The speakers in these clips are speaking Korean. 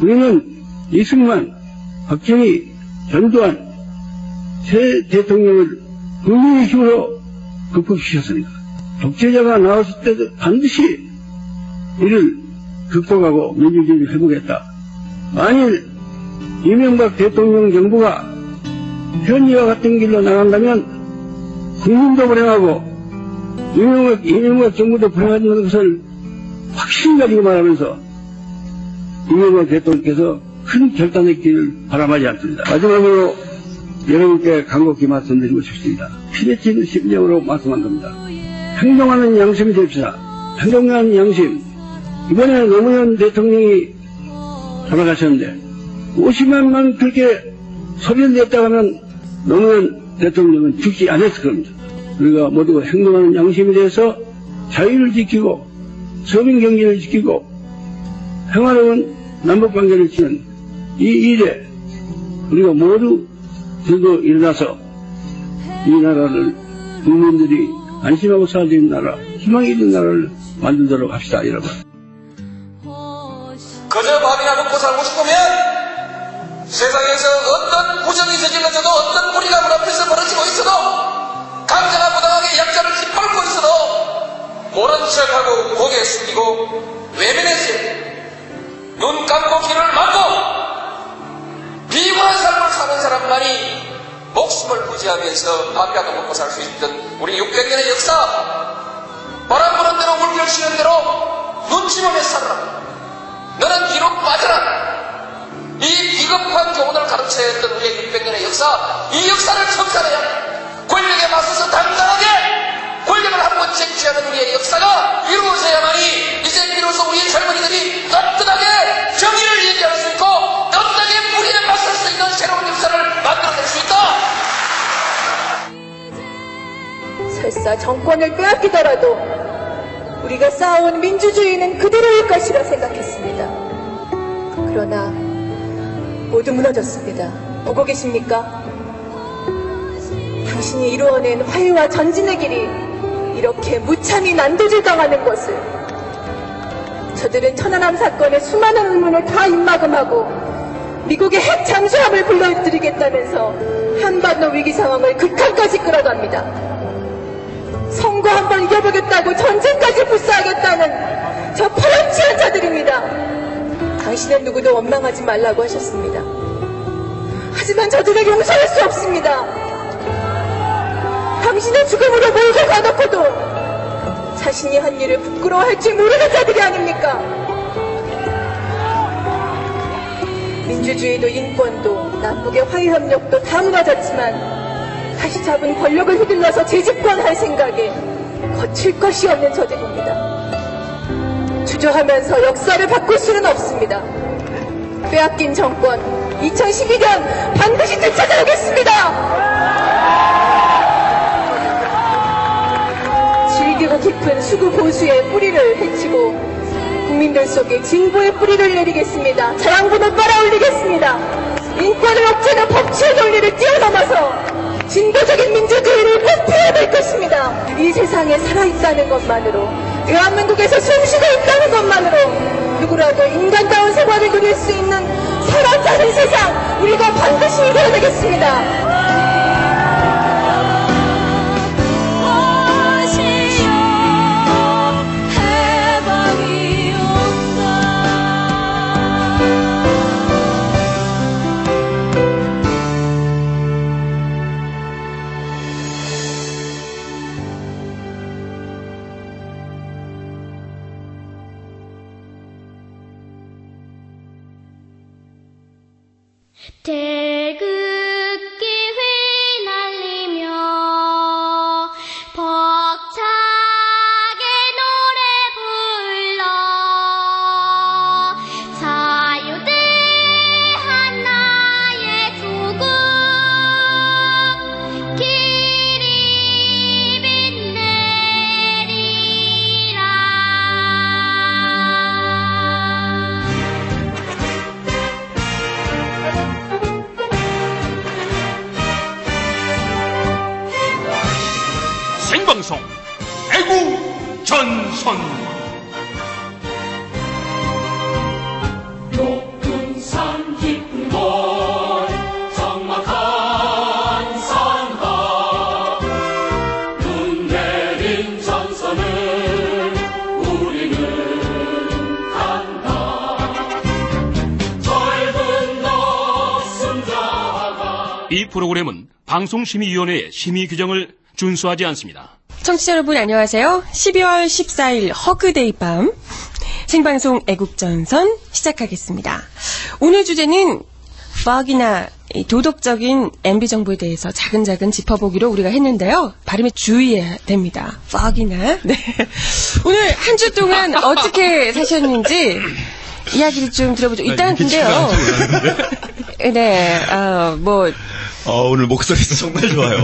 우리는 이승만, 박정희, 전두환 세 대통령을 국민의 힘으로 극복시켰습니다. 독재자가 나왔을 때도 반드시 이를 극복하고 민주주의를 회복했다. 만일 이명박 대통령 정부가 현재와 같은 길로 나간다면 국민도 불행하고 이명박 정부도 불행하다는 것을 확신을 가지고 말하면서 이명박 대통령께서 큰 결단했기를 바람하지 않습니다. 마지막으로 여러분께 간곡히 말씀드리고 싶습니다. 피대치는 심정으로 말씀한 겁니다. 행동하는 양심이 됩시다. 행동하는 양심. 이번에 노무현 대통령이 돌아가셨는데 50만만 그렇게 소리를 냈다고 하면 노무현 대통령은 죽지 않았을 겁니다. 우리가 모두 행동하는 양심에 대해서 자유를 지키고 서민 경제를 지키고 평화로운 남북관계를 지키는 이 일에 우리가 모두 들고 일어나서 이 나라를 국민들이 안심하고 살아야 되는 나라, 희망이 있는 나라를 만들도록 합시다, 여러분. 그저 밥이나 먹고 살고 싶으면 세상에서 어떤 부정이 저질러져도 어떤 무리가 문 앞에서 벌어지고 있어도 강자가 부당하게 약자를 짓밟고 있어도 모른 척하고 고개 숙이고 외면해서 눈 감고 귀를 막고 비굴한 삶을 사는 사람만이 목숨을 부지하면서 밥이라도 먹고 살 수 있던 우리 600년의 역사, 바람 부는 대로 물결 쉬는 대로 눈치 보며 살아라. 너는 뒤로 빠져라. 이 비겁한 교훈을 가르쳐야 했던 우리의 600년의 역사, 이 역사를 청산해야 권력에 맞서서 당당하게 권력을 한번 쟁취하는 우리의 역사가 이루어져야만이 이제 비로소 우리 젊은이들이 떳떳하게 정의를 얘기할 수 있고 떳떳하게 무리에 맞설 수 있는 새로운 역사를 만들어낼 수 있다. 설사 정권을 빼앗기더라도 우리가 쌓아온 민주주의는 그대로일 것이라 생각했습니다. 그러나 모두 무너졌습니다. 보고 계십니까? 당신이 이루어낸 화해와 전진의 길이 이렇게 무참히 난도질당하는 것을 저들은 천안함 사건의 수많은 의문을 다 입막음하고 미국의 핵 잠수함을 불러들이겠다면서 한반도 위기 상황을 극한까지 끌어갑니다. 선거 한번 이겨보겠다고 전쟁까지 불사하겠다는 저 파렴치한 자들입니다. 당신은 누구도 원망하지 말라고 하셨습니다. 하지만 저들을 용서할 수 없습니다. 당신의 죽음으로 몰고 가놓고도 자신이 한 일을 부끄러워할 줄 모르는 자들이 아닙니까? 민주주의도 인권도 남북의 화해협력도 다 무너졌지만 다시 잡은 권력을 휘둘러서 재집권할 생각에 거칠 것이 없는 저들입니다. 주저하면서 역사를 바꿀 수는 없습니다. 빼앗긴 정권 2012년 반드시 되찾아오겠습니다. 질기고 깊은 수구 보수의 뿌리를 헤치고 국민들 속에 진보의 뿌리를 내리겠습니다. 자양분을 빨아올리겠습니다. 인권을 억제하는 법치의 논리를 뛰어넘어서 진보적인 민주주의를 회피해낼 것입니다. 이 세상에 살아있다는 것만으로, 대한민국에서 숨쉬고 있다는 것만으로 누구라도 인간다운 생활을 누릴 수 있는 사람 사는 세상 우리가 반드시 이겨내겠습니다. 태극기 휘날리며 벅차게 노래 불러 자유대한 나의 조국 길이 빛내리라. 생방송 애국 전선. 높은 프로그램은 방송심의위원회의 심의 규정을 준수하지 않습니다. 청취자 여러분 안녕하세요. 12월 14일 허그데이 밤 생방송 애국전선 시작하겠습니다. 오늘 주제는 fog이나 도덕적인 MB 정보에 대해서 차근차근 짚어보기로 우리가 했는데요. 발음에 주의해야 됩니다. fog이나. 네. 오늘 한 주 동안 어떻게 사셨는지 이야기를 좀 들어보죠. 일단 근데요. 네, 오늘 목소리도 정말 좋아요.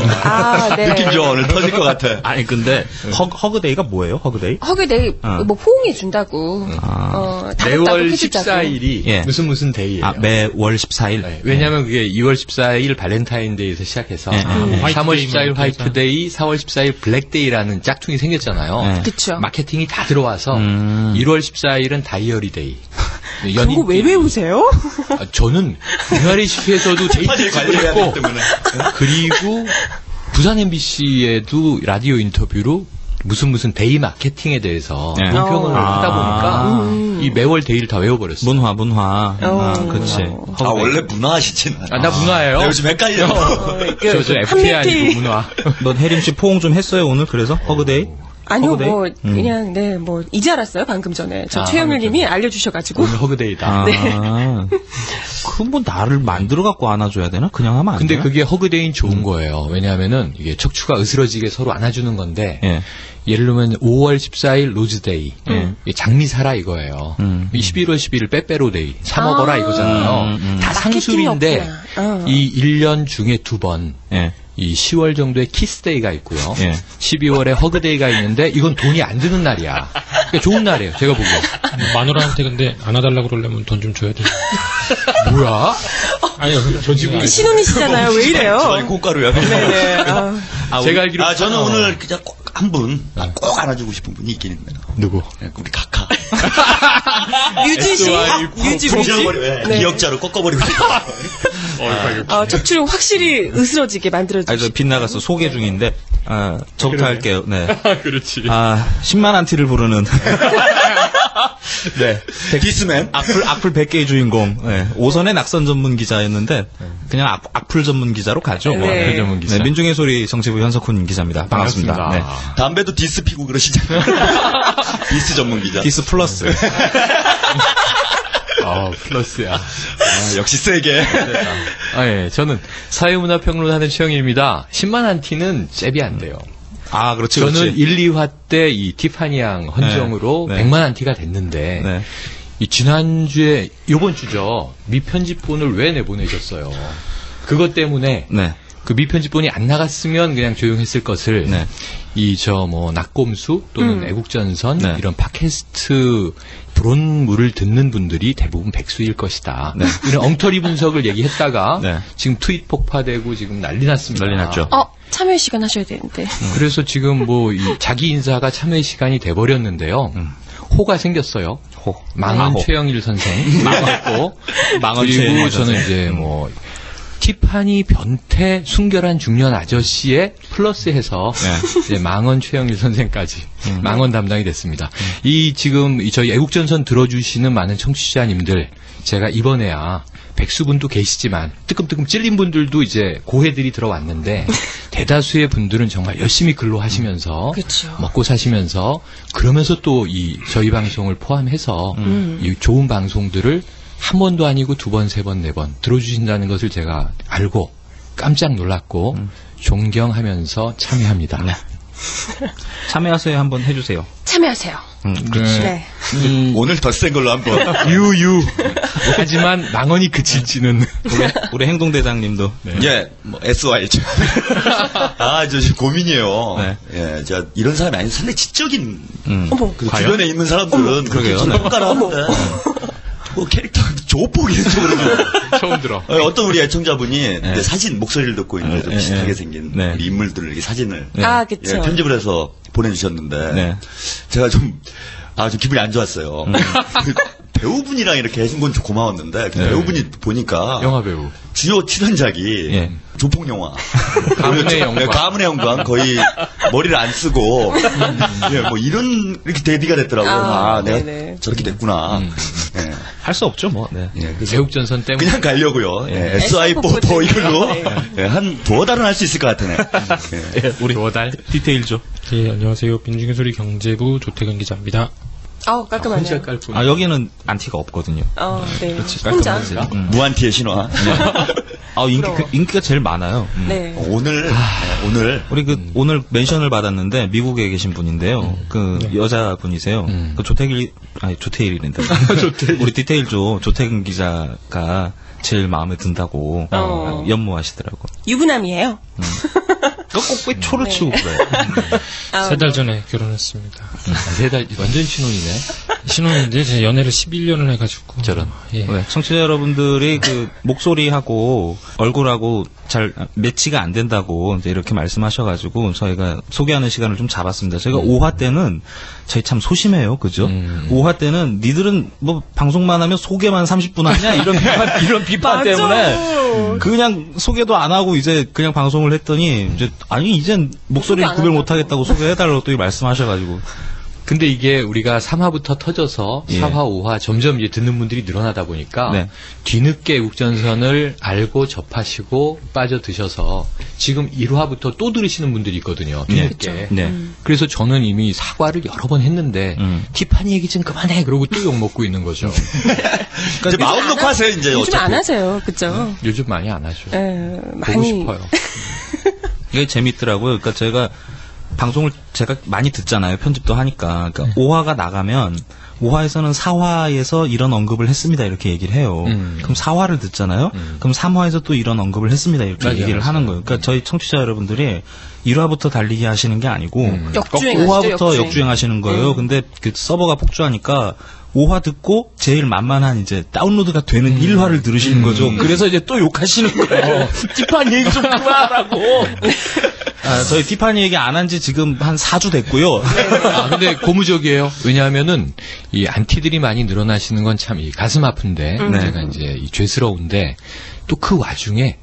네. 느낌 좋아. 오늘 터질 것 같아. 아니, 근데, 허그데이가 뭐예요, 허그데이? 허그데이, 포옹해준다고. 매월 14일이 예. 무슨 데이예요? 매월 14일? 네, 왜냐면 그게 2월 14일 발렌타인데이에서 시작해서 3월 14일 화이트데이, 4월 14일 블랙데이라는 짝퉁이 생겼잖아요. 그쵸. 마케팅이 다 들어와서 1월 14일은 다이어리데이. 그거 왜 외우세요? 저는 동아리식에서도 데이트집을 했고 그리고 부산 MBC에도 라디오 인터뷰로 무슨 데이 마케팅에 대해서 논평을 하다 보니까 이 매월 데이를 다 외워버렸어요. 문화. 그렇지. 원래 문화하시진 않아. 나 문화예요. 내가 요즘 헷갈려. 저 FT 아니고 문화. 넌 혜림 씨 포옹 좀 했어요, 오늘? 그래서? 허그데이? 아니요, 허그데이? 그냥, 이제 알았어요, 방금 전에. 최영일 님이 알려주셔가지고. 오늘 허그데이다. 그럼 나를 만들어갖고 안아줘야 되나? 그냥 하면 안 근데 되나? 그게 허그데이는 좋은 거예요. 왜냐하면은 이게 척추가 으스러지게 서로 안아주는 건데, 예를 들면 5월 14일 로즈데이, 장미사라 이거예요. 11월 11일 빼빼로데이, 사 먹어라 이거잖아요. 다 상술인데, 이 1년 중에 2번, 이 10월 정도에 키스데이가 있고요. 12월에 허그데이가 있는데 이건 돈이 안 드는 날이야. 그러니까 좋은 날이에요. 제가 보기에. 마누라한테 근데 안아달라고 그러려면 돈 좀 줘야 돼. 뭐야? 아니요. 저 지금 신혼이시잖아요. 왜 이래요? 저희 꽃가루야. 네네. 제가 알기로. 저는 오늘 그냥 꼭 한 분, 꼭 안아주고 싶은 분이 있긴 있네요. 누구? 우리 각하. 유지 씨? 기억자로 꺾어버리고 싶어요. 척추를 확실히 으스러지게 만들어주시고. 저 빗나가서 소개 중인데, 저부터 할게요. 네. 그렇지. 10만한 티를 부르는. 네. 디스맨. 악플 100개의 주인공. 네. 5선의 낙선 전문 기자였는데, 그냥 악플 전문 기자로 가죠. 악플 전문 기자. 네, 민중의 소리 정치부 현석훈 기자입니다. 반갑습니다. 네. 담배도 디스 피고 그러시잖아요. 디스 전문 기자. 디스 플러스. 플러스야. 역시 세게. 예, 저는 사회문화평론 하는 최영일입니다. 10만한 티는 잽이 안 돼요. 그렇지. 저는 1, 2화 때 이 티파니 양 헌정으로 100만한 티가 됐는데, 이 지난주에, 요번 주죠. 미편집본을 왜 내보내셨어요? 그것 때문에, 그 미편집본이 안 나갔으면 그냥 조용했을 것을, 낙곰수 또는 애국전선, 이런 팟캐스트 브론물을 듣는 분들이 대부분 백수일 것이다. 이런 엉터리 분석을 얘기했다가, 지금 트윗 폭파되고 지금 난리 났습니다. 난리 났죠. 참여 시간 하셔야 되는데. 그래서 지금 이 자기 인사가 참여 시간이 돼버렸는데요. 호가 생겼어요. 망언 최영일 선생. 망언고. 그리고 저는 이제 티파니 변태 순결한 중년 아저씨의 플러스해서 이제 망언 최영일 선생까지 망언 담당이 됐습니다. 지금 저희 애국전선 들어주시는 많은 청취자님들, 제가 이번에야 백수분도 계시지만 뜨끔뜨끔 찔린 분들도 이제 고해들이 들어왔는데 대다수의 분들은 정말 열심히 근로하시면서 먹고 사시면서 그러면서 또 저희 방송을 포함해서 이 좋은 방송들을 한 번도 아니고 2번, 3번, 4번 들어주신다는 것을 제가 알고 깜짝 놀랐고 존경하면서 참여합니다. 참여하세요. 한번 해주세요. 참여하세요. 그렇지. 네. 오늘 더 센 걸로 한번. 유유. 하지만 망언이 그칠지는. 우리 행동대장님도. SY죠. 저 지금 고민이에요. 이런 사람이 아닌 상당히 지적인. 그 주변에 있는 사람들은 그렇게 평가를 하는데. 캐릭터 조폭이 처음 들어. 어떤 우리 애청자분이 사진 목소리를 듣고 있는 좀 비슷하게 생긴 우리 인물들을 이렇게 사진을 편집을 해서 보내주셨는데 제가 좀 기분이 안 좋았어요. 배우분이랑 이렇게 해준 건 좀 고마웠는데 배우분이 보니까 영화 배우 주요 출연작이 조폭 영화. 가문의 영광. 가문의 영광. 거의 머리를 안 쓰고. 예, 뭐 이런, 이렇게 데뷔가 됐더라고요. 내가 네네. 저렇게 됐구나. 예. 할 수 없죠, 뭐. 네. 예, 애국전선 때문에. 그냥 가려고요. 예. SI4 이걸로. 예, 한 두어 달은 할 수 있을 것 같으네. 예, 우리 두어 달. 디테일 줘. 예, 안녕하세요. 민중의 소리 경제부 조태근 기자입니다. 깔끔하네요. 여기는 안티가 없거든요. 네. 그렇지. 혼자. 무안티의 신화. 인기가 제일 많아요. 네. 오늘 우리 오늘 멘션을 받았는데 미국에 계신 분인데요. 여자분이세요. 그 조태일인데. 우리 디테일조 조태근 기자가 제일 마음에 든다고 연모하시더라고. 유부남이에요. 꼭 왜 초를 치고 그래. 3달 전에 결혼했습니다. 3달, 완전 신혼이네. 신혼인데, 제 연애를 11년을 해가지고. 저런. 예. 네, 청취자 여러분들이 그 목소리하고 얼굴하고 잘 매치가 안 된다고 이제 이렇게 말씀하셔가지고 저희가 소개하는 시간을 좀 잡았습니다. 저희가 5화 때는 저희 참 소심해요. 그죠? 5화 때는 니들은 뭐 방송만 하면 소개만 30분 하냐? 이런 비판 때문에 그냥 소개도 안 하고 이제 그냥 방송을 했더니 이젠 목소리 구별 못 하겠다고 소개해달라고 또 말씀하셔가지고. 근데 이게 우리가 3화부터 터져서 4화, 5화 점점 이제 듣는 분들이 늘어나다 보니까 뒤늦게 애국전선을 알고 접하시고 빠져드셔서 지금 1화부터 또 들으시는 분들이 있거든요. 뒤늦게. 그래서 저는 이미 사과를 여러 번 했는데 티파니 얘기 좀 그만해. 그러고 또 욕먹고 있는 거죠. 그러니까 이제 마음 놓고 하세요. 이제 요즘 안 하세요. 그죠? 요즘 많이 안 하죠. 보고 많이 싶어요. 이게 재밌더라고요. 그러니까 방송을 제가 많이 듣잖아요. 편집도 하니까. 그러니까 5화가 나가면 5화에서는 4화에서 이런 언급을 했습니다. 이렇게 얘기를 해요. 그럼 4화를 듣잖아요. 그럼 3화에서 또 이런 언급을 했습니다. 이렇게 얘기를 하는 거예요. 그러니까 저희 청취자 여러분들이 1화부터 달리기 하시는 게 아니고 5화부터 역주행하시는 거예요. 근데 그 서버가 폭주하니까 5화 듣고 제일 만만한 이제 다운로드가 되는 1화를 들으시는 거죠. 그래서 이제 또 욕하시는 거예요. 티파니 얘기 좀 그만하라고. 저희 티파니 얘기 안 한 지 지금 한 4주 됐고요. 근데 고무적이에요. 왜냐하면은 이 안티들이 많이 늘어나시는 건 참 가슴 아픈데 제가 이제 죄스러운데 또 그 와중에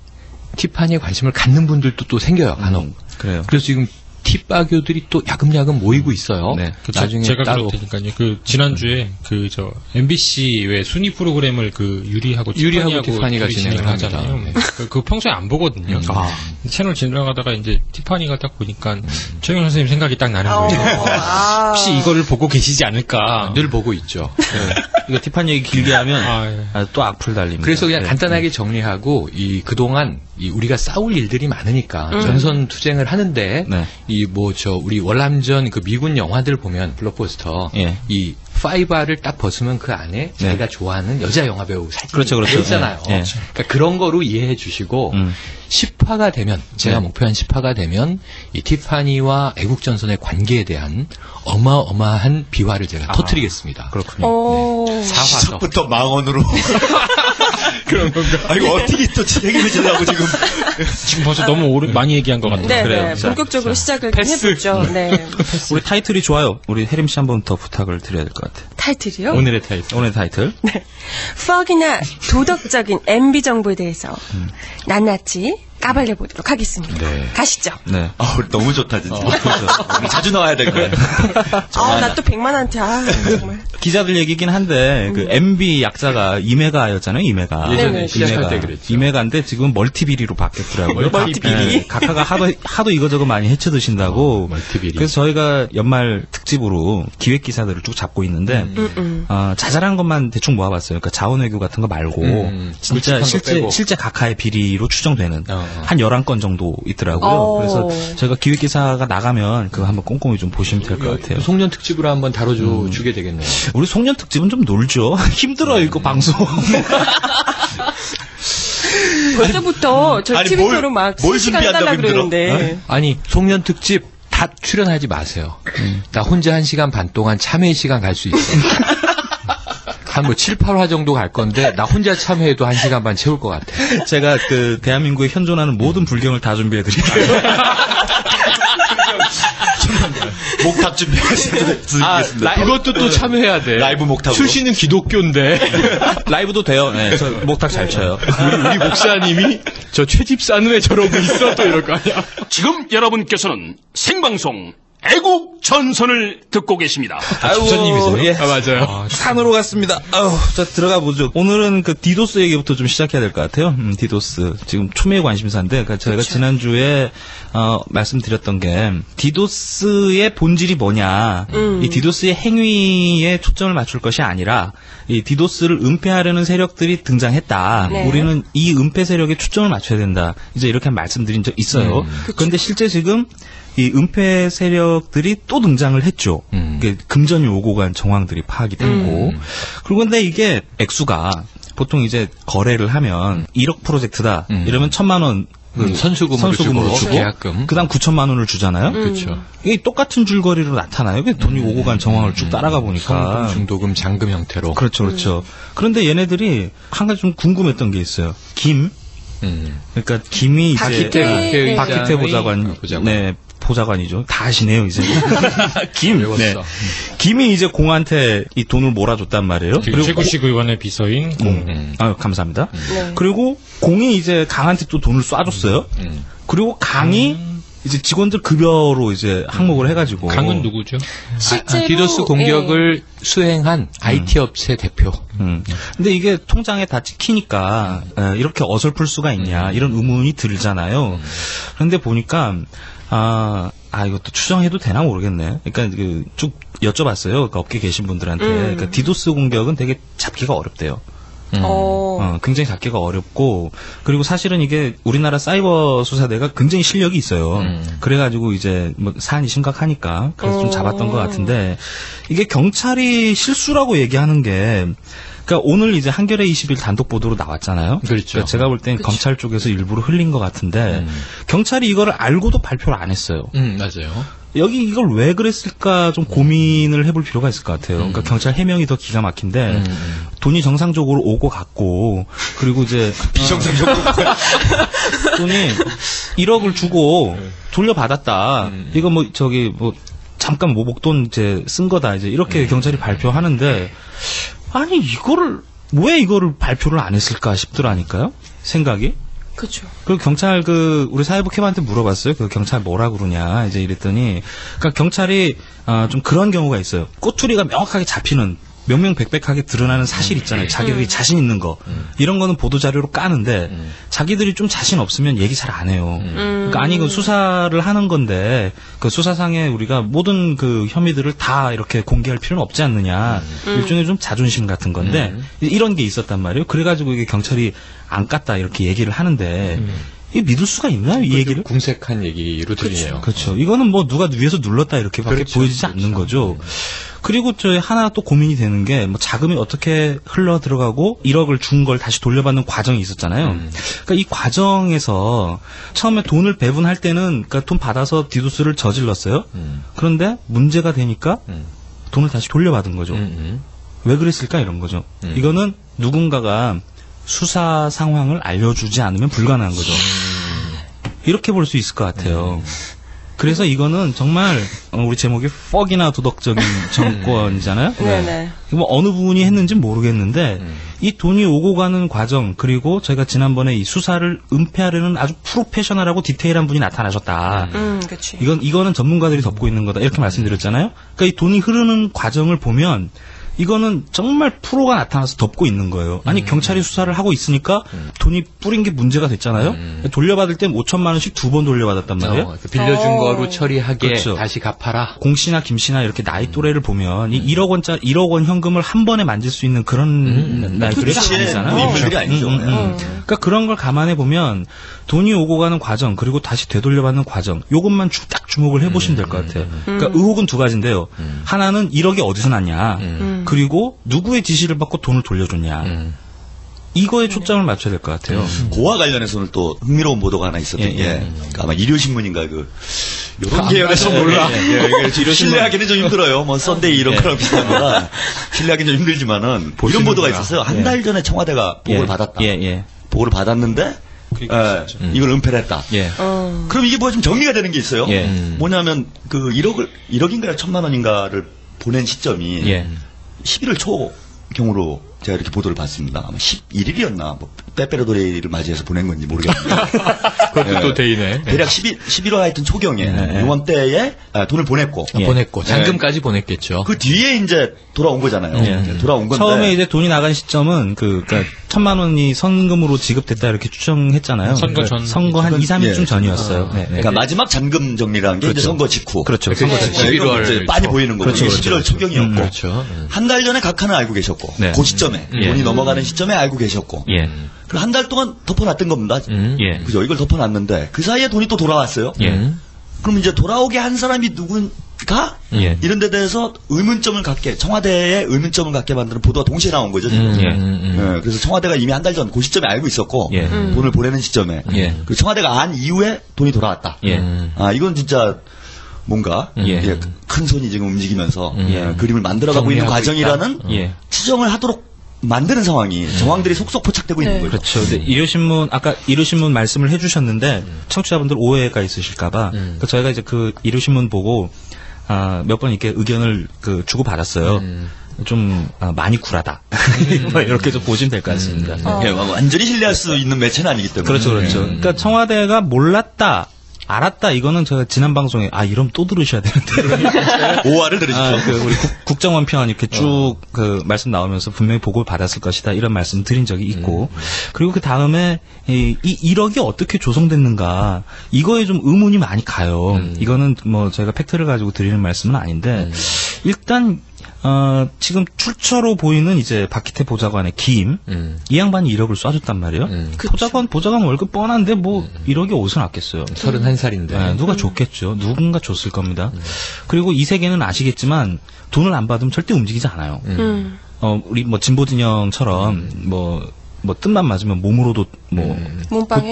티파니에 관심을 갖는 분들도 또 생겨요. 간혹. 그래요. 그래서 지금 티빠교들이 또 야금야금 모이고 있어요. 나중에 제가 그럴 테니까요. 지난주에 MBC 왜 순위 프로그램을 유리하고 티파니가 진행을 하잖아요. 그 평소에 안 보거든요. 채널 지나가다가 이제 티파니가 딱 보니까 최경 선생님 생각이 딱 나는 거예요. 혹시 이거를 보고 계시지 않을까? 늘 보고 있죠. 이거 티파니 얘기 길게 하면 또 악플 달립니다. 그래서 그냥 간단하게 정리하고 그동안 우리가 싸울 일들이 많으니까 전선 투쟁을 하는데 우리 월남전 미군 영화들 보면 블록버스터 이 파이바를 딱 벗으면 그 안에 자기가 좋아하는 여자 영화 배우 사진이 있잖아요. 그러니까 그런 거로 이해해 주시고 10화가 되면 제가 목표한 10화가 되면 이 티파니와 애국전선의 관계에 대한 어마어마한 비화를 제가 터뜨리겠습니다. 그렇군요. 4화 시작부터 망언으로 그런 건가? 이거 어떻게 또 진행해주려고 지금 벌써 너무 많이 얘기한 것 같아요. 네, 그래요. 본격적으로 시작을 해보죠. 네. 우리 타이틀이 좋아요. 우리 혜림 씨 한 번 더 부탁을 드려야 될 것 같아요. 타이틀이요? 오늘의 타이틀. 네. 퍽이나 도덕적인 MB 정보에 대해서 낱낱이 까발려 보도록 하겠습니다. 가시죠. 네. 우리 너무 좋다 진짜. 우리 자주 나와야 될 거예요. 나 또 100만한테 정말. 기자들 얘기긴 한데 MB 약자가 이메가였잖아요. 이메가. 예전에 시작할 때 그랬죠. 이메가인데 지금 멀티비리로 바뀌었더라고요. 멀티비리. 각하가 하도 이거저거 많이 해쳐 드신다고. 멀티비리. 그래서 저희가 연말 특집으로 기획 기사들을 쭉 잡고 있는데 자잘한 것만 대충 모아봤어요. 그러니까 자원외교 같은 거 말고 진짜 실제 각하의 비리로 추정되는 한 11건 정도 있더라고요. 그래서 저희가 기획 기사가 나가면 그거 한번 꼼꼼히 좀 보시면 될 것 같아요. 송년 특집으로 한번 다뤄주게 되겠네요. 우리 송년 특집은 좀 놀죠. 힘들어요 이거 방송. 벌써부터 저 TV표로 막 3시간 해달라고 그러는데. 아니 송년 특집 다 출연하지 마세요. 나 혼자 1시간 반 동안 참회 시간 갈 수 있어. 한 뭐 7, 8화 정도 갈 건데 나 혼자 참여해도 1시간 반 채울 것 같아. 제가 그 대한민국에 현존하는 모든 불경을 다 준비해 드릴게요. 목탁 준비하겠습니다. 그것도 또 참여해야 돼. 라이브 목탁. 출신은 기독교인데. 라이브도 돼요. 네, 저 목탁 잘 쳐요. 우리 목사님이 저 최집사는 왜 저러고 있어? 또 이럴 거 아니야. 지금 여러분께서는 생방송 애국 전선을 듣고 계십니다. 집사님이세요? 예. 맞아요. 산으로 갔습니다. 자, 들어가 보죠. 오늘은 그 디도스 얘기부터 좀 시작해야 될 것 같아요. 디도스. 지금 초미의 관심사인데, 그러니까 저희가 지난주에, 말씀드렸던 게, 디도스의 본질이 뭐냐. 이 디도스의 행위에 초점을 맞출 것이 아니라, 이 디도스를 은폐하려는 세력들이 등장했다. 네. 우리는 이 은폐 세력에 초점을 맞춰야 된다. 이제 이렇게 말씀드린 적 있어요. 그런데 실제 지금, 이 은폐 세력들이 또 등장을 했죠. 이게 금전이 오고 간 정황들이 파악이 되고. 그리고 근데 이게 액수가 보통 이제 거래를 하면 1억 프로젝트다. 이러면 1,000만 원 선수금으로 주고 계약금. 그다음 9천만 원을 주잖아요. 그렇죠. 이게 똑같은 줄거리로 나타나요. 돈이 오고 간 정황을 쭉 따라가 보니까. 성금, 중도금, 잔금 형태로. 그렇죠, 그렇죠. 그런데 얘네들이 한 가지 좀 궁금했던 게 있어요. 그러니까 김이 이제 박희태 보좌관, 네. 보좌관이죠. 다 아시네요, 이제. 네. 김이 이제 공한테 이 돈을 몰아줬단 말이에요. 그리고 최구식 의원의 비서인 공. 감사합니다. 그리고 공이 이제 강한테 또 돈을 쏴줬어요. 그리고 강이 이제 직원들 급여로 이제 항목을 해가지고. 강은 누구죠? 실제로 디도스 공격을 수행한 IT 업체 대표. 근데 이게 통장에 다 찍히니까 이렇게 어설플 수가 있냐 이런 의문이 들잖아요. 그런데 보니까 이것도 추정해도 되나 모르겠네. 그러니까 쭉 여쭤봤어요. 그러니까 업계 계신 분들한테. 그러니까 디도스 공격은 되게 잡기가 어렵대요. 굉장히 잡기가 어렵고, 그리고 사실은 이게 우리나라 사이버 수사대가 굉장히 실력이 있어요. 그래가지고 이제 뭐 사안이 심각하니까 그래서 좀 잡았던 것 같은데, 이게 경찰이 실수라고 얘기하는 게, 그러니까 오늘 이제 한겨레 20일 단독 보도로 나왔잖아요. 그렇죠. 그러니까 제가 볼 땐 검찰 쪽에서 일부러 흘린 것 같은데, 경찰이 이거를 알고도 발표를 안 했어요. 맞아요. 여기 이걸 왜 그랬을까 좀 고민을 해볼 필요가 있을 것 같아요. 그러니까 경찰 해명이 더 기가 막힌데 돈이 정상적으로 오고 갔고, 그리고 이제 비정상적으로 돈이 1억을 주고 돌려받았다. 이거 뭐 잠깐 모복돈 이제 쓴 거다 이제 이렇게 경찰이 발표하는데, 아니 왜 이거를 발표를 안 했을까 싶더라니까요. 생각이. 그렇죠. 그리고 경찰 우리 사회부 캠한테 물어봤어요. 경찰 뭐라 그러냐 이제 이랬더니, 그러니까 경찰이 좀 그런 경우가 있어요. 꼬투리가 명확하게 잡히는, 명명백백하게 드러나는 사실 있잖아요. 자기들이 자신 있는 거. 이런 거는 보도자료로 까는데, 자기들이 좀 자신 없으면 얘기 잘 안 해요. 그러니까 아니, 수사를 하는 건데, 수사상에 우리가 모든 혐의들을 다 이렇게 공개할 필요는 없지 않느냐. 일종의 좀 자존심 같은 건데, 이런 게 있었단 말이에요. 그래가지고 이게 경찰이 안 깠다 이렇게 얘기를 하는데, 이 믿을 수가 있나요, 이 얘기를? 궁색한 얘기로 들리네요. 그렇죠. 이거는 뭐 누가 위에서 눌렀다 이렇게밖에 보여지지 않는 거죠. 그리고 하나 또 고민이 되는 게, 뭐 자금이 어떻게 흘러 들어가고 1억을 준 걸 다시 돌려받는 과정이 있었잖아요. 그러니까 이 과정에서 처음에 돈을 배분할 때는, 그러니까 돈 받아서 디도스를 저질렀어요. 그런데 문제가 되니까 돈을 다시 돌려받은 거죠. 왜 그랬을까 이런 거죠. 이거는 누군가가 수사 상황을 알려주지 않으면 불가능한 거죠. 이렇게 볼 수 있을 것 같아요. 그래서 이거는 정말 우리 제목이 퍽이나 도덕적인 정권이잖아요. 네네. 뭐 어느 부분이 했는지 모르겠는데 이 돈이 오고 가는 과정, 그리고 저희가 지난번에 이 수사를 은폐하려는 아주 프로페셔널하고 디테일한 분이 나타나셨다. 그치. 이거는 전문가들이 덮고 있는 거다 이렇게 말씀드렸잖아요. 그러니까 이 돈이 흐르는 과정을 보면 이거는 정말 프로가 나타나서 덮고 있는 거예요. 아니 경찰이 수사를 하고 있으니까 돈이 뿌린 게 문제가 됐잖아요. 돌려받을 땐 5천만 원씩 2번 돌려받았단 말이에요. 빌려준 거로 처리하게 그렇죠. 다시 갚아라. 공 씨나 김 씨나 이렇게 나이 또래를 보면 이 1억 원 현금을 한 번에 만질 수 있는 그런 날들이 아니잖아요. 인물들이 아니죠. 그러니까 그런 걸 감안해 보면 돈이 오고 가는 과정, 그리고 다시 되돌려받는 과정, 요것만 딱 주목을 해보시면 될 것 같아요. 그러니까 의혹은 두 가지인데요. 하나는 1억이 어디서 났냐, 그리고 누구의 지시를 받고 돈을 돌려줬냐. 이거에 초점을 맞춰야 될 것 같아요. 고와 관련해서는 또 흥미로운 보도가 하나 있었던 게 아마 일요신문인가 이런 계열에서 몰라. 신뢰하기는 좀 힘들어요. 뭐 썬데이 이런 거랑 비슷한 거라 신뢰하기는 좀 힘들지만은 이런 보도가 있었어요. 한 달 전에 청와대가 보고를 받았다. 보고를 받았는데 이걸 은폐를 했다. 그럼 이게 뭐 좀 정리가 되는 게 있어요. 뭐냐면 그 1억인가요? 1,000만 원인가를 보낸 시점이 11월 초 경우로 제가 이렇게 보도를 봤습니다. 아마 11일이었나, 뭐, 빼빼로도레이를 맞이해서 보낸 건지 모르겠는데. 그것도 또 데이네. 대략 11월 하여튼 초경에, 요맘때에 돈을 보냈고. 보냈고. 잔금까지 보냈겠죠. 그 뒤에 이제 돌아온 거잖아요. 돌아온 건데. 처음에 이제 돈이 나간 시점은 그러니까 1,000만 원이 선금으로 지급됐다 이렇게 추정했잖아요. 선거 한 2, 3일쯤 전이었어요. 그러니까 마지막 잔금 정리라는 게 이제 선거 직후. 그렇죠. 선거 직후. 11월. 빤히 보이는 거고. 그렇죠. 11월 초경이었고. 한 달 전에 각하는 알고 계셨고. 그 시점에. 돈이 넘어가는 시점에 알고 계셨고. 그럼 한 달 동안 덮어놨던 겁니다. 그죠? 이걸 덮어놨는데 그 사이에 돈이 또 돌아왔어요. 그럼 이제 돌아오게 한 사람이 누군가? 이런 데 대해서 의문점을 갖게, 청와대에 의문점을 갖게 만드는 보도가 동시에 나온 거죠, 지금. 그래서 청와대가 이미 한 달 전 그 시점에 알고 있었고, 돈을 보내는 시점에. 그 청와대가 안 이후에 돈이 돌아왔다. 아, 이건 진짜 뭔가 큰 손이 지금 움직이면서 그림을 만들어가고 있는 과정이라는 추정을 하도록 만드는 상황이 정황들이 속속 포착되고 있는 거죠. 그렇죠. 일요신문 아까 일요신문 말씀을 해주셨는데 청취자분들 오해가 있으실까봐 그러니까 저희가 이제 그 일요신문 보고 몇 번 이렇게 의견을 주고 받았어요. 좀 많이 굴하다 이렇게 좀 보시면 될 것 같습니다. 완전히 신뢰할 수 있는 매체는 아니기 때문에. 그렇죠, 그렇죠. 그러니까 청와대가 몰랐다. 알았다. 이거는 제가 지난 방송에 이러면 또 들으셔야 되는데 5화를 들으시죠. 우리 국정원 편 이렇게 쭉 말씀 나오면서 분명히 보고를 받았을 것이다. 이런 말씀 드린 적이 있고 그리고 그 다음에 이 1억이 어떻게 조성됐는가 이거에 좀 의문이 많이 가요. 이거는 뭐 제가 팩트를 가지고 드리는 말씀은 아닌데 일단 지금 출처로 보이는 이제 박희태 보좌관의 기임, 이 양반이 1억을 쏴줬단 말이에요. 보좌관 월급 뻔한데 뭐 1억이 어디서 났겠어요. 31살인데. 누가 줬겠죠. 누군가 줬을 겁니다. 그리고 이 세계는 아시겠지만 돈을 안 받으면 절대 움직이지 않아요. 우리 뭐 진보진영처럼 뭐 뜻만 맞으면 몸으로도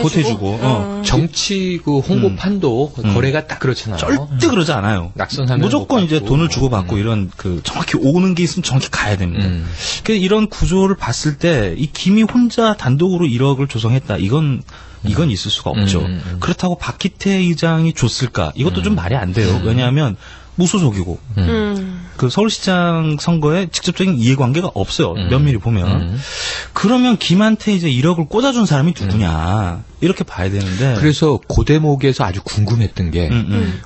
보태주고 정치 그 홍보판도 거래가 딱 그렇잖아요. 절대 그러지 않아요. 낙선하는 무조건 이제 돈을 주고 받고 이런 정확히 오는 게 있으면 정확히 가야 됩니다. 그래서 이런 구조를 봤을 때 이 김이 혼자 단독으로 1억을 조성했다. 이건 있을 수가 없죠. 그렇다고 박희태 의장이 줬을까? 이것도 좀 말이 안 돼요. 왜냐하면 무소속이고 그 서울시장 선거에 직접적인 이해관계가 없어요. 면밀히 보면. 그러면 김한테 이제 1억을 꽂아준 사람이 누구냐 이렇게 봐야 되는데. 그래서 그 대목에서 아주 궁금했던 게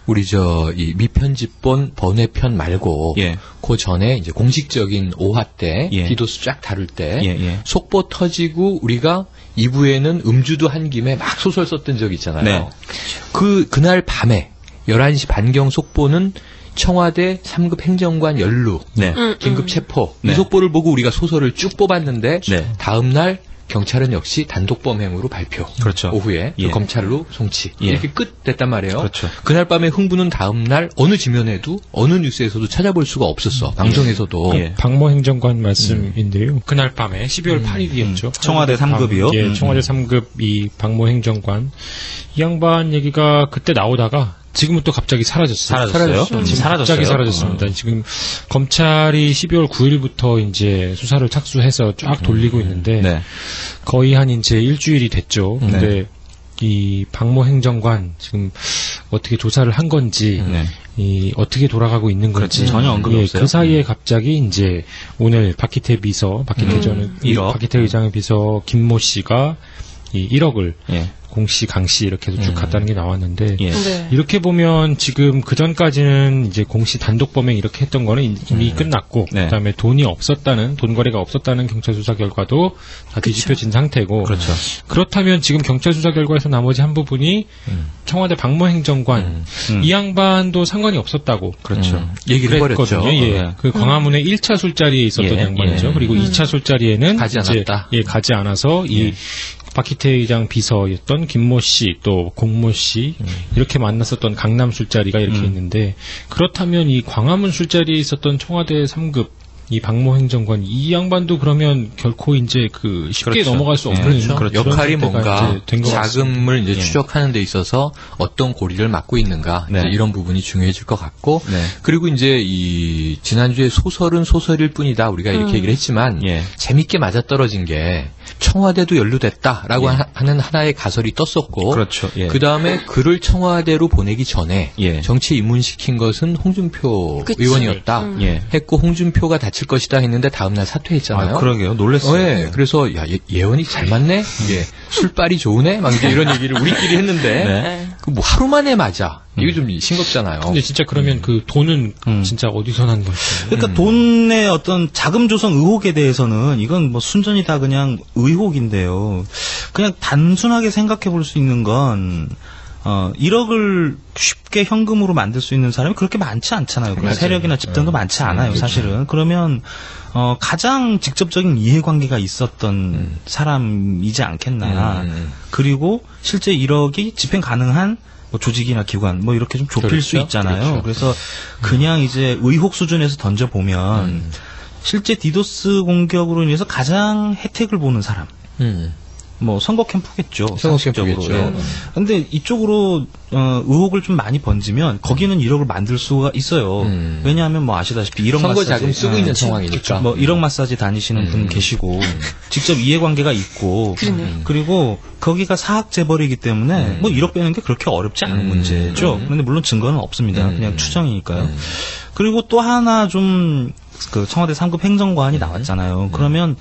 우리 이 미편집본 번외편 말고 그 전에 이제 공식적인 5화 때 디도스 쫙 다룰 때 속보 터지고 우리가 2부에는 음주도 한 김에 막 소설 썼던 적이 있잖아요. 그날 밤에 11시 반경 속보는 청와대 3급 행정관 연루, 긴급 체포 이 속보를 보고 우리가 소설을 쭉 뽑았는데 다음 날 경찰은 역시 단독범행으로 발표. 그렇죠. 오후에 검찰로 송치. 이렇게 끝 됐단 말이에요. 그렇죠. 그날 밤에 흥부는 다음 날 어느 지면에도 어느 뉴스에서도 찾아볼 수가 없었어. 방송에서도. 박모 행정관 말씀인데요. 그날 밤에 12월 8일이었죠. 청와대 3급이요. 청와대 3급 이 박모 행정관 이 양반 얘기가 그때 나오다가 지금은 또 갑자기 사라졌어요. 갑자기 사라졌습니다. 지금 검찰이 12월 9일부터 이제 수사를 착수해서 쫙 돌리고 있는데 거의 한 이제 일주일이 됐죠. 근데 이 박모 행정관 지금 어떻게 조사를 한 건지 이 어떻게 돌아가고 있는 건지 전혀 언급이 없어요. 그 사이에 갑자기 이제 오늘 박희태 의장의 비서 김모 씨가 이 1억을 공씨, 강씨 이렇게 해서 쭉 갔다는 게 나왔는데 이렇게 보면 지금 그 전까지는 이제 공씨 단독 범행 이렇게 했던 거는 이미 끝났고 그다음에 돈 거래가 없었다는 경찰 수사 결과도 다 뒤집혀진 상태고 그렇다면 지금 경찰 수사 결과에서 나머지 한 부분이 청와대 박모 행정관 이 양반도 상관이 없었다고 얘기를 했거든요. 그 광화문에 1차 술자리에 있었던 양반이죠. 그리고 2차 술자리에는 가지 않아서 이 박희태 의장 비서였던 김모 씨, 또 공모 씨 이렇게 만났었던 강남 술자리가 이렇게 있는데 그렇다면 이 광화문 술자리에 있었던 청와대 3급 이 박모 행정관 이 양반도 그러면 결코 이제 그 쉽게 그렇죠. 넘어갈 수 없는 그렇죠. 역할이 뭔가 자금을 이제 추적하는 데 있어서 어떤 고리를 맡고 있는가 이제 이런 부분이 중요해질 것 같고 그리고 이제 이 지난주에 소설은 소설일 뿐이다 우리가 이렇게 얘기를 했지만 재밌게 맞아떨어진 게 청와대도 연루됐다라고 하는 하나의 가설이 떴었고 그렇죠. 그 다음에 그를 청와대로 보내기 전에 정치에 입문시킨 것은 홍준표 의원이었다 했고 홍준표가 다칠 것이다 했는데 다음날 사퇴했잖아요. 그러게요. 놀랐어요. 네. 그래서 야 예언이 잘 맞네. 술빨이 좋으네. 막 이제 이런 얘기를 우리끼리 했는데 그 뭐 하루 만에 맞아. 이게 좀 싱겁잖아요. 근데 진짜 그러면 그 돈은 진짜 어디서 난 걸까요? 그러니까 돈의 어떤 자금 조성 의혹에 대해서는 이건 뭐 순전히 다 그냥 의혹인데요. 그냥 단순하게 생각해 볼 수 있는 건 1억을 쉽게 현금으로 만들 수 있는 사람이 그렇게 많지 않잖아요. 세력이나 집단도 많지 않아요, 사실은. 그러면 가장 직접적인 이해관계가 있었던 사람이지 않겠나. 그리고 실제 1억이 집행 가능한 뭐 조직이나 기관 뭐 이렇게 좀 좁힐 수 있잖아요. 그래서 그냥 이제 의혹 수준에서 던져보면 실제 디도스 공격으로 인해서 가장 혜택을 보는 사람. 뭐 선거 캠프겠죠. 선거 캠프겠죠. 근데 이쪽으로 의혹을 좀 많이 번지면 거기는 1억을 만들 수가 있어요. 왜냐하면 뭐 아시다시피 1억 선거 마사지 자금 쓰고 있는 상황이니까. 뭐 1억 마사지 다니시는 분 계시고 직접 이해관계가 있고 그리고 거기가 사학 재벌이기 때문에 뭐 1억 빼는 게 그렇게 어렵지 않은 문제죠. 그런데 물론 증거는 없습니다. 그냥 추정이니까요. 그리고 또 하나 좀 그 청와대 3급 행정관이 나왔잖아요. 그러면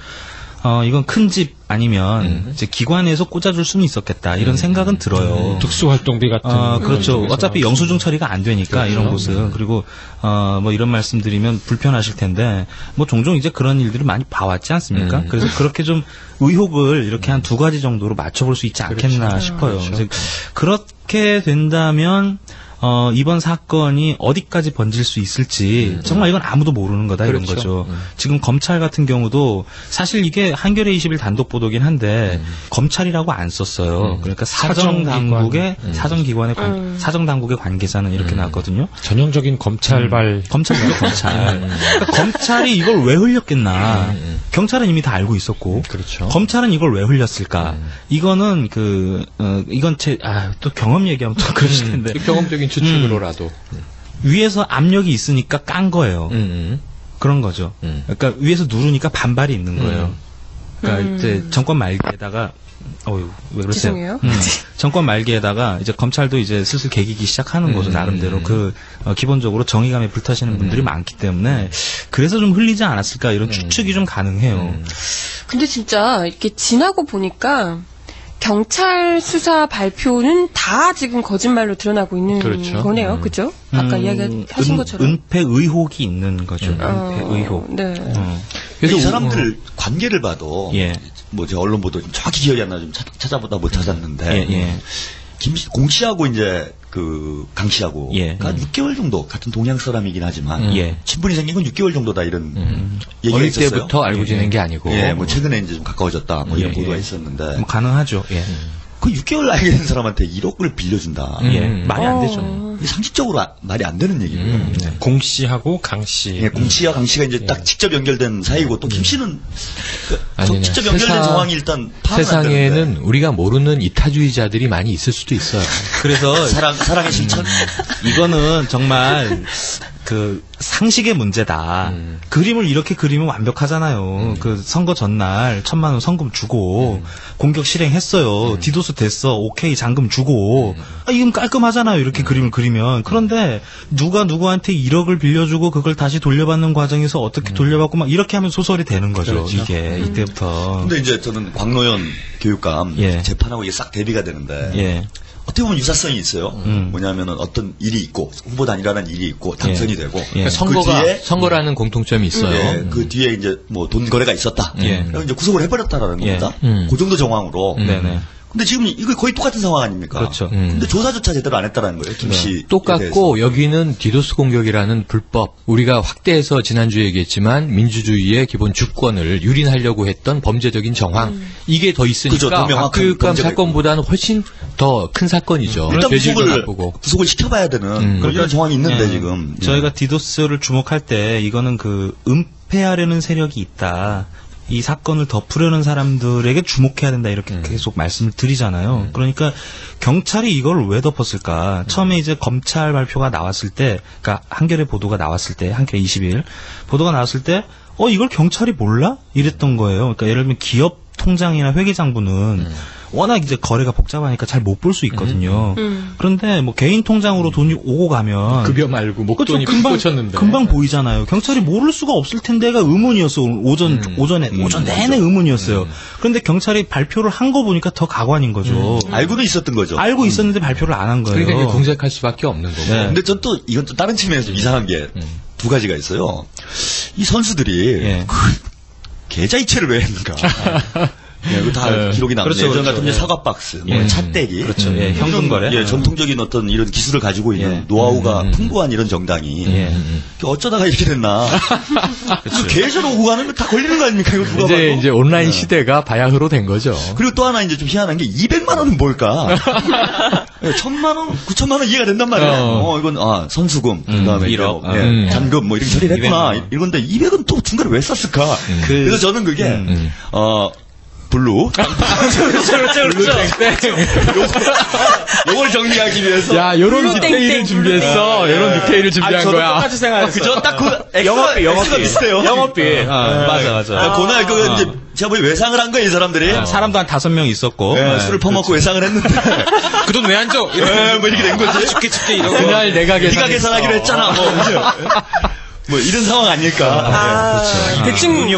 이건 큰 집 아니면 이제 기관에서 꽂아줄 수는 있었겠다 이런 생각은 들어요. 특수활동비 같은. 그렇죠. 어차피 영수증 처리가 안 되니까 이런 곳은. 그리고 뭐 이런 말씀드리면 불편하실 텐데 뭐 종종 이제 그런 일들을 많이 봐왔지 않습니까? 그래서 그렇게 좀 의혹을 이렇게 한 2가지 정도로 맞춰볼 수 있지 않겠나 싶어요. 그렇게 된다면 이번 사건이 어디까지 번질 수 있을지 정말 이건 아무도 모르는 거다 이런 거죠. 지금 검찰 같은 경우도 사실 이게 한겨레 20일 단독 보도긴 한데 검찰이라고 안 썼어요. 그러니까 사정당국의 사정기관의 사정당국의 관계자는 이렇게 나왔거든요. 전형적인 검찰발 검찰이죠 검찰. 그러니까 검찰이 이걸 왜 흘렸겠나? 경찰은 이미 다 알고 있었고 검찰은 이걸 왜 흘렸을까? 이거는 이건 또 경험 얘기하면 또 그러실 텐데 경험적인 추측으로라도 위에서 압력이 있으니까 깐 거예요. 그런 거죠. 그러니까 위에서 누르니까 반발이 있는 거예요. 그러니까 이제 정권 말기에다가 왜 그러세요? 정권 말기에다가 이제 검찰도 이제 슬슬 개기기 시작하는 거죠. 나름대로 기본적으로 정의감에 불타시는 분들이 많기 때문에 그래서 좀 흘리지 않았을까 이런 추측이 좀 가능해요. 근데 진짜 이렇게 지나고 보니까 경찰 수사 발표는 다 지금 거짓말로 드러나고 있는 거네요. 그죠? 아까 이야기하신 것처럼. 은폐 의혹이 있는 거죠. 은폐 의혹. 네. 그래서 이 사람들 관계를 봐도 뭐 제 언론 보도 정확히 기억이 안 나 좀 찾아보다 못 찾았는데 공 씨하고 이제 그 강 씨하고 한 6개월 정도 같은 동양 사람이긴 하지만 친분이 생긴 건 6개월 정도다 이런 얘기가 어릴 있었어요. 때부터 알고 지낸 게 아니고 뭐 최근에 이제 좀 가까워졌다 뭐 이런 보도가 있었는데 뭐 가능하죠. 그 6개월 알게 된 사람한테 1억을 빌려준다. 말이 안 되죠. 상식적으로 말이 안 되는 얘기고요. 공 씨하고 강 씨. 공 씨와 강 씨가 이제 딱 직접 연결된 사이고 또 김 씨는 직접 연결된 정황이 일단 파악은 안 되는데. 세상에는 우리가 모르는 이타주의자들이 많이 있을 수도 있어요. 그래서 사랑의 실천. 이거는 정말 그 상식의 문제다. 그림을 이렇게 그리면 완벽하잖아요. 그 선거 전날 1,000만 원 성금 주고 공격 실행했어요. 디도스 됐어. 오케이 잔금 주고. 이건 깔끔하잖아요. 이렇게 그림을 그리면. 그런데 누가 누구한테 1억을 빌려주고 그걸 다시 돌려받는 과정에서 어떻게 돌려받고 막 이렇게 하면 소설이 되는 거죠. 이게 이때부터. 근데 이제 저는 광노현 교육감 재판하고 이게 싹 대비가 되는데 어떻게 보면 유사성이 있어요. 뭐냐면은 어떤 일이 있고 후보단이라는 일이 있고 당선이 되고 그러니까 선거라는 공통점이 있어요. 그 뒤에 이제 뭐 돈 거래가 있었다. 그래서 이제 구속을 해버렸다라는 겁니다. 그 정도 정황으로. 근데 지금 이거 거의 똑같은 상황 아닙니까? 그렇죠. 근데 조사조차 제대로 안 했다라는 거예요. 김씨. 똑같고 여기는 디도스 공격이라는 불법 우리가 확대해서 지난주에 얘기했지만 민주주의의 기본 주권을 유린하려고 했던 범죄적인 정황 이게 더 있으니까 박교육감 사건보다는 훨씬 더 큰 사건이죠. 일단 구속을 시켜봐야 되는 그런 정황이 있는데 지금 저희가 디도스를 주목할 때 이거는 그 적폐하려는 세력이 있다. 이 사건을 덮으려는 사람들에게 주목해야 된다 이렇게 계속 말씀을 드리잖아요. 그러니까 경찰이 이걸 왜 덮었을까? 처음에 이제 검찰 발표가 나왔을 때, 그러니까 한겨레 보도가 나왔을 때, 한겨레 20일 보도가 나왔을 때, 이걸 경찰이 몰라? 이랬던 거예요. 그러니까 예를 들면 기업 통장이나 회계장부는 워낙 이제 거래가 복잡하니까 잘 못 볼 수 있거든요. 그런데 뭐 개인 통장으로 돈이 오고 가면 급여 말고 목돈이 꽂혔는데 금방 보이잖아요. 경찰이 모를 수가 없을 텐데가 의문이었어. 오전 내내 의문이었어요. 그런데 경찰이 발표를 한 거 보니까 더 가관인 거죠. 알고는 있었던 거죠. 알고 있었는데 발표를 안 한 거예요. 그러니까 공작할 수밖에 없는 거고. 네. 근데 전 또 이건 또 다른 측면에서 좀 이상한 게 두 가지가 있어요. 이 선수들이 계좌이체를 왜 했는가? 이거 다 기록이 나오는데 그렇죠, 예전 같은 사과 박스, 찻대기, 그렇죠. 현금 거래, 전통적인 어떤 이런 기술을 가지고 있는 노하우가 풍부한 이런 정당이 어쩌다가 이렇게 됐나? 그 계좌로 오고 가는 거 다 걸리는 거 아닙니까? 이거 누가 봐도. 이제 온라인 시대가 바야흐로 된 거죠. 그리고 또 하나 이제 좀 희한한 게 200만 원은 뭘까? 1,000만 원, 9천만 원 이해가 된단 말이에요. 이건 선수금, 그다음에 1억, 잔금 뭐 이렇게 처리를 했구나. 이건데 200은 또 중간에 왜 썼을까? 그래서 저는 그게 블루. 그렇죠. 요걸 정리하기 위해서. 야, 요런 디테일을 준비했어. 요런 디테일을 준비한 저도 거야. 똑같이 생각했어. 그죠? 딱 그 영업비 비슷해요. 영업비. 맞아. 그날 이제 제가 보기 외상을 한 거예요, 이 사람들이. 사람도 한 5명 있었고. 술을 퍼먹고 외상을 했는데. 그 돈 왜 안 줘? 뭐 이렇게 된 거지. 죽게 이러고. 그날 내가 계산하기로 했잖아. 뭐 이런 상황 아닐까. 그렇죠. 대충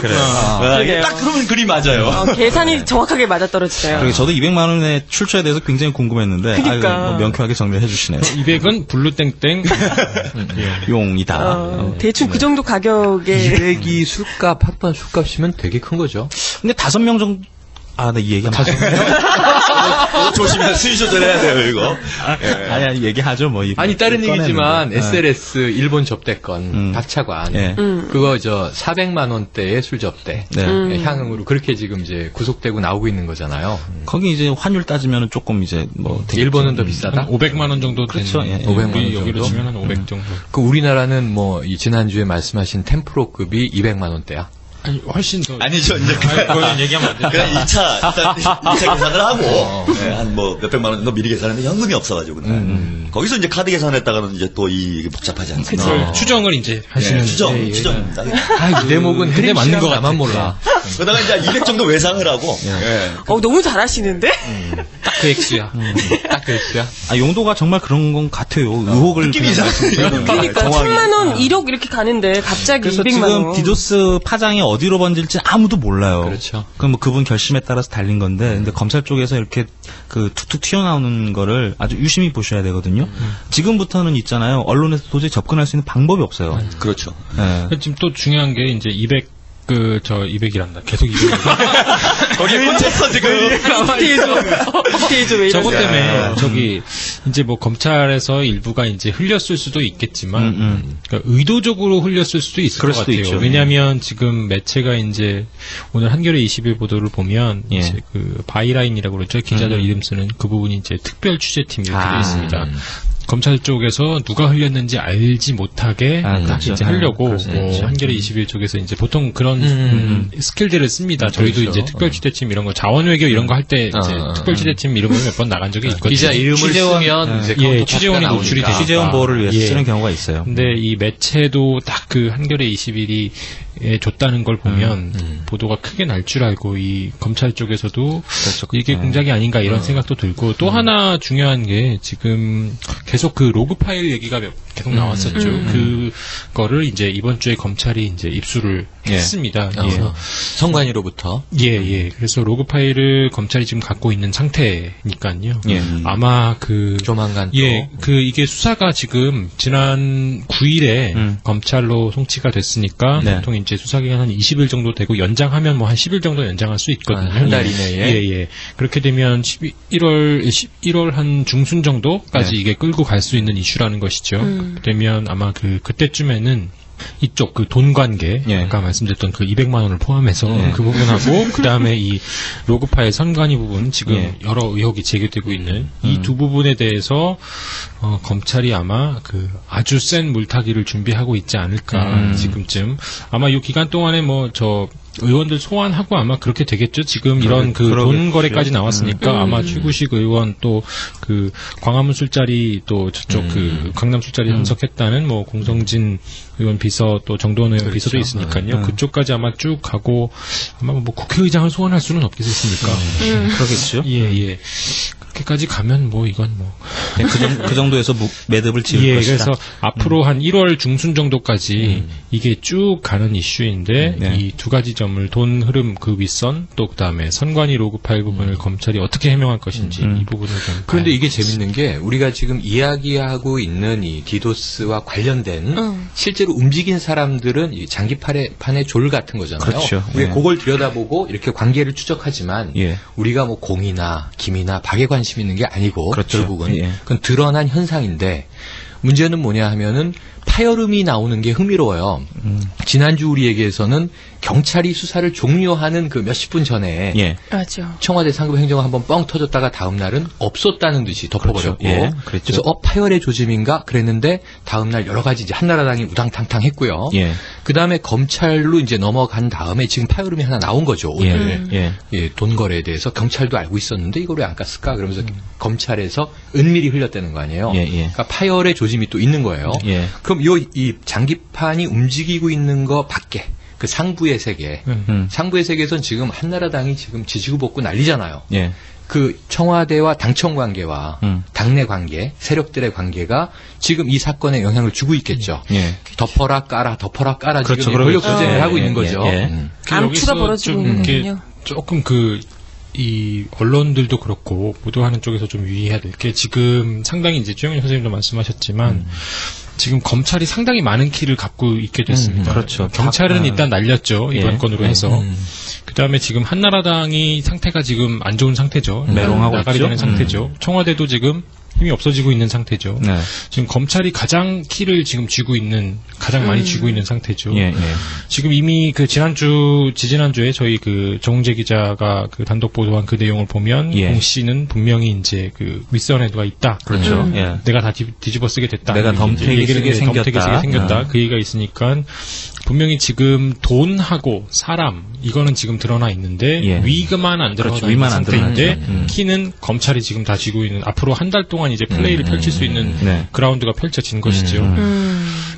딱 그러면 그리 맞아요. 계산이 정확하게 맞아떨어지네요. 그리고 저도 200만 원의 출처에 대해서 굉장히 궁금했는데 그러니까. 명쾌하게 정리해 주시네요. 200은 블루땡땡 용이다. 대충 그 정도 가격에 200이 술값 핫반 술값이면 되게 큰 거죠. 근데 5명 정도 네, 이 얘기하면 조심해서 수위 조절해야 돼요, 이거. 아니, 얘기하죠, 뭐. 아니, 다른 얘기지만, SLS 일본 접대건, 박차관. 그거 400만 원대의 술 접대. 향응으로 그렇게 지금 이제 구속되고 나오고 있는 거잖아요. 거기 이제 환율 따지면 조금 이제 뭐. 일본은 더 비싸다? 500만 원 정도. 그렇죠. 500만 원 정도. 여기로 치면 한 500 정도. 그 우리나라는 뭐, 지난주에 말씀하신 템프로급이 200만 원대야. 아니, 훨씬 더. 아니죠, 이제. 그건 얘기하면 안 돼. 그냥 2차 계산을 하고, 한 몇백만 원 정도 미리 계산했는데 현금이 없어가지고, 거기서 이제 카드 계산했다가는 이제 또 이게 복잡하지 않습니까? 추정을 이제 하시는. 추정입니다. 이 대목은 근데 맞는 거 나만 몰라. 그러다가 이제 200 정도 외상을 하고, 너무 잘하시는데? 딱 그 액수야. 딱 그 액수야. 용도가 정말 그런 건 같아요. 의혹을. 느낌이 이상해요. 그러니까 1,000만 원, 1억 이렇게 가는데 갑자기 그래서 200만 원. 지금 디도스 파장이 어디로 번질지 아무도 몰라요. 그렇죠. 그럼 뭐 그분 결심에 따라서 달린 건데, 근데 검찰 쪽에서 이렇게 그 툭툭 튀어나오는 거를 아주 유심히 보셔야 되거든요. 지금부터는 있잖아요. 언론에서 도저히 접근할 수 있는 방법이 없어요. 그렇죠. 지금 또 중요한 게 이제 200이란다. 계속 200. 거기에 꽂혔어, 지금. 디테일 왜 저것 이러세요? 때문에 저기 이제 뭐 검찰에서 일부가 이제 흘렸을 수도 있겠지만 그러니까 의도적으로 흘렸을 수도 있을 것 같아요. 있죠. 왜냐하면 지금 매체가 이제 오늘 한겨레 20일 보도를 보면 이제 그 바이라인이라고 그러죠. 기자들 이름 쓰는 그 부분이 이제 특별 취재팀 이렇게 되어 있습니다. 검찰 쪽에서 누가 흘렸는지 알지 못하게 그렇죠. 이제 하려고 한겨레 21 쪽에서 이제 보통 그런 스킬들을 씁니다. 저희도 그렇죠. 이제 특별 취재팀 이런 거 자원외교 이런 거 할 때 이제 특별 취재팀 이름을 몇 번 나간 적이 있거든요. 기자 이름을 쓰면 이제 취재원이 노출이 되니까. 취재원 보호를 위해서 쓰는 경우가 있어요. 근데 이 매체도 딱 그 한겨레 21이 줬다는 걸 보면 보도가 크게 날 줄 알고 이 검찰 쪽에서도 이게 공작이 아닌가 이런 생각도 들고 또 하나 중요한 게 지금 계속 그 로그 파일 얘기가 계속 나왔었죠. 그거를 이제 이번 주에 검찰이 이제 입수를 했습니다. 성관이로부터. 그래서 로그 파일을 검찰이 지금 갖고 있는 상태니까요. 아마 조만간 또. 이게 수사가 지금 지난 9일에 검찰로 송치가 됐으니까 보통 이제 수사 기간 한 20일 정도 되고 연장하면 뭐 한 10일 정도 연장할 수 있거든요. 한 달 이내에. 그렇게 되면 11월 한 중순 정도까지 이게 끌고 갈 수 있는 이슈라는 것이죠. 그러면 아마 그때쯤에는 이쪽 그 돈 관계 아까 말씀드렸던 그 200만 원을 포함해서 그 부분하고 그다음에 이 로그파의 선관위 부분 지금 여러 의혹이 제기되고 있는 이 두 부분에 대해서 검찰이 아마 그 아주 센 물타기를 준비하고 있지 않을까 지금쯤 아마 이 기간 동안에 뭐 저 의원들 소환하고 아마 그렇게 되겠죠. 지금 이런 그 돈 거래까지 나왔으니까 아마 최구식 의원 또 그 광화문 술자리 또 저쪽 그 강남 술자리 참석했다는 뭐 공성진 의원 비서 또 정도원 의원 비서도 있으니까요. 그쪽까지 아마 쭉 가고 아마 뭐 국회의장을 소환할 수는 없겠습니까? 그러겠죠. 예. 그렇게까지 가면 뭐 이건 뭐 그 정도에서 매듭을 지을 것이다. 그래서 앞으로 한 1월 중순 정도까지 이게 쭉 가는 이슈인데 이 두 가지 점을 돈 흐름 그 윗선 또 그다음에 선관위 로그 파일 부분을 검찰이 어떻게 해명할 것인지 이 부분을 좀 그런데 이게 재밌는 게 우리가 지금 이야기하고 있는 이 디도스와 관련된 실제로 움직인 사람들은 이 장기판의 졸 같은 거잖아요. 그렇죠. 우리가 그걸 들여다보고 이렇게 관계를 추적하지만 우리가 뭐 공이나 김이나 박에 관심 있는 게 아니고 결국은 그건 드러난 현상인데 문제는 뭐냐 하면은 파열음이 나오는 게 흥미로워요. 지난주 우리 얘기에서는 경찰이 수사를 종료하는 그 몇십 분 전에 맞죠. 청와대 상급 행정관 한번 뻥 터졌다가 다음 날은 없었다는 듯이 덮어버렸고 그래서 파열의 조짐인가 그랬는데 다음 날 여러 가지 이제 한나라당이 우당탕탕 했고요. 그 다음에 검찰로 이제 넘어간 다음에 지금 파열음이 하나 나온 거죠. 오늘 돈 거래에 대해서 경찰도 알고 있었는데 이걸 왜 안 깠을까 그러면서 검찰에서 은밀히 흘렸다는 거 아니에요. 그러니까 파열의 조짐이 또 있는 거예요. 그럼 이 장기판이 움직이고 있는 거 밖에 그 상부의 세계, 상부의 세계에선 지금 한나라당이 지금 지지고 볶고 난리잖아요. 그 청와대와 당청 관계와 당내 관계, 세력들의 관계가 지금 이 사건에 영향을 주고 있겠죠. 덮어라 깔아 그렇죠. 지금 권력 투쟁을 하고 있는 거죠. 암투가 벌어지고 있는군요. 조금 이 언론들도 그렇고 보도하는 쪽에서 좀 유의해야 될 게 지금 상당히 이제 주영민 선생님도 말씀하셨지만 지금 검찰이 상당히 많은 키를 갖고 있게 됐습니다. 그렇죠. 경찰은 일단 날렸죠. 이번 건으로 해서. 그다음에 지금 한나라당이 상태가 지금 안 좋은 상태죠. 메롱하고 나가리 되는 상태죠. 청와대도 지금 힘이 없어지고 있는 상태죠. 지금 검찰이 가장 키를 지금 쥐고 있는 가장 많이 쥐고 있는 상태죠. 지금 이미 그 지지난주에 저희 그 정웅재 기자가 그 단독 보도한 그 내용을 보면 공 씨는 분명히 이제 그 윗선에 누가 있다. 그렇죠. 내가 다 뒤집어 쓰게 됐다. 내가 덤태기 쓰게 생겼다. 그 얘기가 있으니까 분명히 지금 돈하고 사람 이거는 지금 드러나 있는데 위만 안 드러나 있는 상태인데 키는 검찰이 지금 다 쥐고 있는 앞으로 한 달 동안 이제 플레이를 펼칠 수 있는 그라운드가 펼쳐진 것이죠.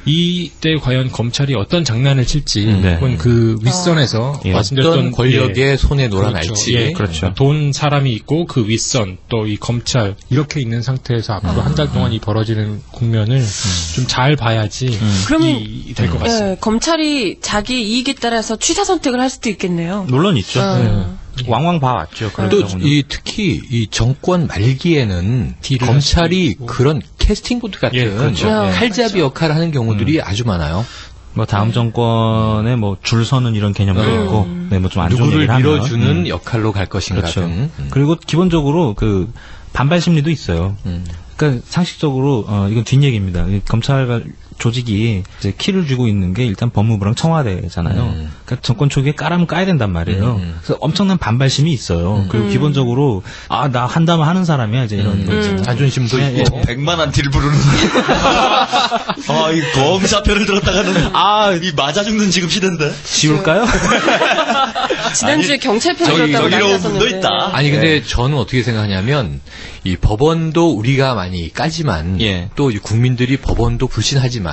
이때 과연 검찰이 어떤 장난을 칠지 혹은 그 윗선에서 어떤 권력의 손에 놀아날지 그렇죠. 돈 사람이 있고 그 윗선 또 이 검찰 이렇게 있는 상태에서 앞으로 한 달 동안 이 벌어지는 국면을 좀 잘 봐야지 될 것 같습니다. 검찰이 자기 이익에 따라서 취사 선택을 할 수도 있겠네요. 물론 있죠. 왕왕 봐왔죠. 또 특히 이 정권 말기에는 검찰이 그런 캐스팅보드 같은 칼잡이 역할을 하는 경우들이 아주 많아요. 뭐 다음 정권에 뭐 줄 서는 이런 개념도 있고, 뭐 좀 안 좋은 얘기를 하면 누구를 밀어주는 역할로 갈 것인가 같은. 그리고 기본적으로 그 반발 심리도 있어요. 그러니까 상식적으로 이건 뒷얘기입니다. 검찰 조직이 이제 키를 쥐고 있는 게 일단 법무부랑 청와대잖아요. 그러니까 정권 초기에 까라면 까야 된단 말이에요. 그래서 엄청난 반발심이 있어요. 그리고 기본적으로 나 한다면 하는 사람이야 이제 이런 거 있잖아요. 자존심도 있고 100만한 딜 부르는 이 검사표를 들었다가는 이 맞아 죽는 지금 시대인데 지울까요? 지난주에 경찰편 들었다고 저기로 분도 있다. 아니 근데 저는 어떻게 생각하냐면 이 법원도 우리가 많이 까지만 또 국민들이 법원도 불신하지만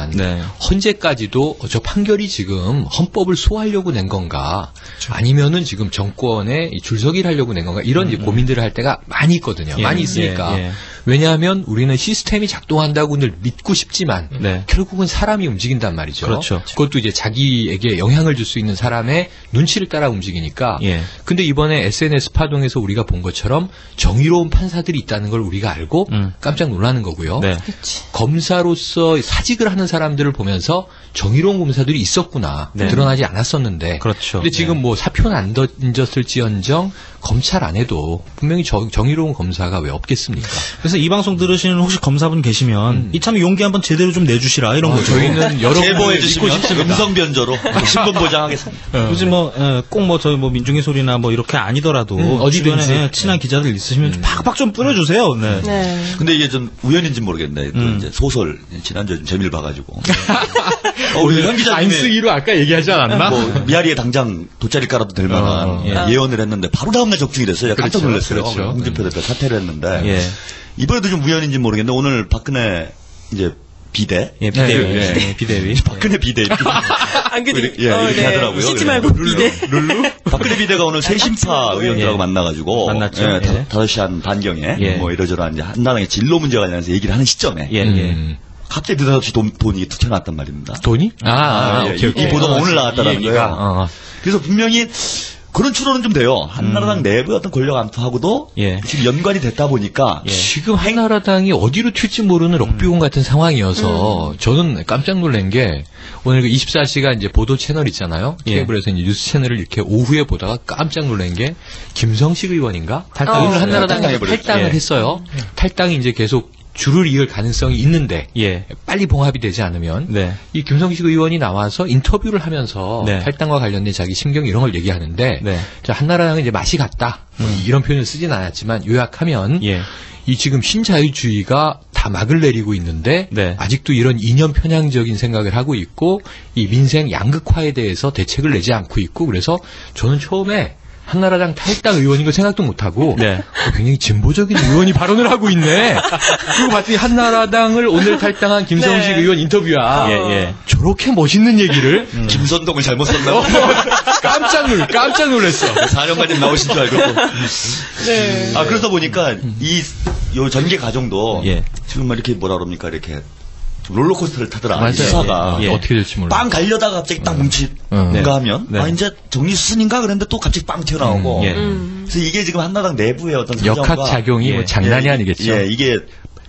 헌재까지도 저 판결이 지금 헌법을 소화하려고 낸 건가 아니면은 지금 정권에 줄서기를 하려고 낸 건가 이런 이제 고민들을 할 때가 많이 있거든요. 많이 있으니까. 왜냐하면 우리는 시스템이 작동한다고 늘 믿고 싶지만 결국은 사람이 움직인단 말이죠. 그렇죠. 그것도 이제 자기에게 영향을 줄 수 있는 사람의 눈치를 따라 움직이니까. 근데 이번에 SNS 파동에서 우리가 본 것처럼 정의로운 판사들이 있다는 걸 우리가 알고 깜짝 놀라는 거고요. 검사로서 사직을 하는 사람들을 보면서 정의로운 검사들이 있었구나. 드러나지 않았었는데. 근데 지금 뭐 사표는 안 던졌을지언정 검찰 안에도 분명히 정의로운 검사가 왜 없겠습니까? 그래서 그래서 이 방송 들으시는 혹시 검사분 계시면 이참에 용기 한번 제대로 좀 내주시라 이런 거죠. 저희는 제보해 주시면 음성 변조로 신분 보장하겠습니다. 굳이 꼭 저희 민중의 소리나 이렇게 아니더라도 주변에 친한 기자들 있으시면 팍팍 좀 뿌려주세요. 네. 네. 근데 이게 좀 우연인지 모르겠네. 또 이제 소설 지난주에 좀 재미를 봐가지고. 우리 현 기자님이 안 쓰기로 아까 얘기하지 않았나? 미아리에 당장 돗자리 깔아도 될 만한 예언을 했는데 바로 다음날 적중이 됐어요. 깜짝 놀랐어요. 그렇죠. 홍준표 대표 사퇴를 했는데 이번에도 좀 우연인지 모르겠는데 오늘 박근혜 이제 비대, 비대위. 박근혜 비대. 안 그래? 이렇게 하더라고요. 씻지 말고 비대. 룰루? 박근혜 비대가 오늘 새심파 의원들하고 만나가지고. 만났죠. 5시 한 반경에. 이러저러한 이제 한나라의 진로 문제 관련해서 얘기를 하는 시점에. 갑자기 느닷없이 돈이 튀어나왔단 말입니다. 돈이? 이 보도가 오늘 나왔다는 거예요. 그래서 분명히 그런 추론은 좀 돼요. 한나라당 내부의 어떤 권력 암투하고도 지금 연관이 됐다 보니까 지금 한나라당이 어디로 튈지 모르는 럭비공 같은 상황이어서 저는 깜짝 놀란 게 오늘 그 24시간 이제 보도 채널 있잖아요. 케이블에서 이제 뉴스 채널을 이렇게 오후에 보다가 깜짝 놀란 게 김성식 의원인가? 오늘 한나라당이 탈당을 했어요. 탈당이 이제 계속 줄을 이을 가능성이 있는데 빨리 봉합이 되지 않으면 이 김성식 의원이 나와서 인터뷰를 하면서 탈당과 관련된 자기 심경 이런 걸 얘기하는데 자, 한나라당은 이제 맛이 갔다 이런 표현을 쓰진 않았지만 요약하면 이 지금 신자유주의가 다 막을 내리고 있는데 아직도 이런 이념 편향적인 생각을 하고 있고 이 민생 양극화에 대해서 대책을 내지 않고 있고 그래서 저는 처음에 한나라당 탈당 의원인 거 생각도 못하고 굉장히 진보적인 의원이 발언을 하고 있네. 그리고 봤더니 한나라당을 오늘 탈당한 김성식 의원 인터뷰야. 저렇게 멋있는 얘기를 김선동을 잘못 썼나? 깜짝 놀랐어. 4년까지 나오신 줄 알고. 그러다 보니까 요 전개 과정도 지금 이렇게 뭐라 그럽니까 이렇게 롤러코스터를 타더라. 수사가 어떻게 될지 몰라. 빵 갈려다가 갑자기 딱 뭉치는가 하면 이제 정리수순인가 그랬는데 또 갑자기 빵 튀어나오고. 그래서 이게 지금 한나라당 내부의 어떤 역학작용이 장난이 아니겠죠. 이게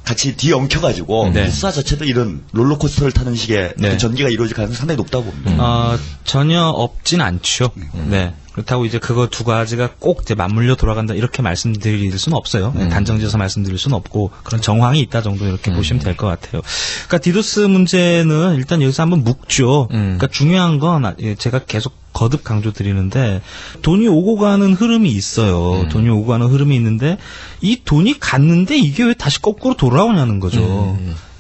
같이 뒤엉켜가지고 수사 자체도 이런 롤러코스터를 타는 식의 전개가 이루어질 가능성이 상당히 높다고 봅니다. 전혀 없진 않죠. 그렇다고 이제 그거 두 가지가 꼭 이제 맞물려 돌아간다 이렇게 말씀드릴 수는 없어요. 단정지어서 말씀드릴 수는 없고 그런 정황이 있다 정도 이렇게 보시면 될 것 같아요. 그러니까 디도스 문제는 일단 여기서 한번 묵죠. 그러니까 중요한 건 제가 계속 거듭 강조드리는데 돈이 오고 가는 흐름이 있어요. 돈이 오고 가는 흐름이 있는데 이 돈이 갔는데 이게 왜 다시 거꾸로 돌아오냐는 거죠.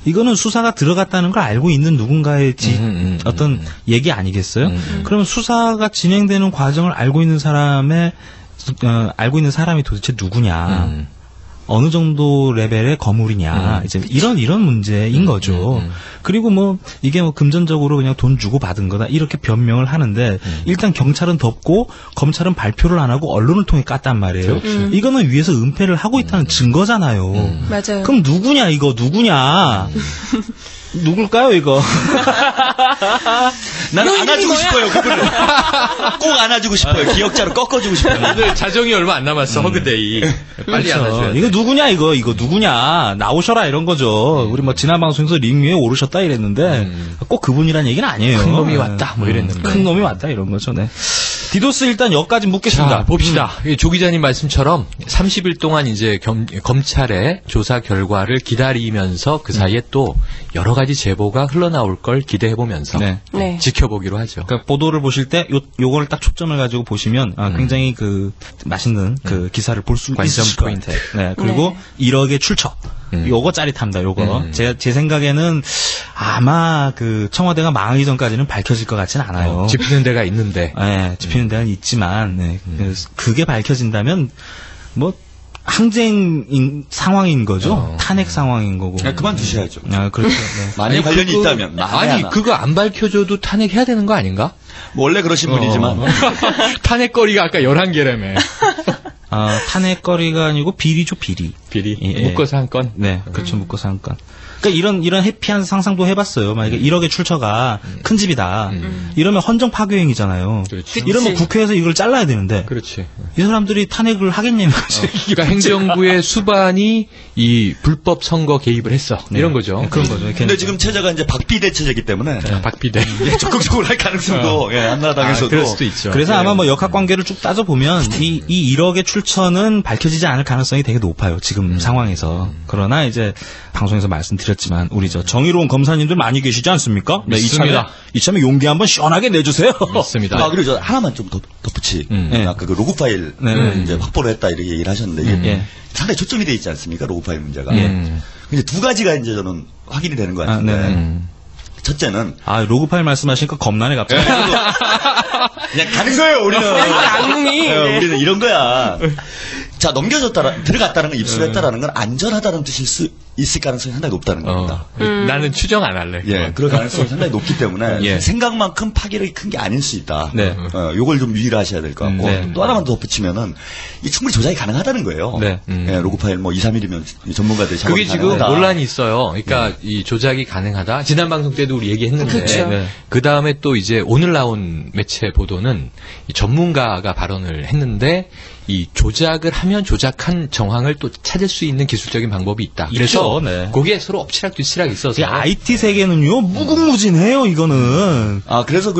이거는 수사가 들어갔다는 걸 알고 있는 누군가의 어떤 얘기 아니겠어요? 그러면 수사가 진행되는 과정을 알고 있는 사람이 도대체 누구냐? 어느 정도 레벨의 거물이냐? 이제 이런 문제인 거죠. 그리고 이게 금전적으로 그냥 돈 주고 받은 거다 이렇게 변명을 하는데 일단 경찰은 덮고 검찰은 발표를 안 하고 언론을 통해 깠단 말이에요. 이거는 위에서 은폐를 하고 있다는 증거잖아요. 맞아요. 그럼 누구냐 이거 누구냐? 누굴까요 이거? 나는 안아주고 싶어요 그분을. 꼭 안아주고 싶어요. 기억자로 꺾어주고 싶어요. 오늘 자정이 얼마 안 남았어. 허그데이. 빨리 안아줘야 돼. 이거 누구냐 이거 누구냐 나오셔라 이런 거죠. 우리 지난 방송에서 링 위에 오르셨다 이랬는데 꼭 그분이란 얘기는 아니에요. 큰 놈이 왔다 이랬는데. 큰 놈이 왔다 이런 거죠. 디도스 일단 여기까지 묻겠습니다. 자, 봅시다. 조 기자님 말씀처럼 30일 동안 이제 검찰의 조사 결과를 기다리면서 그 사이에 또 여러 가지 제보가 흘러나올 걸 기대해보면서 지켜보기로 하죠. 그러니까 보도를 보실 때 요거를 딱 초점을 가지고 보시면 굉장히 맛있는 기사를 볼 수 있을 것 같아요. 그리고 1억의 출처. 요거 짜릿합니다. 요거. 제 생각에는 아마 청와대가 망하기 전까지는 밝혀질 것 같지는 않아요. 짚히는 데가 있는데. 짚히는 데는 있지만 그게 밝혀진다면 항쟁 상황인 거죠. 탄핵 상황인 거고. 그만두셔야죠. 그렇죠. 많이 관련이 있다면. 그거 안 밝혀줘도 탄핵해야 되는 거 아닌가? 원래 그러신 분이지만. 탄핵거리가 아까 11개라며. 탄핵거리가 아니고 비리죠, 비리. 묶어서 한 건? 네, 그렇죠, 묶어서 한 건. 그러니까 이런 해피한 상상도 해봤어요. 만약에 1억의 출처가 큰 집이다. 이러면 헌정 파괴행위잖아요. 이러면 국회에서 이걸 잘라야 되는데. 그렇지. 이 사람들이 탄핵을 하겠냐는 거지. 그러니까 행정부의 수반이 이 불법 선거 개입을 했어. 이런 거죠. 그런 거죠. 근데 지금 체제가 이제 박비대 체제이기 때문에. 박비대. 적극적으로 할 가능성도 한나라당에서도. 그럴 수도 있죠. 그래서 아마 역학 관계를 쭉 따져보면 이 1억의 출처는 밝혀지지 않을 가능성이 되게 높아요. 지금 상황에서. 그러나 이제 방송에서 말씀드렸지만 우리 저 정의로운 검사님들 많이 계시지 않습니까? 네, 이참에 용기 한번 시원하게 내주세요. 맞습니다. 아, 그리고 저 하나만 좀 덧붙이. 아까 그 로그 파일 이제 확보를 했다 이렇게 얘기를 하셨는데 이게 상당히 초점이 돼 있지 않습니까? 로그 파일 문제가. 근데 두 가지가 이제 저는 확인이 되는 것 같은데. 첫째는 로그 파일 말씀하시니까 겁나네 갑자기. 그냥 가는 거예요. 우리는 악몽이. 우리는 이런 거야. 자, 들어갔다는 건 입수했다라는 건 안전하다는 뜻일 수 있을 가능성이 상당히 높다는 겁니다. 나는 추정 안 할래. 예, 그럴 가능성이 상당히 높기 때문에 생각만큼 파괴력이 큰 게 아닐 수 있다. 네. 요걸 좀 유의를 하셔야 될 것 같고 또 하나만 더 덧붙이면은 이 충분히 조작이 가능하다는 거예요. 네. 로그 파일 뭐 2, 3일이면 전문가들이 그게 지금 가능하다. 논란이 있어요. 그러니까 이 조작이 가능하다. 지난 방송 때도 우리 얘기했는데 그 다음에 또 이제 오늘 나온 매체 보도는 이 전문가가 발언을 했는데 이 조작을 하면 조작한 정황을 또 찾을 수 있는 기술적인 방법이 있다. 그래서 거기에 서로 엎치락뒤치락 있어서 IT 세계는요 무궁무진해요 이거는. 그래서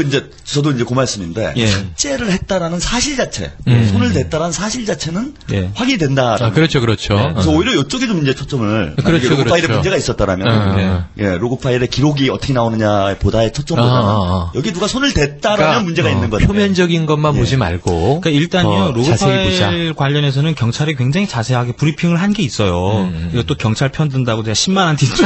저도 이제 그 말씀인데 삭제를 했다라는 사실 자체, 손을 댔다라는 사실 자체는 확인이 된다. 그렇죠. 그래서 오히려 이쪽에 좀 이제 초점을 로그 파일에 문제가 있었다라면 로그 파일의 기록이 어떻게 나오느냐 보다의 초점보다는 여기 누가 손을 댔다라면 그러니까 문제가 있는 거죠. 표면적인 것만 보지 말고. 그러니까 일단요 로그 파일 관련해서는 경찰이 굉장히 자세하게 브리핑을 한 게 있어요. 이것도 경찰 편든다고 제가 10만원 뒷줄.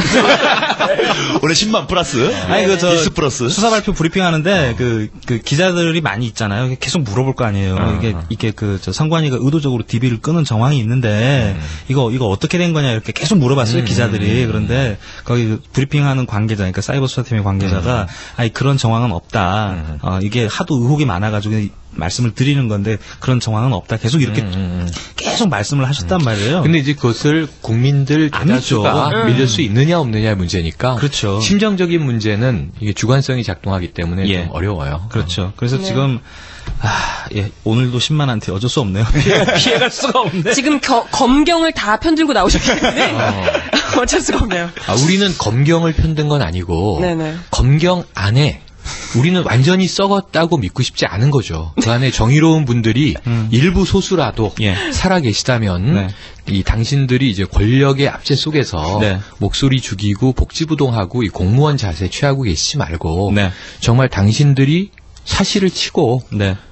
원래 10만 플러스? 아니, 디스 플러스? 수사 발표 브리핑 하는데, 그 기자들이 많이 있잖아요. 계속 물어볼 거 아니에요. 이게 선관위가 의도적으로 DB를 끄는 정황이 있는데, 이거 어떻게 된 거냐, 이렇게 계속 물어봤어요, 기자들이. 그런데, 거기 브리핑하는 관계자, 그러니까 사이버 수사팀의 관계자가, 그런 정황은 없다. 이게 하도 의혹이 많아가지고, 말씀을 드리는 건데 그런 정황은 없다. 계속 이렇게 계속 말씀을 하셨단 말이에요. 근데 이제 그것을 국민들 대다수가 믿을 수 있느냐 없느냐의 문제니까. 그렇죠. 심정적인 문제는 이게 주관성이 작동하기 때문에 좀 어려워요. 그렇죠. 그래서 지금 오늘도 10만한테 어쩔 수 없네요. 피해갈 수가 없네. 지금 검경을 다 편들고 나오셨기 때문에 어쩔 수가 없네요. 우리는 검경을 편든 건 아니고 검경 안에 우리는 완전히 썩었다고 믿고 싶지 않은 거죠. 그 안에 정의로운 분들이 일부 소수라도 살아 계시다면 이 당신들이 이제 권력의 압제 속에서 목소리 죽이고 복지부동하고 이 공무원 자세 취하고 계시지 말고 정말 당신들이 사실을 치고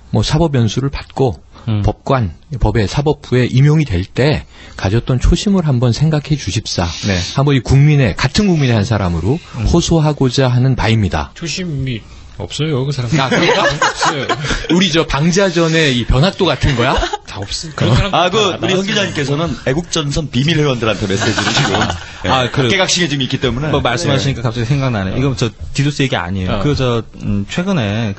뭐 사법 연수를 받고 법관, 법의 사법부에 임용이 될 때 가졌던 초심을 한번 생각해 주십사. 한번 이 같은 국민의 한 사람으로 호소하고자 하는 바입니다. 초심이 없어요, 그 사람. 없어요. 우리 방자전의 이 변학도 같은 거야? 다 없어요. 우리 현 기자님께서는 애국전선 비밀 회원들한테 메시지를 지금. 각계각층에 지금 있기 때문에. 뭐 말씀하시니까 갑자기 생각나네. 이거 디도스 얘기 아니에요. 최근에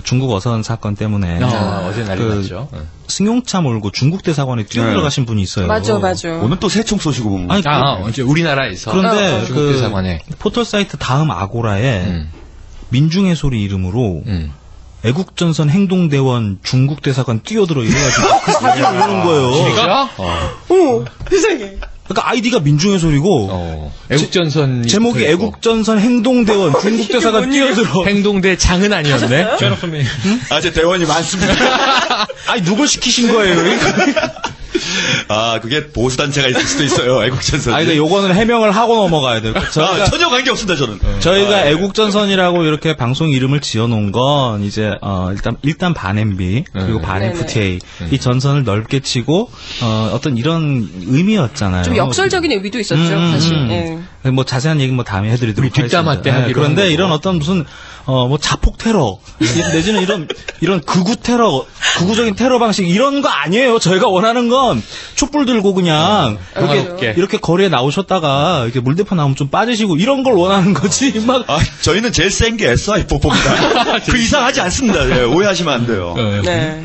중국 어선 사건 때문에 어제 난리 났죠. 승용차 몰고 중국 대사관에 뛰어들어가신 분이 있어요. 맞아. 오늘 또 새총 쏘시고 보면. 이제 우리나라에서. 그런데 중국 대사관에 포털 사이트 다음 아고라에 민중의 소리 이름으로 애국전선 행동대원 중국 대사관 뛰어들어 이래가지고 그 사진을 올리는 거예요. 진짜? 세상에. 그러니까 아이디가 민중의 소리고 애국전선 제목이 애국전선 행동대원 중국 대사관 뛰어들어. 행동대 장은 아니었네. 최현욱 선배님. 제 대원이 많습니다. 누굴 시키신 거예요? 그게 보수단체가 있을 수도 있어요, 애국전선. 근데 요거는 해명을 하고 넘어가야 돼요. 전혀 관계 없습니다, 저는. 저희가 애국전선이라고 이렇게 방송 이름을 지어놓은 건, 이제, 일단 반MB, 그리고 반FTA, 이 전선을 넓게 치고, 어떤 이런 의미였잖아요. 좀 역설적인 의미도 있었죠, 사실. 뭐 자세한 얘기는 뭐 다음에 해드리도록 하겠습니다. 뒷담화 때 하기로. 그런데 이런 어떤 무슨, 뭐 자폭 테러, 내지는 이런 극우 테러, 극우적인 테러 방식, 이런 거 아니에요. 저희가 원하는 건 촛불 들고 그냥 이렇게 거리에 나오셨다가 이렇게 물대포 나오면 좀 빠지시고 이런 걸 원하는 거지. 저희는 제일 센 게 SI4입니다. 그 이상 하지 않습니다. 오해하시면 안 돼요.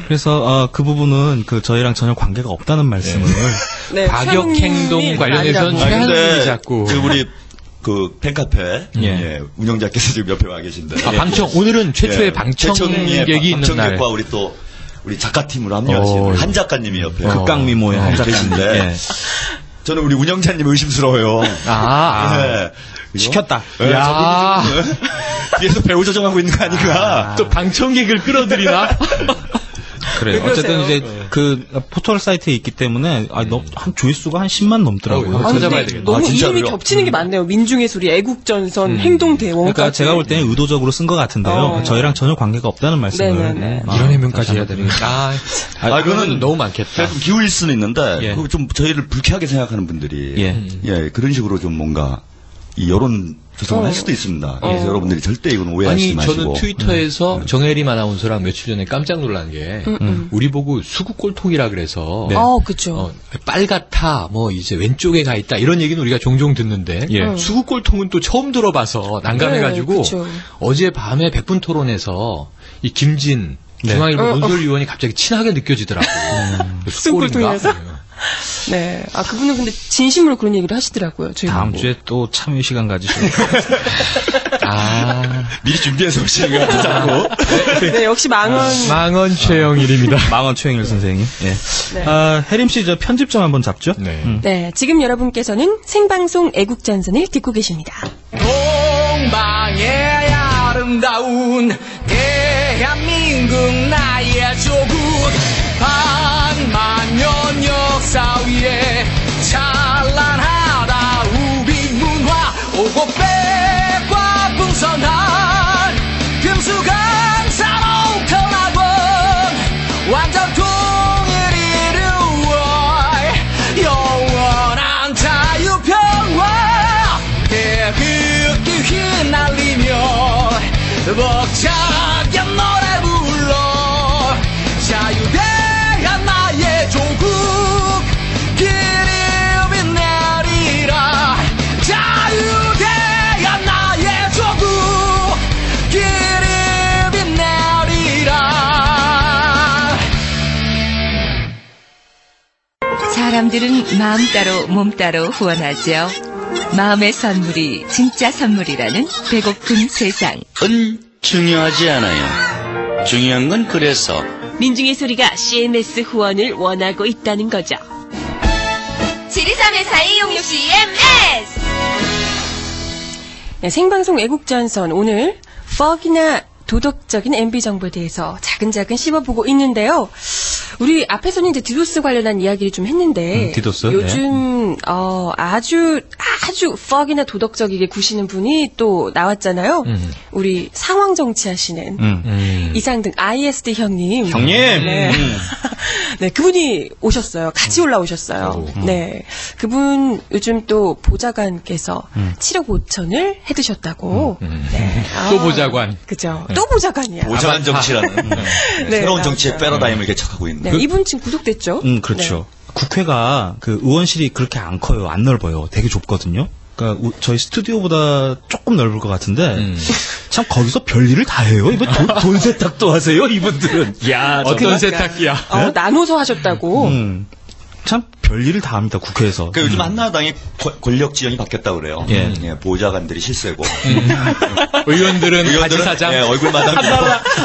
그래서 그 부분은 저희랑 전혀 관계가 없다는 말씀을. 과격 행동 관련해서는 최한국이 자꾸 우리 팬카페 운영자께서 지금 옆에 와 계신데. 오늘은 최초의 방청객이 있는 날. 방청객과 우리 작가팀으로 합류하신 한 작가님이 옆에 극강미모의 한 작가님인데 저는 우리 운영자님 의심스러워요. 시켰다. 뒤에서 배우 조정하고 있는 거 아닌가. 또 방청객을 끌어들이나? 그래요. 어쨌든 이제 그 포털 사이트에 있기 때문에 한 조회수가 한 10만 넘더라고요. 찾아봐야 되겠네. 너무 이름이 겹치는 게 많네요. 민중의 소리, 애국전선, 행동대원. 그러니까 제가 볼 때는 의도적으로 쓴 것 같은데요. 저희랑 전혀 관계가 없다는 말씀을. 네네네. 이런 해명까지 해야 되니까. 그거는 너무 많겠다. 좀 기울일 수는 있는데, 그거 좀 저희를 불쾌하게 생각하는 분들이, 그런 식으로 좀 뭔가, 이 여론 조성을 할 수도 있습니다. 그래서 여러분들이 절대 이건 오해하시지 마시고. 저는 트위터에서 정혜림 아나운서랑 며칠 전에 깜짝 놀란 게 우리 보고 수국골통이라 그래서 그렇죠. 빨갛다 뭐 이제 왼쪽에 가 있다 이런 얘기는 우리가 종종 듣는데 수국골통은 또 처음 들어봐서 난감해가지고 어제 밤에 백분 토론에서 이 김진 중앙일보 논설위원이 갑자기 친하게 느껴지더라고요. 수국골통이라서? 네. 그분은 근데 진심으로 그런 얘기를 하시더라고요. 다음 주에 또 참여 시간 가지시고. 미리 준비해서 오시는 거 같지 않고. 네, 역시 망원 최영일입니다. 망원 최영일 선생님. 네. 혜림 씨, 저 편집 좀 한번 잡죠? 네. 지금 여러분께서는 생방송 애국전선을 듣고 계십니다. 동방의 아름다운 대한민국 나의 조국 반만년 역사 위에 찬란하다 우리 문화 오고 백과 풍선한 금수강산 옥천학원 완전 통일 이루어 영원한 자유평화 태극기 휘날리며 벅차게 노래 불러 자유대한 나의 조국 길이 빛내리라 자유대한 나의 조국 길이 빛내리라. 사람들은 마음 따로 몸 따로 후원하죠. 마음의 선물이 진짜 선물이라는 배고픈 세상. 은 중요하지 않아요. 중요한 건 그래서 민중의 소리가 CMS 후원을 원하고 있다는 거죠. 723-4266-CMS. 네, 생방송 애국전선 오늘 퍽이나 도덕적인 MB 정보에 대해서 자근자근 씹어보고 있는데요. 우리 앞에서는 이제 디도스 관련한 이야기를 좀 했는데 디도스? 요즘 아주 퍽이나 도덕적이게 구시는 분이 또 나왔잖아요. 우리 상황 정치하시는 이상등 ISD 형님. 네. 네, 그분이 오셨어요. 같이 올라오셨어요. 네, 그분 요즘 또 보좌관께서 7억 5천을 해드셨다고. 네. 또 보좌관. 그죠. 또 보좌관이야. 보좌관 정치라는 네, 새로운 정치의 패러다임을 개척하고 있는. 네, 이분 지금 구속됐죠? 그렇죠. 네. 국회가 그 의원실이 그렇게 안 커요. 안 넓어요. 되게 좁거든요. 그러니까 저희 스튜디오보다 조금 넓을 것 같은데 참 거기서 별일을 다 해요. 이번 돈 세탁도 하세요. 이분들은. 야, 어떤 세탁기야? 네? 나눠서 하셨다고. 참 별일을 다 합니다. 국회에서. 그러니까 요즘 한나라당의 권력 지형이 바뀌었다고 그래요. 보좌관들이 실세고 의원들은 바지사장. 얼굴 마당.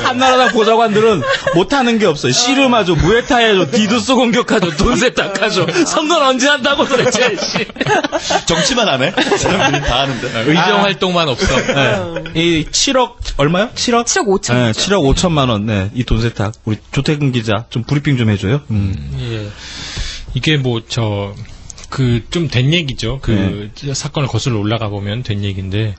한나라당 보좌관들은 못하는 게 없어요. 씨름하죠, 무에타이하죠, 디도스 공격하죠, 돈 세탁하죠. 선거는 언제 한다고 도대체. 정치만 안 해? 사람들이 다 하는데. 의정 활동만 없어. 이 7억 얼마요? 7억 5천. 네, 7억 5천만 원. 네, 이 돈 세탁. 우리 조태근 기자 좀 브리핑 좀 해줘요. 예. 이게 좀 된 얘기죠. 사건을 거슬러 올라가 보면 된 얘기인데,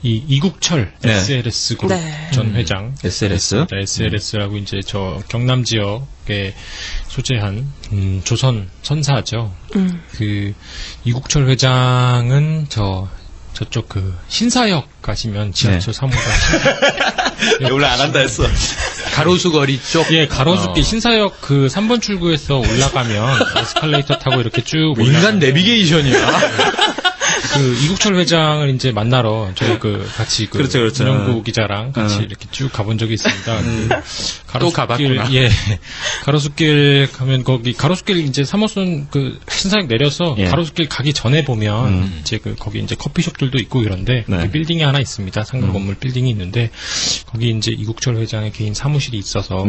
이 이국철 SLS 그룹 전 회장. SLS라고 이제 경남 지역에 소재한, 조선 선사죠. 이국철 회장은 저쪽 신사역 가시면 지하철 3호가 원래 안 한다 했어. 가로수거리 쪽? 예, 가로수길 신사역 3번 출구에서 올라가면 에스컬레이터 타고 이렇게 쭉 인간 내비게이션이야. 이국철 회장을 이제 만나러 저희 같이 그렇죠. 윤영구 기자랑 같이 이렇게 쭉 가본 적이 있습니다. 또 가봤구나. 예. 가로수길 가면 거기 가로수길 이제 3호선 신사역 내려서 가로수길 가기 전에 보면 이제 거기 이제 커피숍들도 있고 이런데 거기 빌딩이 하나 있습니다. 상가 건물 빌딩이 있는데 거기 이제 이국철 회장의 개인 사무실이 있어서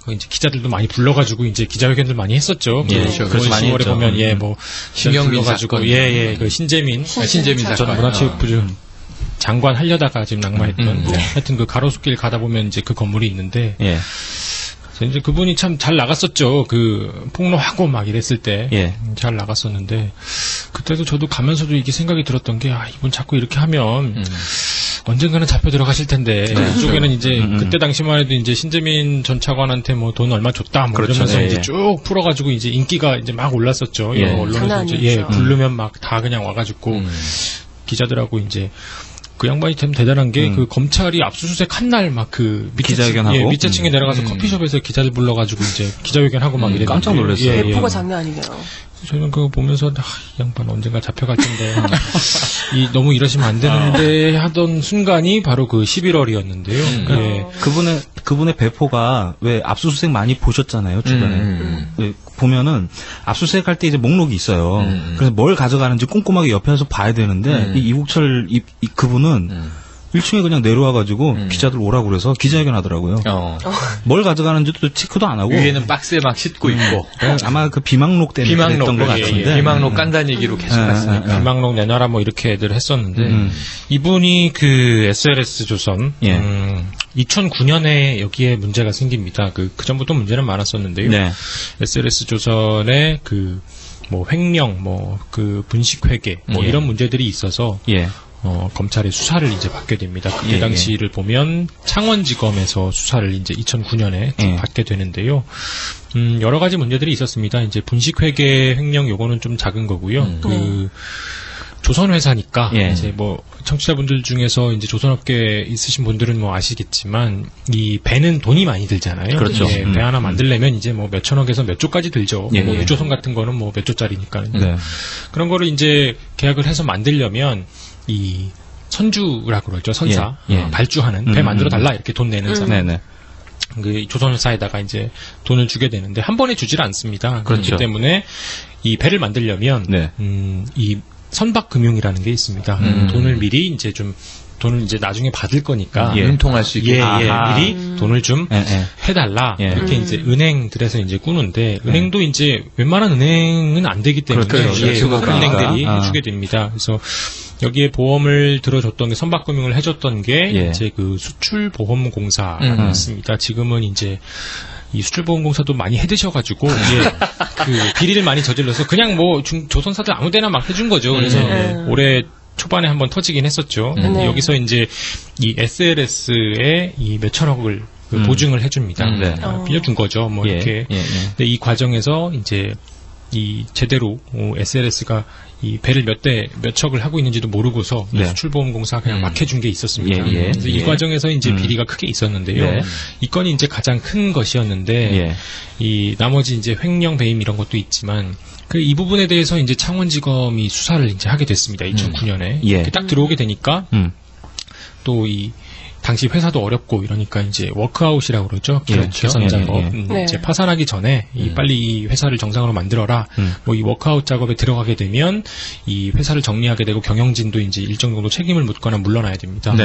이제 기자들도 많이 불러가지고 이제 기자회견들 많이 했었죠. 그래서 많이 10월에 보면 신경민 사건, 신재민 사건, 문화체육부 장관 하려다가 지금 낙마했던 하여튼 가로수길 가다 보면 이제 그 건물이 있는데 이제 그분이 참 잘 나갔었죠. 그 폭로하고 막 이랬을 때 잘 나갔었는데 그때도 저도 가면서도 이게 생각이 들었던 게 이분 자꾸 이렇게 하면 언젠가는 잡혀 들어가실 텐데 이쪽에는 이제 그때 당시만 해도 이제 신재민 전 차관한테 뭐 돈 얼마 줬다 뭐 그렇죠. 이러면서 이제 쭉 풀어가지고 이제 인기가 이제 막 올랐었죠. 언론에서 이제 부르면 막 다 그냥 와가지고 기자들하고 이제. 그 양반이 참 대단한 게 그 검찰이 압수수색 한 날 막 그 기자회견하고 밑에 층에 내려가서 커피숍에서 기자들 불러가지고 이제 기자회견하고 막 이랬는데 깜짝 놀랐어요. 배포가 장난 아니네요. 저는 그거 보면서 이 양반 언젠가 잡혀갈 텐데 너무 이러시면 안 되는데 하던 순간이 바로 그 11월이었는데요. 그분의 배포가 왜 압수수색 많이 보셨잖아요 주변에. 보면은 압수수색 할 때 이제 목록이 있어요. 그래서 뭘 가져가는지 꼼꼼하게 옆에서 봐야 되는데 이국철 그분은 1층에 그냥 내려와가지고 기자들 오라고 그래서 기자회견 하더라고요. 뭘 가져가는지도 체크도 안 하고 위에는 박스에 막 싣고 있고 아마 그 비망록 때문에 그랬던 것 같은데 비망록 깐다는 얘기로 계속 갔으니까 비망록 내놔라 뭐 이렇게 애들 했었는데 이분이 그 SLS 조선 2009년에 여기에 문제가 생깁니다. 그 전부터 문제는 많았었는데요. SLS 조선의 그 뭐 횡령 뭐 그 분식회계 뭐 이런 문제들이 있어서 검찰의 수사를 이제 받게 됩니다. 그때 당시를 보면 창원지검에서 수사를 이제 2009년에 받게 되는데요. 여러 가지 문제들이 있었습니다. 이제 분식회계 횡령 요거는 좀 작은 거고요. 그 조선회사니까 이제 뭐 청취자분들 중에서 이제 조선업계에 있으신 분들은 뭐 아시겠지만 이 배는 돈이 많이 들잖아요. 그렇죠. 배 하나 만들려면 이제 뭐 몇천억에서 몇 조까지 들죠. 뭐 유조선 같은 거는 뭐 몇 조짜리니까 그런 거를 이제 계약을 해서 만들려면 이 선주라고 그러죠. 선사 발주하는 배 만들어 달라 이렇게 돈 내는 사람. 그 조선회사에다가 이제 돈을 주게 되는데 한 번에 주질 않습니다. 그렇기 때문에 이 배를 만들려면 이 선박금융이라는 게 있습니다. 돈을 미리 이제 좀 돈을 이제 나중에 받을 거니까 융통할 수 있게 미리 돈을 좀 해달라 이렇게 이제 은행들에서 이제 꾸는데 은행도 이제 웬만한 은행은 안 되기 때문에 은행들이 해주게 됩니다. 그래서 여기에 보험을 들어줬던 게 선박금융을 해줬던 게 이제 그 수출보험공사가 있습니다. 지금은 이제 이 수출보험공사도 많이 해드셔가지고 그 비리를 많이 저질러서 그냥 뭐 조선사들 아무데나 막 해준 거죠. 그래서 올해 초반에 한번 터지긴 했었죠. 여기서 이제 이 SLS에 이 몇천억을 보증을 해줍니다. 빌려준 거죠. 뭐 이렇게. 근데 이 과정에서 이제 이 제대로 SLS가 이 배를 몇 척을 하고 있는지도 모르고서 수출보험공사가 그냥 막 해준 게 있었습니다. 그래서 이 과정에서 이제 비리가 크게 있었는데요. 이 건이 이제 가장 큰 것이었는데 이 나머지 이제 횡령 배임 이런 것도 있지만 그 이 부분에 대해서 이제 창원지검이 수사를 이제 하게 됐습니다. 2009년에 딱 들어오게 되니까 또 이 당시 회사도 어렵고 이러니까 이제 워크아웃이라고 그러죠. 개선 작업. 이제 파산하기 전에 빨리 이 회사를 정상으로 만들어라. 뭐 이 워크아웃 작업에 들어가게 되면 이 회사를 정리하게 되고 경영진도 이제 일정 정도 책임을 묻거나 물러나야 됩니다.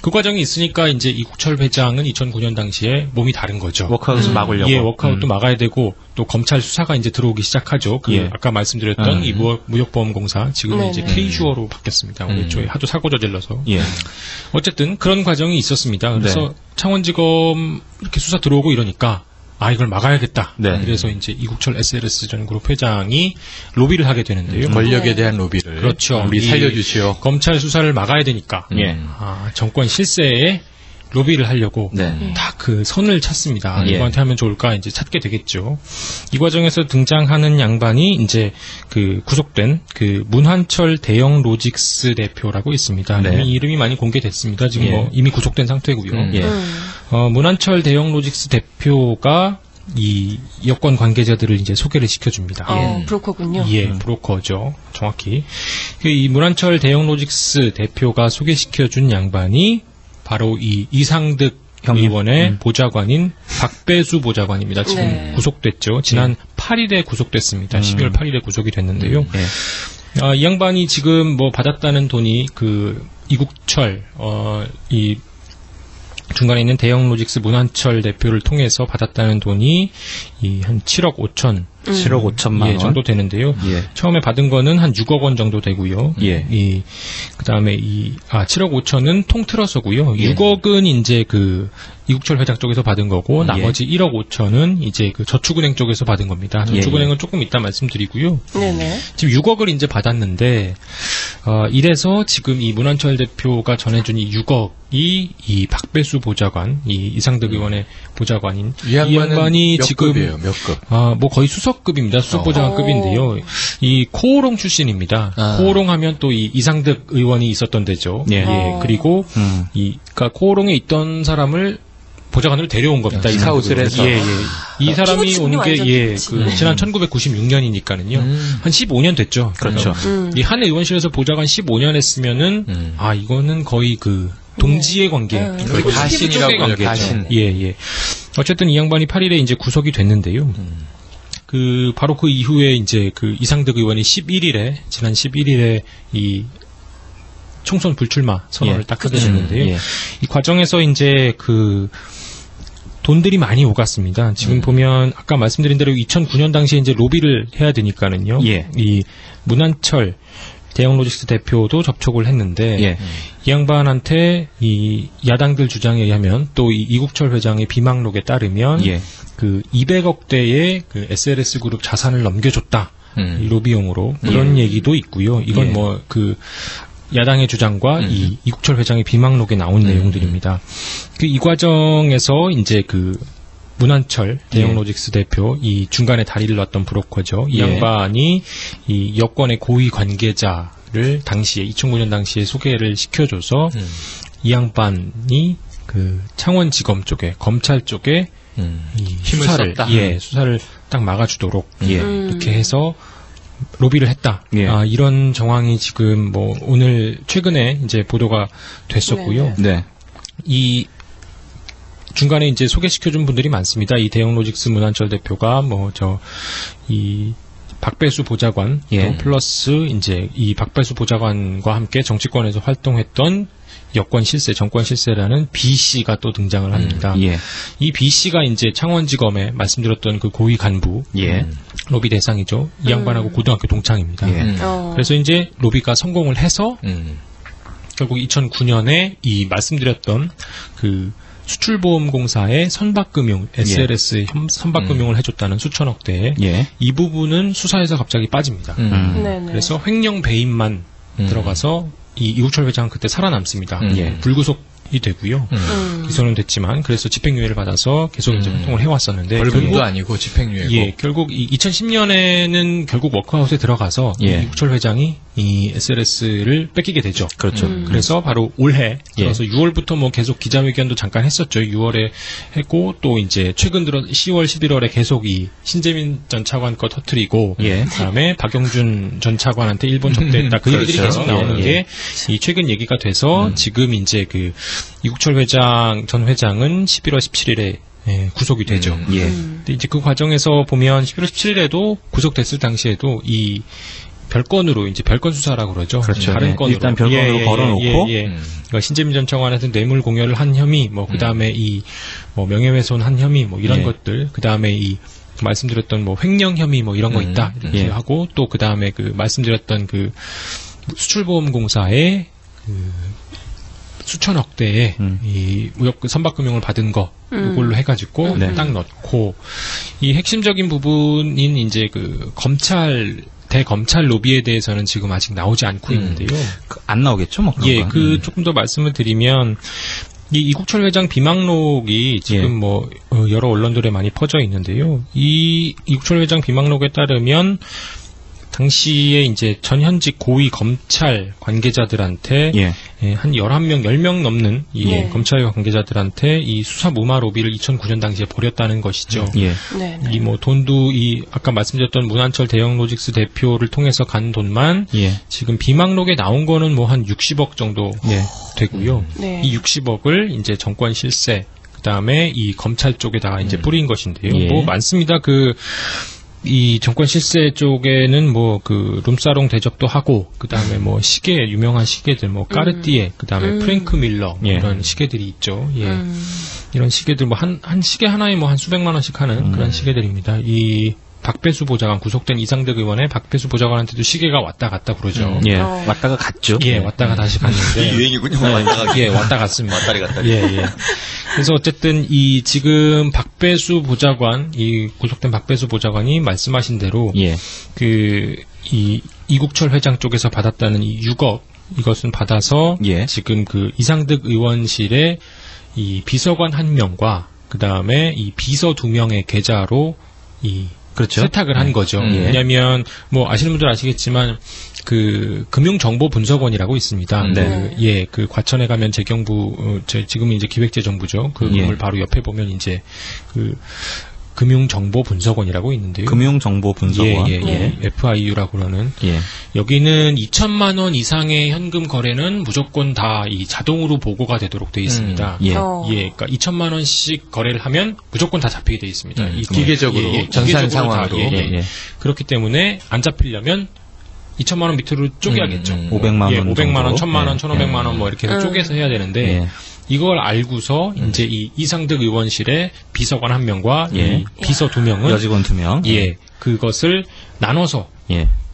그 과정이 있으니까 이제 이국철 회장은 2009년 당시에 몸이 다른 거죠. 워크아웃을 막으려고. 워크아웃도 막아야 되고 또 검찰 수사가 이제 들어오기 시작하죠. 아까 말씀드렸던 이 무역보험공사 지금은 이제 K주어로 바뀌었습니다. 올해 초에 하도 사고 저질러서. 어쨌든 그런 과정이 있었습니다. 그래서 창원지검 이렇게 수사 들어오고 이러니까 이걸 막아야겠다. 그래서 이제 이국철 SLS 전 그룹 회장이 로비를 하게 되는데요. 권력에 대한 로비를. 그렇죠. 우리 살려주시오. 검찰 수사를 막아야 되니까. 정권 실세에 로비를 하려고 다 그 선을 찾습니다. 누구한테 하면 좋을까 이제 찾게 되겠죠. 이 과정에서 등장하는 양반이 이제 그 구속된 그 문환철 대형 로직스 대표라고 있습니다. 이미 이름이 많이 공개됐습니다. 지금 뭐 이미 구속된 상태고요. 문환철 대형 로직스 대표가 이 여권 관계자들을 이제 소개를 시켜줍니다. 브로커군요. 브로커죠. 정확히. 이 문환철 대형 로직스 대표가 소개시켜준 양반이 바로 이 이상득 의원의 보좌관인 박배수 보좌관입니다. 지금 구속됐죠. 지난 8일에 구속됐습니다. 12월 8일에 구속이 됐는데요. 이 양반이 지금 뭐 받았다는 돈이 그 이국철 이 중간에 있는 대형로직스 문한철 대표를 통해서 받았다는 돈이 한 7억 5천 7억 5천만 원 정도 되는데요. 예. 처음에 받은 거는 한 6억 원 정도 되고요. 예. 그다음에 7억 5천은 통틀어서고요. 예. 6억은 이제 그 이국철 회장 쪽에서 받은 거고 나머지 1억 5천은 이제 그 저축은행 쪽에서 받은 겁니다. 저축은행은 조금 이따 말씀드리고요. 네네. 지금 6억을 이제 받았는데 이래서 지금 이 문한철 대표가 전해준 이 6억이 이 박배수 보좌관, 이 이상득 의원의 보좌관인 이 양반이 몇 지금 급이에요? 몇 급? 뭐 거의 수석급입니다. 수석보좌관급인데요. 이 코오롱 출신입니다. 코오롱 하면 또 이 이상득 의원이 있었던 데죠. 예. 그리고 그러니까 코오롱에 있던 사람을 보좌관으로 데려온 겁니다. 스카웃을 해서. 이 사람이 오는 게 지난 1996년이니까는요. 한 15년 됐죠. 그렇죠. 이 한 의원실에서 보좌관 15년 했으면은 이거는 거의 그 동지의 관계, 가신이라고 관계죠. 가신. 예. 어쨌든 이 양반이 8일에 이제 구속이 됐는데요. 바로 그 이후에 이제 그 이상득 의원이 지난 11일에 이 총선 불출마 선언을 딱 하게 됐는데요. 이 과정에서 이제 그 돈들이 많이 오갔습니다. 지금 보면 아까 말씀드린 대로 2009년 당시에 이제 로비를 해야 되니까는요. 이 문한철 대형로직스 대표도 접촉을 했는데 이 양반한테 이 야당들 주장에 의하면 또 이 이국철 회장의 비망록에 따르면 그 200억대의 그 SLS 그룹 자산을 넘겨줬다. 이 로비용으로 그런 얘기도 있고요. 이건 뭐 그 야당의 주장과 이 이국철 회장의 비망록에 나온 내용들입니다. 이 과정에서 이제 그 문한철 대형로직스 대표 이 중간에 다리를 놨던 브로커죠. 이 양반이 이 여권의 고위 관계자를 당시에 2009년 당시에 소개를 시켜줘서 이 양반이 그 창원지검 쪽에 검찰 쪽에 이 수사를 수사를 딱 막아주도록 이렇게 해서 로비를 했다. 이런 정황이 지금 뭐 오늘 최근에 이제 보도가 됐었고요. 이 중간에 이제 소개시켜준 분들이 많습니다. 이 대형로직스 문한철 대표가 이 박배수 보좌관 또 플러스 이제 이 박배수 보좌관과 함께 정치권에서 활동했던 여권 실세, 정권 실세라는 B 씨가 또 등장을 합니다. 이 B 씨가 이제 창원지검에 말씀드렸던 그 고위 간부 로비 대상이죠. 이 양반하고 고등학교 동창입니다. 그래서 이제 로비가 성공을 해서 결국 2009년에 이 말씀드렸던 그 수출보험공사의 선박금융, SLS 선박금융을 해줬다는 수천억대에 이 부분은 수사에서 갑자기 빠집니다. 그래서 횡령 배임만 들어가서 이 이국철 회장은 그때 살아남습니다. 불구속이 되고요. 기소는 됐지만 그래서 집행유예를 받아서 계속 이제 활동을 해왔었는데 벌금도 아니고 집행유예고. 결국 2010년에는 결국 워크아웃에 들어가서 이국철 회장이 이 SLS를 뺏기게 되죠. 그렇죠. 그래서 바로 올해 그래서 6월부터 뭐 계속 기자회견도 잠깐 했었죠. 6월에 했고 또 이제 최근 들어 10월, 11월에 계속 이 신재민 전 차관 거 터뜨리고 그다음에 박영준 전 차관한테 일본 접대했다. 그 얘기들이 계속 나오는 게 이 최근 얘기가 돼서 지금 이제 그 이국철 회장 전 회장은 11월 17일에 구속이 되죠. 근데 이제 그 과정에서 보면 11월 17일에도 구속됐을 당시에도 이 별건으로 이제 별건 수사라고 그러죠. 그렇죠. 다른 건으로 일단 별건으로 걸어놓고 그러니까 신재민 전 차관한테 뇌물 공여를 한 혐의, 뭐 그다음에 이 뭐 명예훼손 한 혐의, 뭐 이런 것들, 그다음에 이 말씀드렸던 뭐 횡령 혐의 뭐 이런 거 있다 이렇게 하고 또 그다음에 그 말씀드렸던 그 수출보험공사의 그 수천억대의 이 무역 선박금융을 받은 거 이걸로 해가지고 딱 넣고 이 핵심적인 부분인 이제 그 대검찰 로비에 대해서는 지금 아직 나오지 않고 있는데요. 안 나오겠죠, 뭐 그런 거. 조금 더 말씀을 드리면 이 이국철 회장 비망록이 지금 뭐 여러 언론들에 많이 퍼져 있는데요. 이 이국철 회장 비망록에 따르면 당시에 이제 전현직 고위 검찰 관계자들한테 한 11명, 10명 넘는 이 검찰 관계자들한테 이 수사 무마 로비를 2009년 당시에 벌였다는 것이죠. 이 뭐 돈도 이 아까 말씀드렸던 문한철 대형로직스 대표를 통해서 간 돈만 지금 비망록에 나온 거는 뭐 한 60억 정도 되고요. 이 60억을 이제 정권 실세 그다음에 이 검찰 쪽에다가 이제 뿌린 것인데요. 뭐 많습니다. 이 정권 실세 쪽에는 뭐 그 룸사롱 대접도 하고 그다음에 뭐 시계 유명한 시계들 뭐 까르띠에 그다음에 프랭크 밀러 이런 시계들이 있죠. 예. 이런 시계들 뭐 한 시계 하나에 뭐 한 수백만 원씩 하는 그런 시계들입니다. 이 박배수 보좌관 구속된 이상득 의원의 박배수 보좌관한테도 시계가 왔다 갔다 그러죠. 예. 왔다가 갔죠. 예, 왔다가 다시 갔는데 유행이군요. 왔다가 예, 왔다 갔습니다. 왔다리 갔다리. 예, 예. 그래서 어쨌든 이 지금 박배수 보좌관 이 구속된 박배수 보좌관이 말씀하신 대로 그 이 이국철 회장 쪽에서 받았다는 이 6억 이것은 받아서 지금 그 이상득 의원실에 이 비서관 1명과 그 다음에 이 비서 2명의 계좌로 이 그렇죠. 세탁을 한 거죠. 왜냐하면 뭐 아시는 분들 아시겠지만 그 금융정보분석원이라고 있습니다. 그 과천에 가면 재경부 지금은 이제 기획재정부죠. 그 건물 바로 옆에 보면 이제 그 금융정보분석원이라고 있는데요. 금융정보분석원. FIU라고 그러는. 여기는 2천만 원 이상의 현금 거래는 무조건 다 이 자동으로 보고가 되도록 되어 있습니다. 그러니까 2천만 원씩 거래를 하면 무조건 다 잡히게 되어 있습니다. 이 기계적으로 전산 상황으로. 그렇기 때문에 안 잡히려면 2천만 원 밑으로 쪼개야겠죠. 500만 원, 500만 원, 1,000만 원, 1,500만 원 뭐 이렇게 해서 쪼개서 해야 되는데 이걸 알고서 이제 이 이상득 의원실에 비서관 1명과 이 비서 2명은 여직원 2명 그것을 나눠서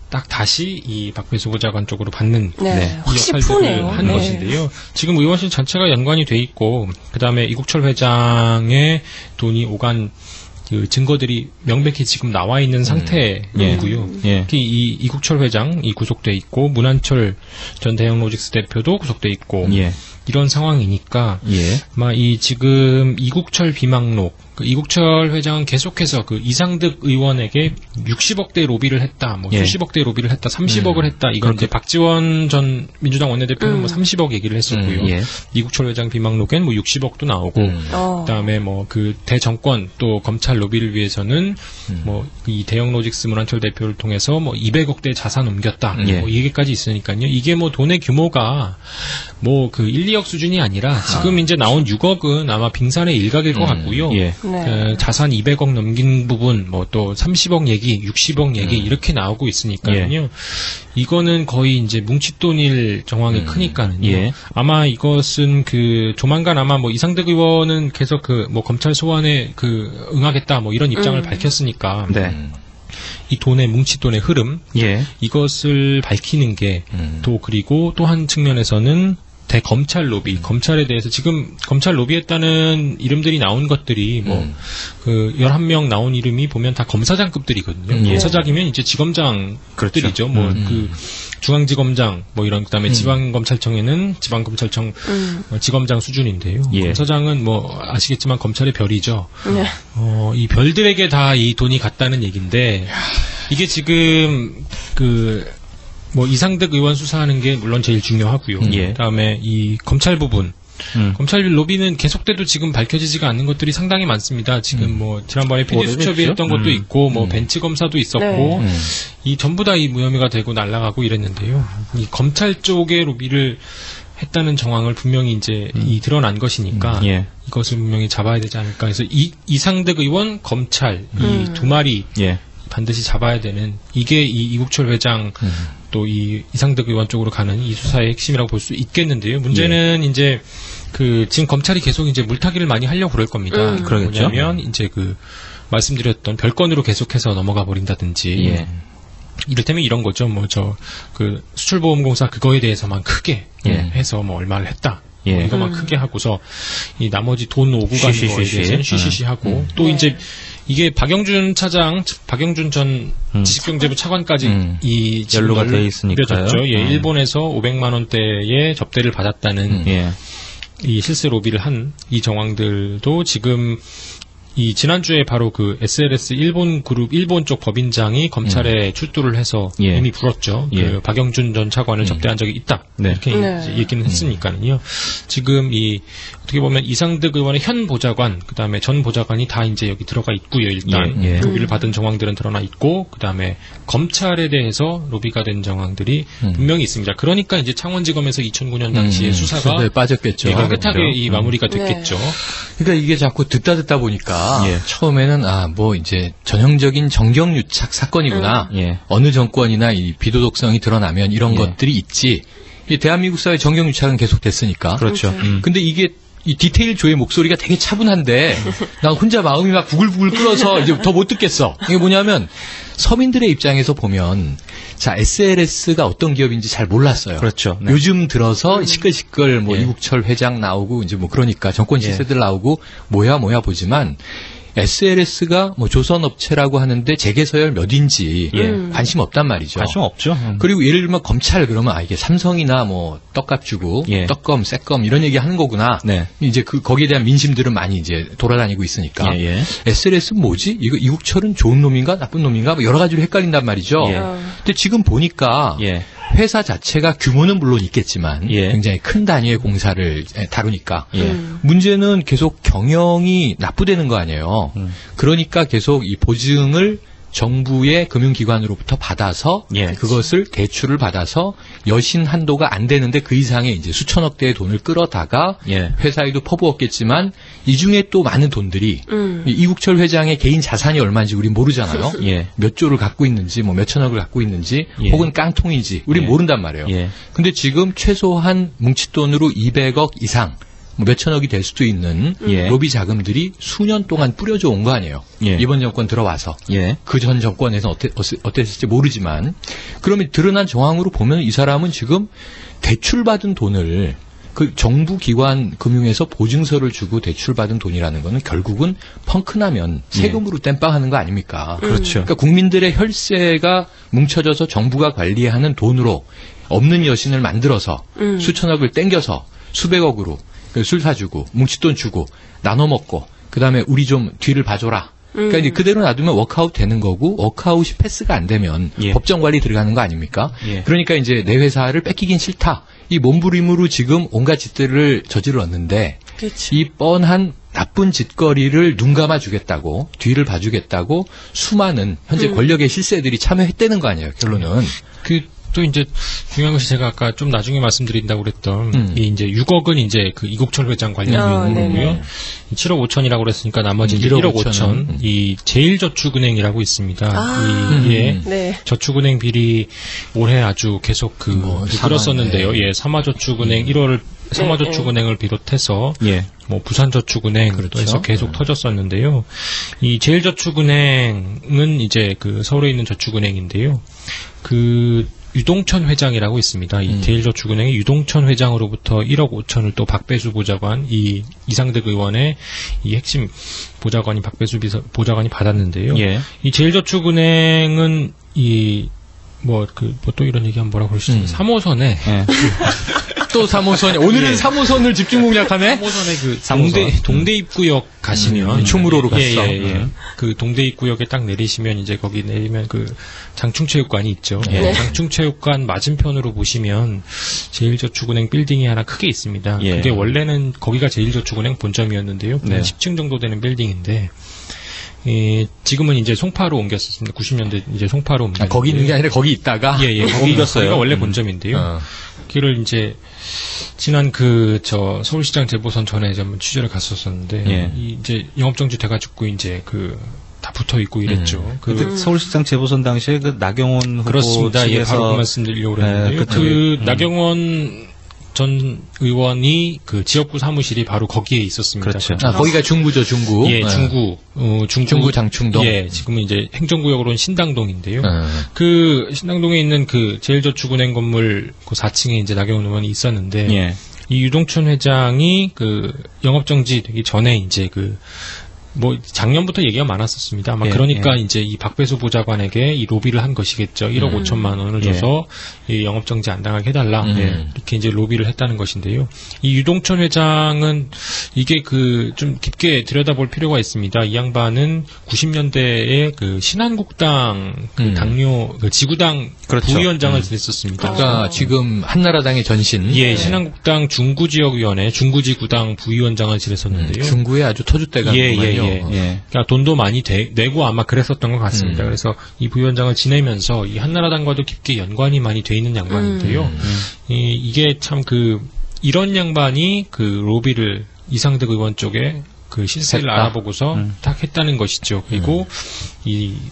딱 다시 이 박배수 보좌관 쪽으로 받는 역할들을 한 것인데요. 지금 의원실 전체가 연관이 돼 있고 그다음에 이국철 회장의 돈이 오간 그 증거들이 명백히 지금 나와 있는 상태이고요. 특히 이 이국철 회장이 구속돼 있고 문한철 전 대형로직스 대표도 구속돼 있고 이런 상황이니까 아마 이 지금 이국철 비망록 그 이국철 회장은 계속해서 그 이상득 의원에게 60억대 로비를 했다, 뭐 70억대 로비를 했다, 30억을 했다. 이건 이제 박지원 전 민주당 원내대표는 뭐 30억 얘기를 했었고요. 이국철 회장 비망록엔 뭐 60억도 나오고, 그다음에 뭐 그 대정권 또 검찰 로비를 위해서는 뭐 이 대형로직스 문한철 대표를 통해서 뭐 200억대 자산 옮겼다, 뭐 이 얘기까지 있으니까요. 이게 뭐 돈의 규모가 뭐 그 1, 2억 수준이 아니라 지금 이제 나온 6억은 아마 빙산의 일각일 것 같고요. 자산 200억 넘긴 부분, 뭐 또 30억 얘기, 60억 얘기 이렇게 나오고 있으니까요. 이거는 거의 이제 뭉칫돈일 정황이 크니까는요. 아마 이것은 그 조만간 아마 뭐 이상득 의원은 계속 그 뭐 검찰 소환에 그 응하겠다 뭐 이런 입장을 밝혔으니까. 이 돈의 뭉칫돈의 흐름, 이것을 밝히는 게 또 그리고 또 한 측면에서는 대검찰 로비, 검찰에 대해서 지금 검찰 로비했다는 이름들이 나온 것들이 뭐 그 11명 나온 이름이 보면 다 검사장급들이거든요. 검사장이면 이제 지검장급들이죠. 뭐 그 중앙지검장 뭐 이런 그다음에 지방검찰청에는 지방검찰청 지검장 수준인데요. 검사장은 뭐 아시겠지만 검찰의 별이죠. 이 별들에게 다 이 돈이 갔다는 얘기인데 이게 지금 그 뭐 이상득 의원 수사하는 게 물론 제일 중요하고요. 그다음에 이 검찰 부분, 검찰 로비는 계속돼도 지금 밝혀지지가 않는 것들이 상당히 많습니다. 지금 뭐 지난번에 PD 수첩이었던 것도 있고, 뭐 벤치 검사도 있었고, 이 전부 다 이 무혐의가 되고 날아가고 이랬는데요. 이 검찰 쪽의 로비를 했다는 정황을 분명히 이제 이 드러난 것이니까 이것을 분명히 잡아야 되지 않을까 해서 이상득 의원, 검찰 이 두 마리 반드시 잡아야 되는 이게 이 이국철 회장 또 이 이상득 의원 쪽으로 가는 이 수사의 핵심이라고 볼 수 있겠는데요. 문제는 이제 그 지금 검찰이 계속 이제 물타기를 많이 하려고 그럴 겁니다. 뭐냐면 이제 그 말씀드렸던 별건으로 계속해서 넘어가 버린다든지. 이를테면 이런 거죠. 뭐 저 그 수출보험공사 그거에 대해서만 크게 해서 뭐 얼마를 했다. 뭐 이것만 크게 하고서 이 나머지 돈 오고 가는 거에 대해서는 쉬쉬쉬 하고 또 이제 이게 박영준 차장, 박영준 전 지식경제부 차관까지 이 연루가 돼 있으니까요. 일본에서 500만 원대의 접대를 받았다는 이 실세 로비를 한 이 정황들도 지금 이 지난주에 바로 그 SLS 일본 그룹 일본 쪽 법인장이 검찰에 출두를 해서 이미 불었죠. 그 박영준 전 차관을 접대한 적이 있다. 이렇게 이제 얘기는 했으니까는요. 지금 이 어떻게 보면 이상득 의원의 현 보좌관, 그다음에 전 보좌관이 다 이제 여기 들어가 있고요. 일단 로비를 받은 정황들은 드러나 있고, 그다음에 검찰에 대해서 로비가 된 정황들이 분명히 있습니다. 그러니까 이제 창원지검에서 2009년 당시에 수사가 빠졌겠죠. 깨끗하게 이 마무리가 됐겠죠. 그러니까 이게 자꾸 듣다 보니까 보니까 처음에는 이제 전형적인 정경유착 사건이구나. 어느 정권이나 이 비도덕성이 드러나면 이런 것들이 있지. 대한민국 사회 정경유착은 계속 됐으니까. 그렇죠. 근데 이게 이 디테일 조의 목소리가 되게 차분한데 난 혼자 마음이 막 부글부글 끓어서 이제 더 못 듣겠어. 이게 뭐냐면 서민들의 입장에서 보면 자 SLS가 어떤 기업인지 잘 몰랐어요. 그렇죠. 네. 요즘 들어서 시끌시끌 이국철 회장 나오고 이제 그러니까 정권 시세들 나오고 뭐야 보지만 SLS가 조선업체라고 하는데 재계서열 몇인지 관심 없단 말이죠. 관심 없죠. 그리고 예를 들면 검찰 그러면 이게 삼성이나 떡값 주고 떡검, 새검 이런 얘기 하는 거구나. 네. 이제 거기에 대한 민심들은 많이 이제 돌아다니고 있으니까. SLS는 뭐지? 이거 이국철은 좋은 놈인가 나쁜 놈인가? 여러 가지로 헷갈린단 말이죠. 근데 지금 보니까 회사 자체가 규모는 물론 있겠지만 굉장히 큰 단위의 공사를 다루니까 문제는 계속 경영이 나쁘다는 거 아니에요. 그러니까 계속 이 보증을 정부의 금융기관으로부터 받아서 그것을 대출을 받아서 여신 한도가 안 되는데 그 이상의 이제 수천억 대의 돈을 끌어다가 회사에도 퍼부었겠지만 이 중에 또 많은 돈들이 이국철 회장의 개인 자산이 얼마인지 우린 모르잖아요. 몇 조를 갖고 있는지 몇 천억을 갖고 있는지 혹은 깡통인지 우린 모른단 말이에요. 근데 지금 최소한 뭉칫돈으로 200억 이상 몇 천억이 될 수도 있는 로비 자금들이 수년 동안 뿌려져 온 거 아니에요. 이번 정권 들어와서. 그 전 정권에서 어땠을지 모르지만 그러면 드러난 정황으로 보면 이 사람은 지금 대출받은 돈을 그 정부 기관 금융에서 보증서를 주고 대출받은 돈이라는 거는 결국은 펑크나면 세금으로 땜빵하는 거 아닙니까? 그렇죠. 그러니까 국민들의 혈세가 뭉쳐져서 정부가 관리하는 돈으로 없는 여신을 만들어서 수천억을 땡겨서 수백억으로 술 사주고 뭉칫돈 주고 나눠 먹고 그다음에 우리 좀 뒤를 봐줘라. 그러니까 이제 그대로 놔두면 워크아웃 되는 거고 워크아웃이 패스가 안 되면 법정 관리 들어가는 거 아닙니까? 그러니까 이제 내 회사를 뺏기긴 싫다. 이 몸부림으로 지금 온갖 짓들을 저질렀는데 이 뻔한 나쁜 짓거리를 눈 감아주겠다고 뒤를 봐주겠다고 수많은 현재 권력의 실세들이 참여했다는 거 아니에요. 결론은. 또 이제 중요한 것이 제가 아까 좀 나중에 말씀드린다고 그랬던 이 이제 6억은 이제 그 이국철 회장 관련 비용이고요. 7억 5천이라고 그랬으니까 나머지 1억 5천 이 제일저축은행이라고 있습니다. 이게 저축은행 비리 올해 아주 계속 끌었었는데요. 삼화저축은행 1월 삼화저축은행을 비롯해서 부산저축은행 또 해서 계속 터졌었는데요. 이 제일저축은행은 이제 서울에 있는 저축은행인데요. 유동천 회장이라고 있습니다. 이 제일저축은행의 유동천 회장으로부터 1억 5천을 또 박배수 보좌관, 이 이상득 의원의 이 핵심 보좌관이 박배수 보좌관이 받았는데요. 이 제일저축은행은 또 이런 얘기하면 뭐라고 그러시죠? 3호선에 또 3호선에 오늘은 3호선을 집중 공략하네. 3호선에 동대 입구역 가시면 충무로로 갔어. 그 동대 입구역에 딱 내리시면 이제 거기 내리면 장충체육관이 있죠. 장충체육관 맞은편으로 보시면 제일저축은행 빌딩이 하나 크게 있습니다. 그게 원래는 거기가 제일저축은행 본점이었는데요. 10층 정도 되는 빌딩인데 지금은 이제 송파로 옮겼었습니다. 90년대 이제 송파로 옮겼는데 거기 있는 게 아니라 거기 있다가 거기가 원래 본점인데요. 길을 이제 지난 서울시장 재보선 전에 한번 취재를 갔었었는데 이제 영업정지 돼가지고 이제 다 붙어 있고 이랬죠. 서울시장 재보선 당시에 나경원 후보 그렇습니다. 바로 그 말씀드리려고 그랬는데요. 나경원 전 의원이 지역구 사무실이 바로 거기에 있었습니다. 그렇죠. 거기가 중구죠, 중구. 중구 장충동. 지금은 이제 행정구역으로는 신당동인데요. 신당동에 있는 제일저축은행 건물 4층에 이제 나경원 의원이 있었는데 이 유동천 회장이 영업정지 되기 전에 이제 작년부터 얘기가 많았었습니다. 아마 그러니까 이제 이 박배수 보좌관에게 이 로비를 한 것이겠죠. 1억 5천만 원을 줘서 이 영업정지 안 당하게 해달라. 이렇게 이제 로비를 했다는 것인데요. 이 유동천 회장은 이게 좀 깊게 들여다볼 필요가 있습니다. 이 양반은 90년대에 신한국당 당뇨 지구당 부위원장을 지냈었습니다. 그러니까 지금 한나라당의 전신. 신한국당 중구지역위원회 중구지구당 부위원장을 지냈었는데요. 중구에 아주 터줏대가 그러니까 돈도 많이 내고 아마 그랬었던 것 같습니다. 그래서 이 부위원장을 지내면서 이 한나라당과도 깊게 연관이 많이 돼 있는 양반인데요. 이게 참 이런 양반이 로비를 이상득 의원 쪽에 그 실세를 알아보고서 딱 했다는 것이죠. 그리고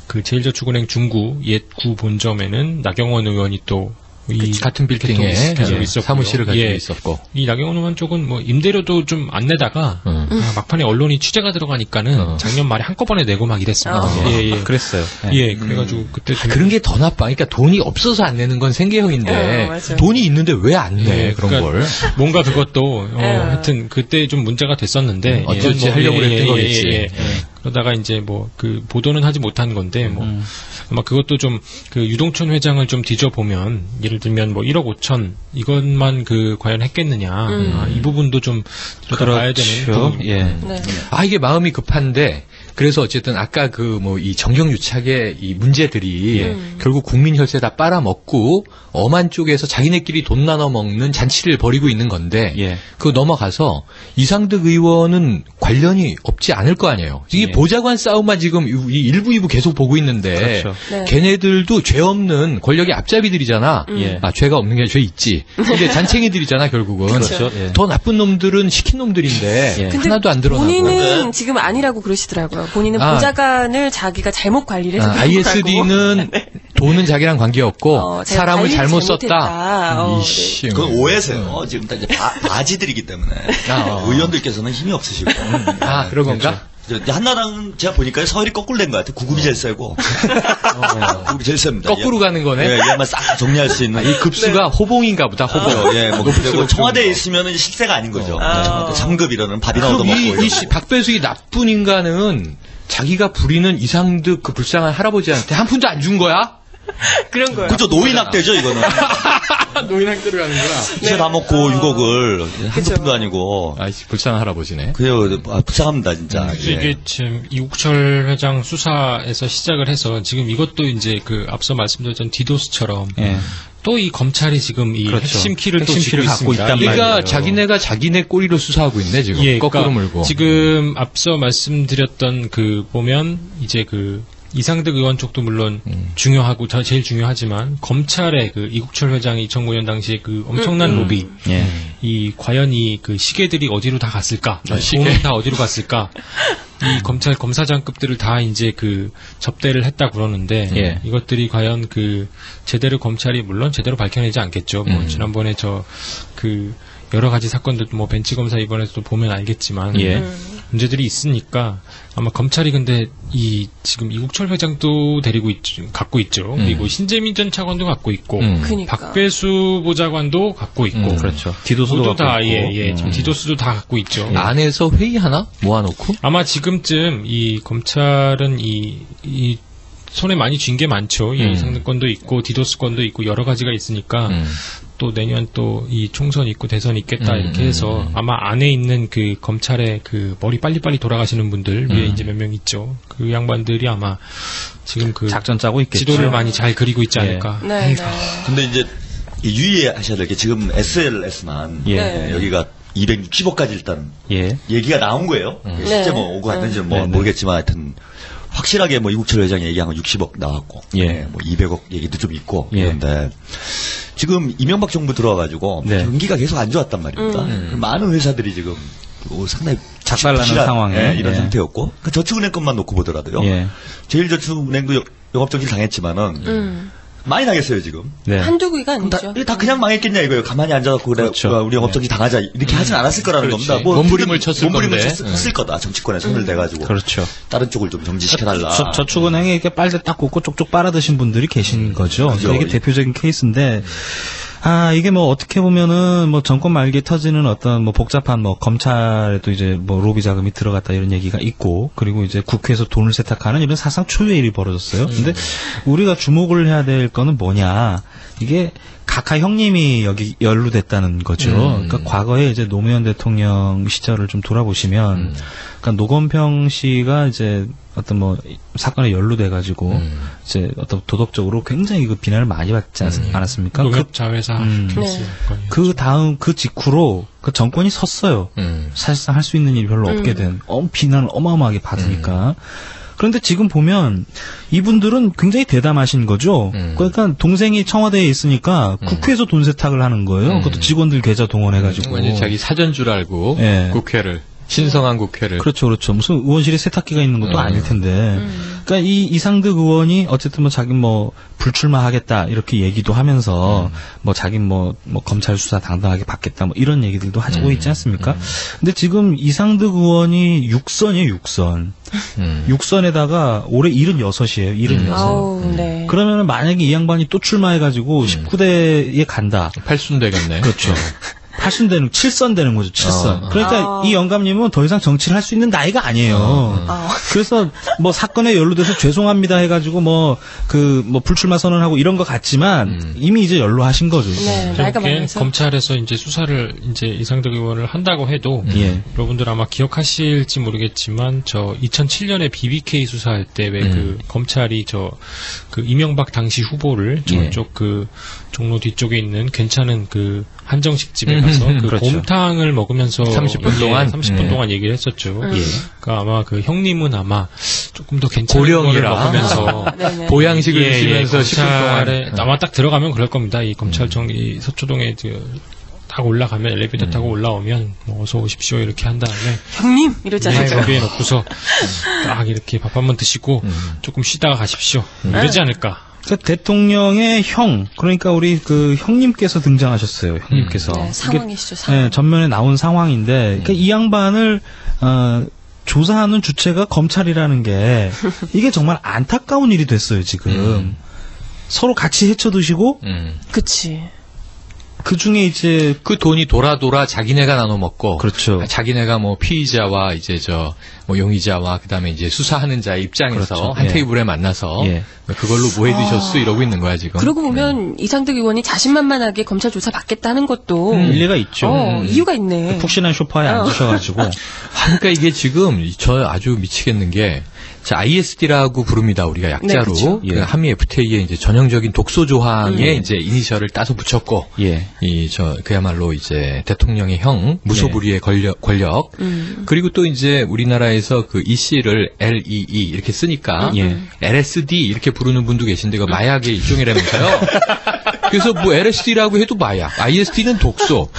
그 제일저축은행 중구 옛구 본점에는 나경원 의원이 또 같은 빌딩에 있었고 사무실을 가지고 있었고 이 나경원 의원 쪽은 뭐 임대료도 좀 안 내다가 막판에 언론이 취재가 들어가니까는 작년 말에 한꺼번에 내고 막 이랬습니다. 예. 그랬어요. 그래가지고 그때 그런 게 더 나빠. 그러니까 돈이 없어서 안 내는 건 생계형인데 돈이 있는데 왜 안 내 그런 그러니까 걸 뭔가 그것도 하여튼 그때 좀 문제가 됐었는데 어쩔지 하려고 그랬던 거겠지. 그러다가 이제 뭐 그 보도는 하지 못한 건데 뭐 아마 그것도 좀 그 유동촌 회장을 좀 뒤져보면 예를 들면 뭐 1억 5천 이것만 그 과연 했겠느냐 이 부분도 좀 들어가야 되는 이게 마음이 급한데 그래서 어쨌든 아까 그 뭐 이 정경유착의 이 문제들이 결국 국민 혈세 다 빨아먹고 엄한 쪽에서 자기네끼리 돈 나눠 먹는 잔치를 벌이고 있는 건데 그거 넘어가서 이상득 의원은 관련이 없지 않을 거 아니에요. 이게 보좌관 싸움만 지금 이 일부 2부 계속 보고 있는데 그렇죠. 걔네들도 죄 없는 권력의 앞잡이들이잖아. 죄가 없는 게 죄 있지. 근데 잔챙이들이잖아 결국은. 그렇죠. 더 나쁜 놈들은 시킨 놈들인데 하나도 안 드러나고. 본인은 지금 아니라고 그러시더라고요. 본인은 보좌관을 자기가 잘못 관리를 해서 ISD는 돈은 자기랑 관계없고 사람을 잘못 썼다. 그건 오해세요. 지금 다 이제 바지들이기 때문에 의원들께서는 힘이 없으시고. 그런 건가? 한나라는 제가 보니까 서열이 거꾸로 된 것 같아요. 구급이 제일 세고. 구급이 제일 셉니다. 거꾸로 가는 거네. 아마 싹 정리할 수 있는. 이 급수가 호봉인가 보다, 호봉. 뭐 그리고 청와대에 있으면 실세가 아닌 거죠. 3급 이러는 밥이나 얻어먹고. 박배수 이 나쁜 인간은 자기가 부리는 이상득 그 불쌍한 할아버지한테 한 푼도 안 준 거야? 그런 거야. 그죠, 노인학대죠, 이거는. 노인학대로 가는구나. 이제 다 먹고 6억을 한두 푼도 아니고. 불쌍한 할아버지네. 그래요, 불쌍합니다, 진짜. 이게 지금 이국철 회장 수사에서 시작을 해서 지금 이것도 이제 그 앞서 말씀드렸던 디도스처럼 또 이 검찰이 지금 이 핵심 키를 또 쥐고 있습니다. 그러니까 자기네가 자기네 꼬리로 수사하고 있네 지금. 거꾸로 물고. 지금 앞서 말씀드렸던 그 보면 이제 그 이상득 의원 쪽도 물론 중요하고 제일 중요하지만 검찰의 그 이국철 회장이 2009년 당시에 그 엄청난 로비, 이 과연 이 그 시계들이 어디로 다 갔을까, 돈이 다 어디로 갔을까, 이 검찰 검사장급들을 다 이제 그 접대를 했다 그러는데 이것들이 과연 그 제대로 검찰이 물론 제대로 밝혀내지 않겠죠. 뭐 지난번에 그 여러 가지 사건들 뭐 벤치 검사 이번에도 보면 알겠지만 문제들이 있으니까 아마 검찰이 근데 이 지금 이국철 회장도 갖고 있죠. 그리고 신재민 전 차관도 갖고 있고 박배수 보좌관도 갖고 있고 그렇죠. 디도스도 다 지금 디도스도 다 갖고 있죠. 안에서 회의하나 모아놓고 아마 지금쯤 이 검찰은 이 손에 많이 쥔 게 많죠. 이상득 건도 있고 디도스 건도 있고 여러 가지가 있으니까 또 내년 또 이 총선이 있고 대선이 있겠다 이렇게 해서 아마 안에 있는 그 검찰의 그 머리 빨리빨리 돌아가시는 분들 위에 이제 몇 명 있죠. 그 양반들이 아마 지금 그 작전 짜고 있겠죠. 지도를 많이 잘 그리고 있지 않을까. 근데 이제 유의하셔야 될 게 지금 SLS만 여기가 260억까지 일단 얘기가 나온 거예요. 실제 뭐 오고 갔는지는 뭐 모르겠지만 하여튼 확실하게 뭐 이국철 회장이 얘기한 건 60억 나왔고 뭐 200억 얘기도 좀 있고 그런데 지금 이명박 정부 들어와가지고 경기가 계속 안 좋았단 말입니다. 많은 회사들이 지금 상당히 작살나는 상황에 이런 상태였고 그러니까 저축은행 것만 놓고 보더라도요. 제일저축은행도 영업정지 당했지만은 많이 당했어요 지금. 한두 구이가 아니죠. 다 그냥 망했겠냐 이거예요. 가만히 앉아갖고 우리 영업정지 당하자 이렇게 하진 않았을 거라는 겁니다. 뭐 몸부림을 쳤을 거다. 정치권에 손을 대가지고. 다른 쪽을 좀 정지시켜달라. 저축은행에 이렇게 빨대 딱 꽂고 쪽쪽 빨아드신 분들이 계신 거죠. 그러니까 이게 대표적인 케이스인데. 이게 뭐 어떻게 보면은 뭐 정권 말기에 터지는 어떤 뭐 복잡한 뭐 검찰에도 이제 뭐 로비 자금이 들어갔다 이런 얘기가 있고 그리고 이제 국회에서 돈을 세탁하는 이런 사상 초유의 일이 벌어졌어요. 근데 우리가 주목을 해야 될 거는 뭐냐. 이게 각하 형님이 여기 연루됐다는 거죠. 그러니까 과거에 이제 노무현 대통령 시절을 좀 돌아보시면 그러니까 노건평 씨가 이제 어떤 뭐 사건에 연루돼가지고 이제 어떤 도덕적으로 굉장히 그 비난을 많이 받지 않았습니까? 농협 자회사 그 다음 그 직후로 그 정권이 섰어요. 사실상 할 수 있는 일이 별로 없게 된 비난을 어마어마하게 받으니까. 그런데 지금 보면 이분들은 굉장히 대담하신 거죠. 그러니까 동생이 청와대에 있으니까 국회에서 돈 세탁을 하는 거예요. 그것도 직원들 계좌 동원해가지고. 자기 사전 줄 알고 국회를. 신성한 국회를. 그렇죠. 무슨 의원실에 세탁기가 있는 것도 아닐 텐데. 그러니까 이 이상득 의원이 어쨌든 뭐 자기 뭐 불출마하겠다 이렇게 얘기도 하면서 뭐 자기 뭐 검찰 수사 당당하게 받겠다 뭐 이런 얘기들도 하고 있지 않습니까? 근데 지금 이상득 의원이 6선이에요, 6선. 6선에다가 올해 76이에요, 76. 네. 그러면은 만약에 이 양반이 또 출마해가지고 19대에 간다. 8순 되겠네. 그렇죠. 8선 되는, 7선 되는 거죠, 7선. 그러니까 이 영감님은 더 이상 정치를 할 수 있는 나이가 아니에요. 그래서 뭐 사건에 연루돼서 죄송합니다 해가지고 뭐 불출마 선언하고 이런 것 같지만 이미 이제 연루하신 거죠. 네, 나이가 많아서. 검찰에서 이제 수사를 이제 이상득 의원을 한다고 해도 여러분들 아마 기억하실지 모르겠지만 저 2007년에 BBK 수사할 때 왜 그 검찰이 그 이명박 당시 후보를 저쪽 그 종로 뒤쪽에 있는 괜찮은 그 한정식 집에 가서 그 그렇죠. 곰탕을 먹으면서 30분 동안 30분 동안 얘기를 했었죠. 그러니까 아마 그 형님은 아마 조금 더 괜찮은 거를 먹으면서 보양식을 드시면서 10분 검찰에 아마 딱 들어가면 그럴 겁니다. 이 검찰청 이 서초동에 딱 올라가면 엘리베이터 타고 올라오면 뭐 어서 오십시오 이렇게 한 다음에 형님 이러잖아요. 준비해 놓고서 딱 이렇게 밥 한번 드시고 조금 쉬다가 가십시오. 이러지 않을까. 그러니까 대통령의 형, 그러니까 우리 그 형님께서 등장하셨어요. 형님께서. 네, 상황이시죠, 상황. 네, 전면에 나온 상황인데, 그러니까 이 양반을 조사하는 주체가 검찰이라는 게 이게 정말 안타까운 일이 됐어요, 지금. 서로 같이 헤쳐드시고, 그치. 그 중에 이제 그 돈이 돌아 자기네가 나눠 먹고, 그렇죠. 자기네가 뭐 피의자와 이제 뭐 용의자와 그다음에 이제 수사하는 자의 입장에서 그렇죠. 한 테이블에 만나서 그걸로 뭐 해드셨어 이러고 있는 거야 지금. 그러고 보면 이상득 의원이 자신만만하게 검찰 조사 받겠다 하는 것도 일리가 있죠. 이유가 있네. 푹신한 소파에 앉으셔가지고. 그러니까 이게 지금 저 아주 미치겠는 게. 자, ISD라고 부릅니다. 우리가 약자로. 네, 그렇죠. 그 한미 FTA의 이제 전형적인 독소 조항에 이제 이니셜을 따서 붙였고, 그야말로 이제 대통령의 형, 무소불위의 권력, 그리고 또 이제 우리나라에서 그 EC를 LEE 이렇게 쓰니까, LSD 이렇게 부르는 분도 계신데, 그 마약의 일종이라면서요. 그래서 뭐 LSD라고 해도 마약, ISD는 독소.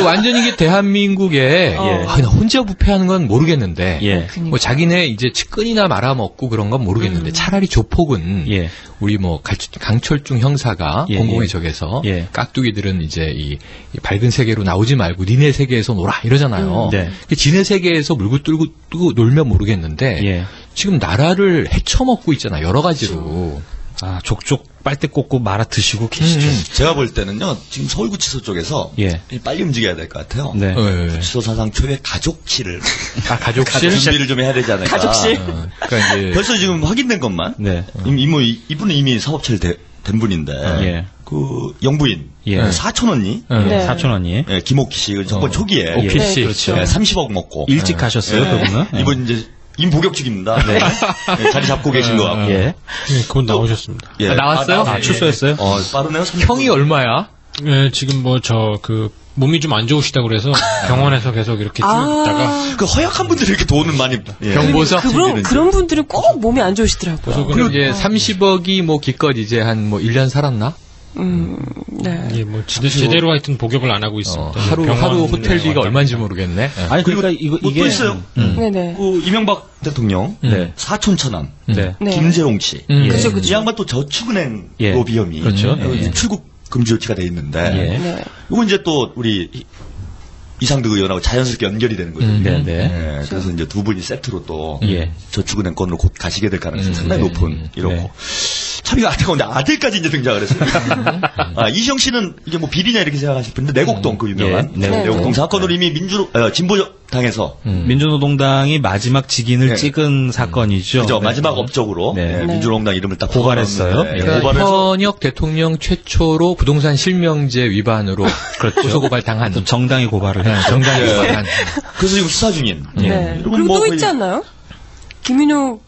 완전히 이게 대한민국에, 나 혼자 부패하는 건 모르겠는데, 뭐 자기네 이제 측근이나 말아먹고 그런 건 모르겠는데, 차라리 조폭은, 우리 뭐 강철중 형사가 공공의 적에서, 깍두기들은 이제 이 밝은 세계로 나오지 말고 니네 세계에서 놀아 이러잖아요. 지네 세계에서 물고 뜨고 놀면 모르겠는데, 지금 나라를 헤쳐먹고 있잖아, 여러 가지로. 족족 빨대 꽂고 말아 드시고 계시죠. 제가 볼 때는요, 지금 서울구치소 쪽에서 빨리 움직여야 될 것 같아요. 구치소 사상 초에 가족실을. 가족실? 준비를 좀 해야 되지 않을까. 가족실. 그러니까 이제 벌써 지금 확인된 것만. 이분은 이미 사업체를 된 분인데. 그 영부인. 사촌 언니. 사촌 언니. 김옥희 씨. 정권 초기에. 오키 씨. 그렇죠. 30억 먹고. 일찍 가셨어요, 그분은. 이분 이제 임복역직입니다. 자리 잡고 계신 것 같고. 곧 나오셨습니다. 나왔어요? 출소했어요? 빠르네요. 형이 얼마야? 지금 뭐 몸이 좀 안 좋으시다고 그래서 병원에서 계속 이렇게 쭉 있다가. 그 허약한 분들이 이렇게 돈은 많이. 병보사? 그런 분들은 꼭 몸이 안 좋으시더라고요. 그리고 이제 30억이 뭐 기껏 이제 한 뭐 1년 살았나? 네. 뭐 제대로 하여튼 복역을 안 하고 있습니다. 하루 호텔비가 얼마인지 모르겠네. 아니 그러니까 이게 또 있어요. 그 이명박 대통령 사촌 처남 김재롱 씨. 그죠. 이 양반 또 저축은행 로비혐의. 그렇죠. 출국 금지 조치가 돼 있는데. 이거 이제 또 우리 이상득 의원하고 자연스럽게 연결이 되는 거죠. 그래서 이제 두 분이 세트로 또 저축은행 건으로 곧 가시게 될 가능성이 상당히 높은 이렇고. 참 이거 안타까운데 아들까지 이제 등장을 했어요. 이시영 씨는 이게 뭐 비리냐 이렇게 생각하실 분인데 내곡동 그 유명한 내곡동 사건으로 이미 진보당에서 민주노동당이 마지막 직인을 찍은 사건이죠. 그죠. 마지막 업적으로 민주노동당 이름을 딱 고발했어요. 그러니까 현역 대통령 최초로 부동산 실명제 위반으로 고소고발 당한 정당이 고발을 했죠. 정당이 고발한. 그래서 지금 수사 중인. 그리고 뭐 또 있지 않나요? 김인호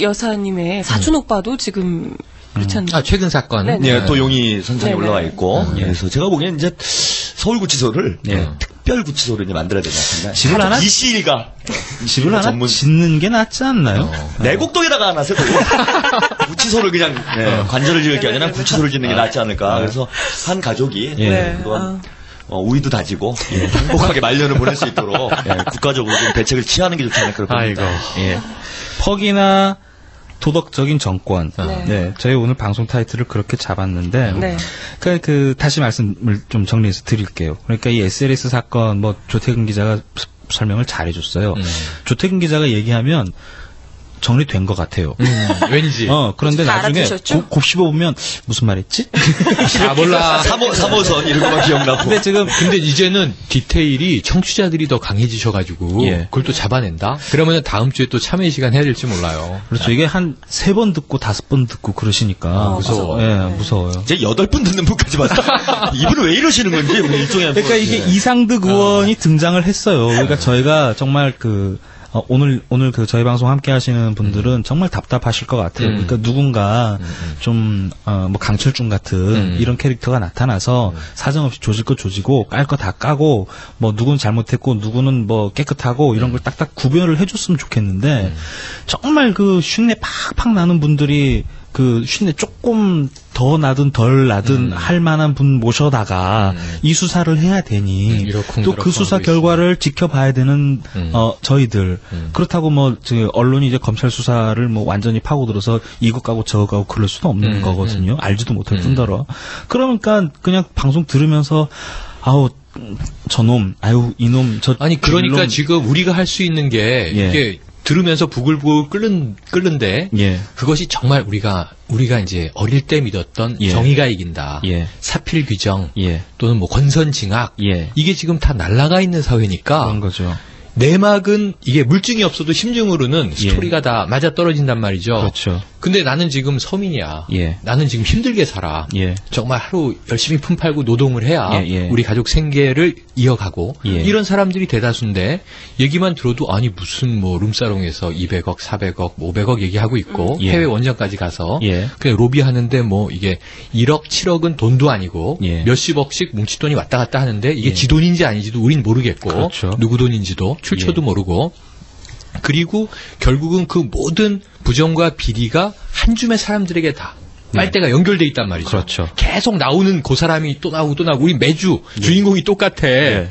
여사님의 사촌 오빠도 지금 그렇지 않나요? 최근 사건. 또 용의 선상에 올라와 있고. 그래서 제가 보기엔 이제 서울구치소를 특별구치소를 이제 만들어야 되지 않습니까? 집을 하나? 이시일가. 집을 하나 짓는 게 낫지 않나요? 내곡동에다가 하나 세고 구치소를 그냥 관절을 지을 게 아니라 구치소를 짓는 게 낫지 않을까. 그래서 한 가족이 그동안 우위도 다지고 행복하게 말년을 보낼 수 있도록 국가적으로 좀 대책을 취하는 게 좋지 않을까 봅니다. 퍽이나 도덕적인 정권. 네. 저희 오늘 방송 타이틀을 그렇게 잡았는데, 다시 말씀을 좀 정리해서 드릴게요. 그러니까 이 SLS 사건, 조태근 기자가 설명을 잘해줬어요. 조태근 기자가 얘기하면 정리된 것 같아요. 왠지. 그런데 나중에 곱씹어보면 무슨 말했지? 몰라. 3호선 이런 것만 기억나고. 근데 이제는 디테일이 청취자들이 더 강해지셔가지고 그걸 또 잡아낸다? 그러면 다음 주에 또 참여 시간 해야 될지 몰라요. 그렇죠. 이게 한 3번 듣고 5번 듣고 그러시니까. 무서워. 무서워요. 이제 8번 듣는 분까지 봤어요. 이분은 왜 이러시는 건지, 일종의. 그러니까 이게 이상득 의원이 등장을 했어요. 그러니까 저희가 정말 오늘 저희 방송 함께 하시는 분들은 정말 답답하실 것 같아요. 그러니까 누군가 좀 강철중 같은 이런 캐릭터가 나타나서 사정없이 조질 거 조지고 깔 거 다 까고 누구는 잘못했고 누구는 깨끗하고 이런 걸 딱딱 구별을 해줬으면 좋겠는데 정말 쉰내 팍팍 나는 분들이 쉰내 조금 더 나든 덜 나든 할 만한 분 모셔다가 이 수사를 해야 되니 또 그 수사 결과를 지켜봐야 되는 저희들 그렇다고 언론이 이제 검찰 수사를 완전히 파고들어서 이것 가고 저것 가고 그럴 수는 없는 거거든요. 알지도 못할 뿐더러. 그러니까 그냥 방송 들으면서 저놈, 이놈, 그러니까 지금 우리가 할 수 있는 게 이게 들으면서 부글부글 끓는데 그것이 정말 우리가 이제 어릴 때 믿었던 정의가 이긴다. 사필 규정 또는 권선징악 이게 지금 다 날아가 있는 사회니까 그런 거죠. 내막은 이게 물증이 없어도 심증으로는 스토리가 다 맞아 떨어진단 말이죠. 그렇죠. 근데 나는 지금 서민이야. 나는 지금 힘들게 살아. 정말 하루 열심히 품팔고 노동을 해야 우리 가족 생계를 이어가고 이런 사람들이 대다수인데 얘기만 들어도 무슨 룸사롱에서 200억, 400억, 500억 얘기하고 있고 해외 원정까지 가서 그냥 로비하는데 이게 1억, 7억은 돈도 아니고 몇십억씩 뭉칫돈이 왔다 갔다 하는데 이게 지 돈인지 아닌지도 우린 모르겠고 그렇죠. 누구 돈인지도 출처도 모르고 그리고 결국은 그 모든 부정과 비리가 한 줌의 사람들에게 다 빨대가 연결돼 있단 말이죠. 그렇죠. 계속 나오는 그 사람이 또 나오고 또 나오고 우리 매주 주인공이 똑같아.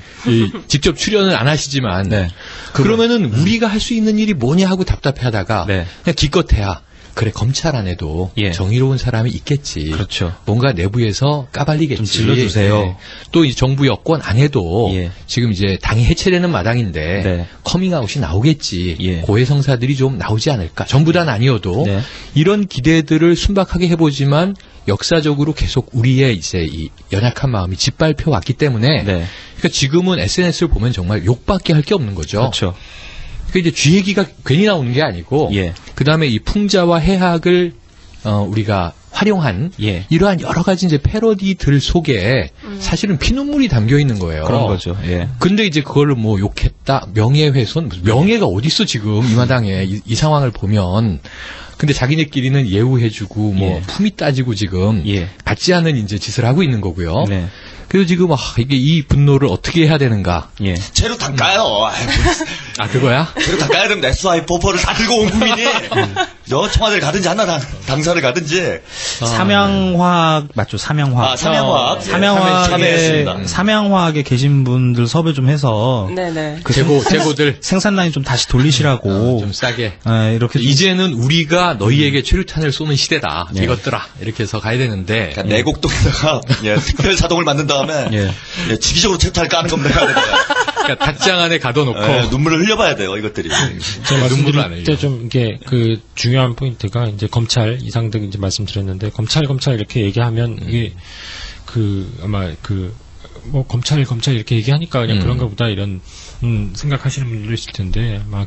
직접 출연은 안 하시지만 그러면은 우리가 할 수 있는 일이 뭐냐 하고 답답해하다가 그냥 기껏해야 그래 검찰 안에도 정의로운 사람이 있겠지. 그렇죠. 뭔가 내부에서 까발리겠지. 좀 질러주세요. 또 이 정부 여권 안에도 지금 이제 당이 해체되는 마당인데 커밍아웃이 나오겠지. 고해성사들이 좀 나오지 않을까. 전부 다는 아니어도 이런 기대들을 순박하게 해보지만 역사적으로 계속 우리의 이제 이 연약한 마음이 짓밟혀 왔기 때문에 그러니까 지금은 SNS를 보면 정말 욕밖에 할 게 없는 거죠. 그렇죠. 그 이제 쥐 얘기가 괜히 나오는 게 아니고, 그 다음에 이 풍자와 해학을 우리가 활용한 이러한 여러 가지 이제 패러디들 속에 사실은 피눈물이 담겨 있는 거예요. 그런 거죠. 근데 이제 그걸 욕했다, 명예훼손, 명예가 어디 있어 지금 이 마당에 이 상황을 보면. 근데 자기네끼리는 예우해주고 품위 따지고 지금 받지 않은 이제 짓을 하고 있는 거고요. 그래서 지금 이게 이 분노를 어떻게 해야 되는가? 채로 닦아요. 그거야? 채로 닦아야 되면 S544를 다 들고 온 국민이 너 청와대를 가든지 당사를 가든지. 삼양화학 맞죠? 삼양화학. 삼양화학에 계신 분들 섭외 좀 해서 재고들 생산 라인 좀 다시 돌리시라고 좀 싸게. 이렇게 이제는 우리가 너희에게 최루탄을 쏘는 시대다. 이것들아 이렇게 해서 가야 되는데. 그러니까 내곡동에다가 특별 사동을 만든 다음에 주기적으로 채탈 까는 겁니다. 그러니까 닭장 안에 가둬놓고 눈물을 흘려봐야 돼요. 이것들이. 제가 말씀드릴 때 좀 이게 중요한 포인트가 이제 검찰 이상득 이제 말씀드렸는데 검찰 이렇게 얘기하면 이게 아마 검찰 이렇게 얘기하니까 그냥 그런가 보다 이런 생각하시는 분들도 있을 텐데 아마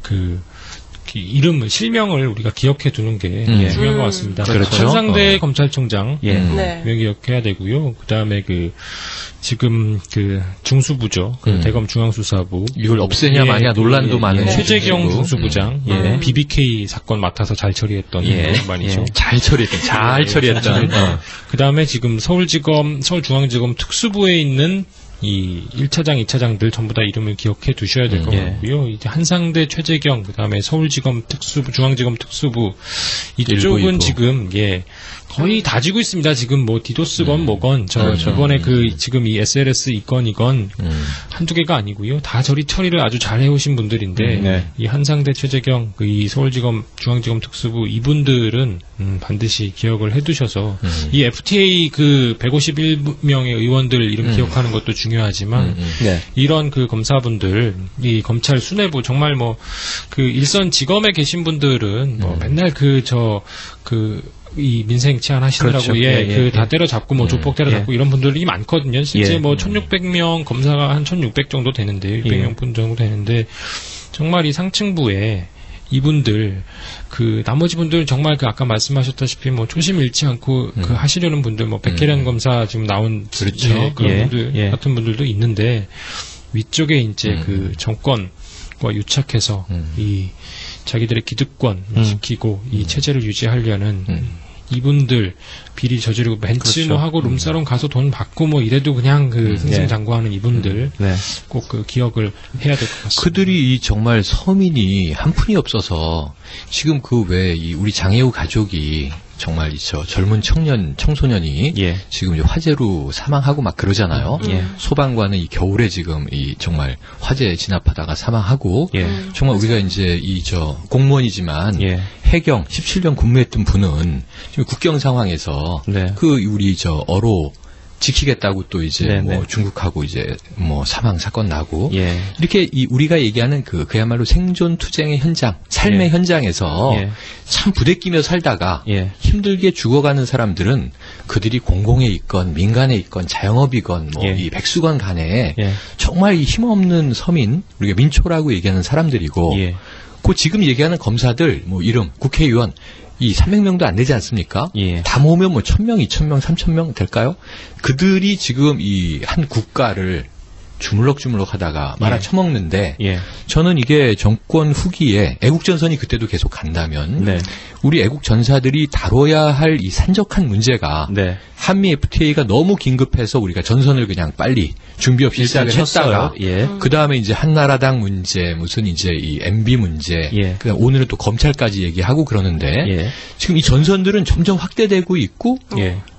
이름을 실명을 우리가 기억해 두는 게 중요한 것 같습니다. 그렇죠. 한상대 검찰총장 명 기억해야 되고요. 그다음에 지금 중수부죠. 대검 중앙수사부 이걸 없애냐 마냐 논란도 많은 최재경 중수부장 BBK 사건 맡아서 잘 처리했던 말이죠. 잘 처리했던. 그다음에 지금 서울중앙지검 특수부에 있는 이 1차장, 2차장들 전부 다 이름을 기억해 두셔야 될 것 같고요. 이제 한상대, 최재경, 그다음에 서울지검 특수부, 중앙지검 특수부 이쪽은 지금 거의 다 지고 있습니다. 지금 뭐 디도스건 뭐건 이번에 지금 이 SLS 이건 한두 개가 아니고요. 다 처리를 아주 잘 해오신 분들인데 이 한상대, 최재경, 이 서울지검, 중앙지검 특수부 이분들은 반드시 기억을 해두셔서 이 FTA 151명의 의원들 이름 기억하는 것도 중요하지만 이런 검사분들, 이 검찰 수뇌부 정말 일선 지검에 계신 분들은 맨날 이 민생 치안 하시느라고 다 때려잡고 조폭 때려잡고 이런 분들이 많거든요. 실제 1600명 검사가 한 1600 정도 되는데 600명 분 정도 되는데 정말 이 상층부에 이분들 나머지 분들 정말 아까 말씀하셨다시피 초심 잃지 않고 하시려는 분들 백혜련 검사 지금 나온 그런 분들 같은 분들도 있는데 위쪽에 이제 정권과 유착해서 이 자기들의 기득권 지키고 이 체제를 유지하려는 이분들 비리 저지르고 벤치 하고 룸사롱 가서 돈 받고 이래도 그냥 승승장구하는 이분들 꼭 기억을 해야 될 것 같습니다. 그들이 정말 서민이 한 푼이 없어서 지금 외에 우리 장애우 가족이 정말 젊은 청소년이 지금 화재로 사망하고 막 그러잖아요. 소방관은 이 겨울에 지금 정말 화재에 진압하다가 사망하고 정말 우리가 이제 공무원이지만 해경 17년 근무했던 분은 지금 국경 상황에서 우리 어로 지키겠다고 또 이제 중국하고 이제 사망 사건 나고 이렇게 우리가 얘기하는 그야말로 생존 투쟁의 현장, 삶의 현장에서 참 부대끼며 살다가 힘들게 죽어가는 사람들은 그들이 공공에 있건 민간에 있건 자영업이건 이 백수건 간에 정말 이 힘없는 서민, 우리가 민초라고 얘기하는 사람들이고 지금 얘기하는 검사들 이름 국회의원 이 300명도 안 되지 않습니까? 다 모으면 1000명, 2000명, 3000명 될까요? 그들이 지금 이 한 국가를 주물럭주물럭 하다가 말아 처먹는데 저는 이게 정권 후기에 애국전선이 그때도 계속 간다면 우리 애국전사들이 다뤄야 할 이 산적한 문제가 한미 FTA가 너무 긴급해서 우리가 전선을 그냥 빨리 준비 없이 시작을 했다가 그 다음에 이제 한나라당 문제 무슨 이제 이 MB 문제 오늘은 또 검찰까지 얘기하고 그러는데 지금 이 전선들은 점점 확대되고 있고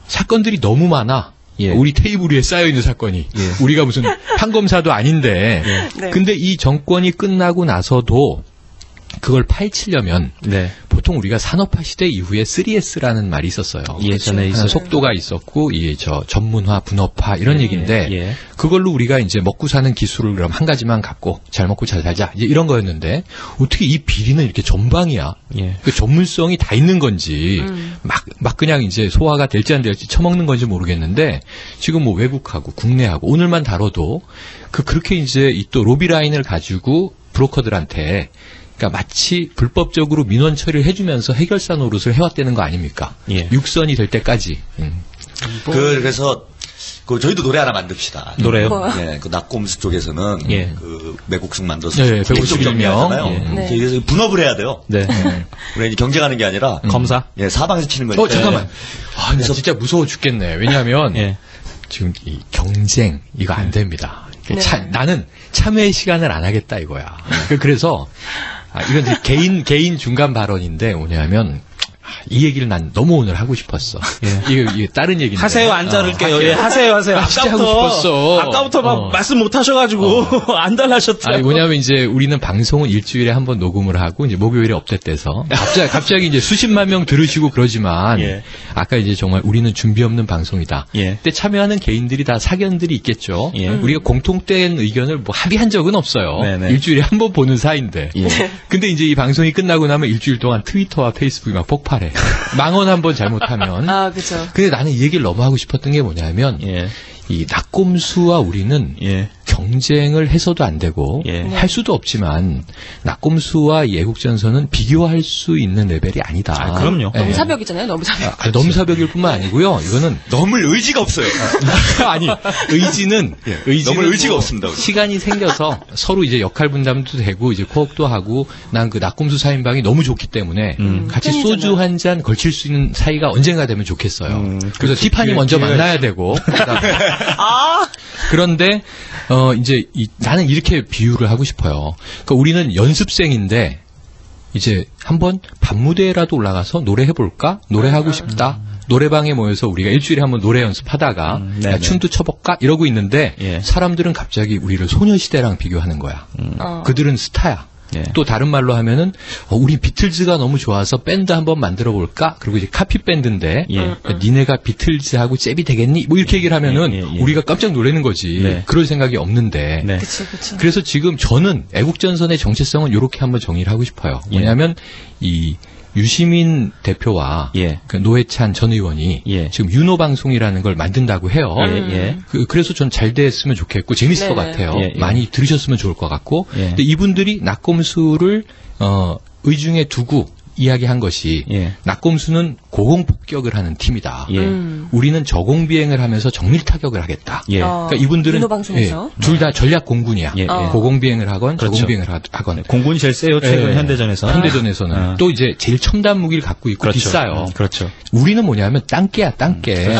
사건들이 너무 많아. 우리 테이블 위에 쌓여있는 사건이 우리가 무슨 판검사도 아닌데 근데 이 정권이 끝나고 나서도 그걸 파헤치려면 보통 우리가 산업화 시대 이후에 3S라는 말이 있었어요. 예전에 있었죠. 속도가 있었고 전문화, 분업화 이런 얘기인데 그걸로 우리가 이제 먹고 사는 기술을 그럼 한 가지만 갖고 잘 먹고 잘 살자 이제 이런 거였는데 어떻게 이 비리는 이렇게 전방이야? 그 전문성이 다 있는 건지 막 그냥 이제 소화가 될지 안 될지 처먹는 건지 모르겠는데 지금 외국하고 국내하고 오늘만 다뤄도 그렇게 이제 이 또 로비 라인을 가지고 브로커들한테 그러니까 마치 불법적으로 민원 처리를 해주면서 해결사 노릇을 해왔다는 거 아닙니까? 육선이 될 때까지. 그래서 저희도 노래 하나 만듭시다. 노래요? 낙곰수 쪽에서는 매국숙 만들어서 네. 그래서 분업을 해야 돼요. 우리가 이제 경쟁하는 게 아니라 검사. 사방에서 치는 거니까. 잠깐만. 그래서 진짜 무서워 죽겠네. 왜냐하면 지금 이 경쟁 이거 안 됩니다. 나는 참여의 시간을 안 하겠다 이거야. 그래서 이건 개인 중간 발언인데 뭐냐면 이 얘기를 난 너무 오늘 하고 싶었어. 이게 다른 얘기인데. 하세요, 안 자를게요. 하세요. 진짜 하고 싶었어. 아까부터 막 말씀 못 하셔가지고 안 달라셨더라고요. 뭐냐면 이제 우리는 방송은 일주일에 한 번 녹음을 하고 이제 목요일에 업데이트돼서 갑자기 이제 수십만 명 들으시고 그러지만 아까 이제 정말 우리는 준비 없는 방송이다. 그때 참여하는 개인들이 다 사견들이 있겠죠. 우리가 공통된 의견을 합의한 적은 없어요. 일주일에 한 번 보는 사이인데. 근데 이제 이 방송이 끝나고 나면 일주일 동안 트위터와 페이스북이 막 폭발해. 망언 한번 잘못하면. 그죠. 근데 나는 이 얘기를 너무 하고 싶었던 게 뭐냐면, 이 낙곰수와 우리는 경쟁을 해서도 안 되고 할 수도 없지만 낙곰수와 이 애국전선은 비교할 수 있는 레벨이 아니다. 그럼요. 넘사벽이잖아요. 넘사벽. 넘사벽일 뿐만 아니고요. 이거는 넘을 의지가 없어요. 아니 의지는 넘을 의지가 없습니다. 시간이 생겨서 서로 이제 역할 분담도 되고 이제 코업도 하고 난 그 낙곰수 4인방이 너무 좋기 때문에 같이 소주 한 잔 걸칠 수 있는 사이가 언젠가 되면 좋겠어요. 그래서 티파니 먼저 만나야 되고. 그런데 이제 나는 이렇게 비유를 하고 싶어요. 그러니까 우리는 연습생인데 이제 한번 밤무대라도 올라가서 노래해볼까? 노래하고 싶다. 노래방에 모여서 우리가 일주일에 한번 노래 연습하다가 야, 춤도 춰볼까? 이러고 있는데 사람들은 갑자기 우리를 소녀시대랑 비교하는 거야. 그들은 스타야. 또 다른 말로 하면은 우리 비틀즈가 너무 좋아서 밴드 한번 만들어 볼까? 그리고 이제 카피 밴드인데 니네가 비틀즈하고 잽이 되겠니? 뭐 이렇게 얘기를 하면은 우리가 깜짝 놀라는 거지. 그럴 생각이 없는데. 그쵸. 그래서 지금 저는 애국전선의 정체성은 이렇게 한번 정의를 하고 싶어요. 왜냐하면 이 유시민 대표와 그 노회찬 전 의원이 지금 윤호방송이라는 걸 만든다고 해요. 그래서 전 잘 됐으면 좋겠고 재밌을 것 같아요. 많이 들으셨으면 좋을 것 같고. 근데 이분들이 낙검수를 의중에 두고 이야기한 것이 낙검수는 고공폭격을 하는 팀이다. 우리는 저공비행을 하면서 정밀타격을 하겠다. 그러니까 이분들은 둘 다 전략 공군이야. 고공비행을 하건 저공비행을 하건. 공군이 제일 세요. 최근 현대전에서는. 또 이제 제일 첨단 무기를 갖고 있고 비싸요. 그렇죠. 우리는 뭐냐면 땅개야 땅개.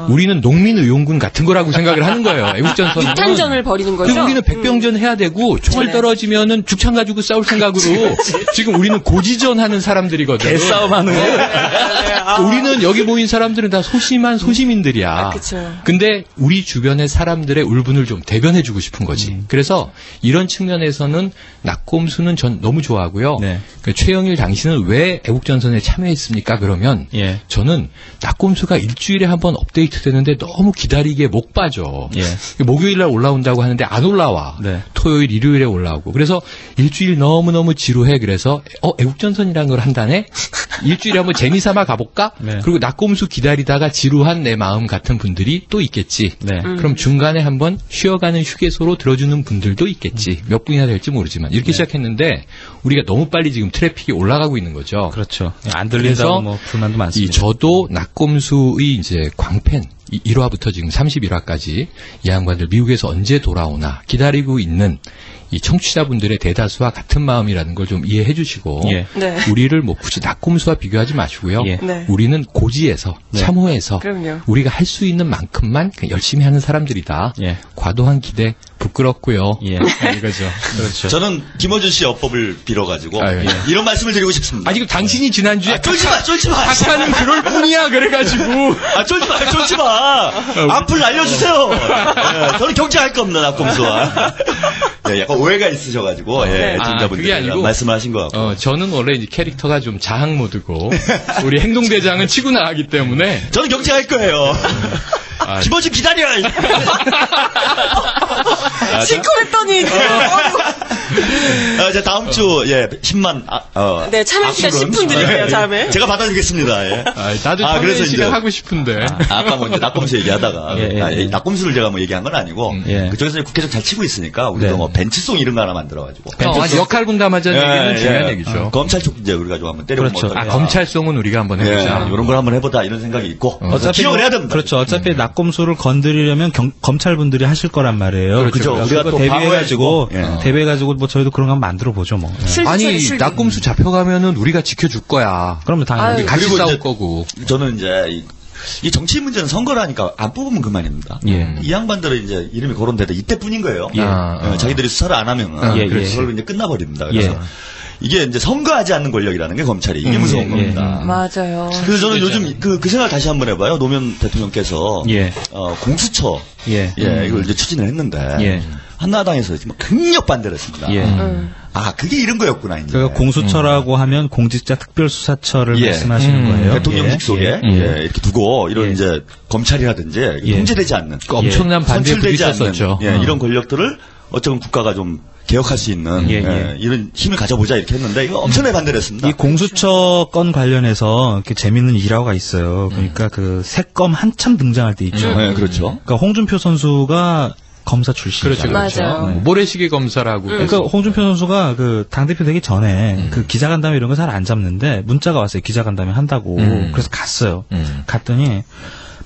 우리는 농민의용군 같은 거라고 생각을 하는 거예요. 애국전선은. 육탄전을 벌이는 거죠. 우리는 백병전 해야 되고 총알 떨어지면은 죽창 가지고 싸울 생각으로 지금 우리는 고지전 하는 사람들이거든. 개싸움하는 거. 우리는 여기 모인 사람들은 다 소심한 소시민들이야. 근데 우리 주변의 사람들의 울분을 좀 대변해주고 싶은 거지. 그래서 이런 측면에서는 낙검수는 전 너무 좋아하고요. 최영일 당신은 왜 애국전선에 참여했습니까? 그러면 저는 낙검수가 일주일에 한번 업데이트 되는데 너무 기다리기에 목 빠져. 목요일날 올라온다고 하는데 안 올라와. 토요일, 일요일에 올라오고. 그래서 일주일 너무너무 지루해. 그래서 애국전선이라는 걸 한다네? 일주일에 한번 재미삼아 가볼까? 그리고 낙검수 기다리다가 지루한 내 마음 같은 분들이 또 있겠지. 그럼 중간에 한번 쉬어가는 휴게소로 들어주는 분들도 있겠지. 몇 분이나 될지 모르지만. 이렇게 시작했는데 우리가 너무 빨리 지금 트래픽이 올라가고 있는 거죠. 그렇죠. 안 들린다고 뭐 불만도 많습니다. 저도 낙검수의 이제 광팬 1화부터 지금 31화까지 이 양반들 미국에서 언제 돌아오나 기다리고 있는 이 청취자분들의 대다수와 같은 마음이라는 걸 좀 이해해 주시고 우리를 뭐 굳이 낙검수와 비교하지 마시고요. 우리는 고지에서 참호에서 우리가 할 수 있는 만큼만 열심히 하는 사람들이다. 과도한 기대 부끄럽고요. 이거죠. 그렇죠. 저는 김어준 씨 어법을 빌어가지고 이런 말씀을 드리고 싶습니다. 지금 당신이 지난주에 쫄지 마. 박사는 그럴 뿐이야 그래가지고 쫄지 마. 앞을 날려주세요. 저는 경쟁할 겁니다 낙검수와. 약간 오해가 있으셔가지고 애청자분들이 말씀을 하신 것 같고. 저는 원래 이 캐릭터가 좀 자학 모드고 우리 행동대장은 치고 나가기 때문에 저는 경쟁할 거예요. 김어준 기다려. 시커했더니 이제 다음 주 10만 참여 시간 10분 드릴게요. 다음에 제가 받아주겠습니다. 나도 참여 시간 하고 싶은데 아까 뭐 이제 낙검수 얘기하다가 낙검수를 제가 뭐 얘기한 건 아니고 그쪽에서 국회에서 잘 치고 있으니까 우리도 뭐 벤츠송 이런 거 하나 만들어가지고 역할 분담하자는 얘기는 중요한 얘기죠. 검찰 쪽 이제 우리가 좀 한번 때려보면 그렇죠. 검찰송은 우리가 한번 해보자. 이런 걸 한번 해보자 이런 생각이 있고 기억을 해야 됩니다. 그렇죠. 어차피 낙검수를 건드리려면 검찰분들이 하실 거란 말이에요. 그렇죠. 우리가 또 대비해가지고 뭐 저희도 그런 거 한번 만들어 보죠 뭐. 아니 낙검수 잡혀가면은 우리가 지켜줄 거야. 그러면 당연히 같이 싸울 거고. 저는 이제 이 정치 문제는 선거라니까 안 뽑으면 그만입니다. 이 양반들은 이제 이름이 거론돼도 이때뿐인 거예요. 자기들이 수사를 안 하면 그걸로 이제 끝나버립니다. 그래서 이게 이제 선거하지 않는 권력이라는 게 검찰이 이게 무서운 겁니다. 맞아요. 그래서 저는 요즘 그 생각 다시 한번 해봐요. 노무현 대통령께서 공수처 이걸 이제 추진을 했는데 한나라당에서 지금 강력 반대를 했습니다. 그게 이런 거였구나 이제. 그러니까 공수처라고 하면 공직자 특별수사처를 말씀하시는 거예요. 대통령직 속에 이렇게 두고 이런 이제 검찰이라든지 통제되지 않는 엄청난 반대가 있었었죠. 이런 권력들을 어쩌면 국가가 좀 개혁할 수 있는 이런 힘을 가져보자 이렇게 했는데 이거 엄청나게 반대를 했습니다. 이 공수처 건 관련해서 이렇게 재밌는 일화가 있어요. 그러니까 그 새검 한참 등장할 때 있죠. 그렇죠. 그러니까 홍준표 선수가 검사 출신이죠. 그렇죠. 모래시계 검사라고. 그러니까 홍준표 선수가 그 당대표 되기 전에 그 기자간담회 이런 거 잘 안 잡는데 문자가 왔어요. 기자간담회 한다고. 그래서 갔어요. 갔더니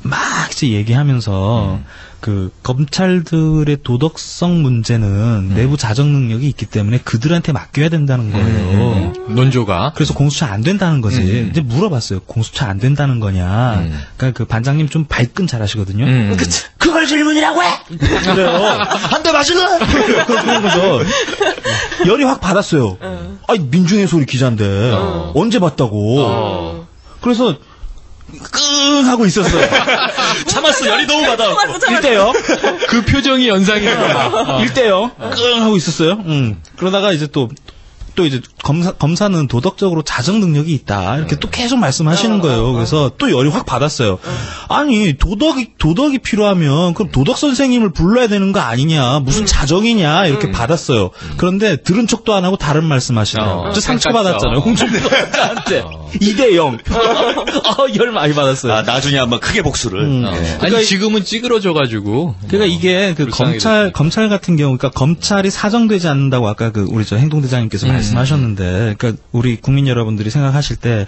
막 이제 얘기하면서 그 검찰들의 도덕성 문제는 내부 자정 능력이 있기 때문에 그들한테 맡겨야 된다는 거예요. 논조가. 그래서 공수처 안 된다는 거지. 이제 물어봤어요. 공수처 안 된다는 거냐. 그러니까 그 반장님 좀 발끈 잘하시거든요. 그걸 질문이라고 해. 그래요. 한 대 맞을래? 그러면서 열이 확 받았어요. 아니 민중의 소리 기자인데 언제 봤다고. 그래서 끙 하고 있었어요. 참았어. 열이 너무 받아. 1대0. 그 표정이 연상이야. 1대0. 끙 하고 있었어요. 그러다가 이제 또 이제 검사는 도덕적으로 자정 능력이 있다. 이렇게 또 계속 말씀하시는 거예요. 그래서 또 열이 확 받았어요. 아니, 도덕이 필요하면 그럼 도덕 선생님을 불러야 되는 거 아니냐. 무슨 자정이냐. 이렇게 받았어요. 그런데 들은 척도 안 하고 다른 말씀하시네요. 저 상처받았잖아요. 홍준표 여자한테. 2대0. 열 많이 받았어요. 아, 나중에 한번 크게 복수를. 아니, 지금은 찌그러져가지고. 그러니까 이게 그 검찰 같은 경우, 그러니까 검찰이 사정되지 않는다고 아까 그 우리 저 행동대장님께서 말씀하셨는데, 그러니까 우리 국민 여러분들이 생각하실 때,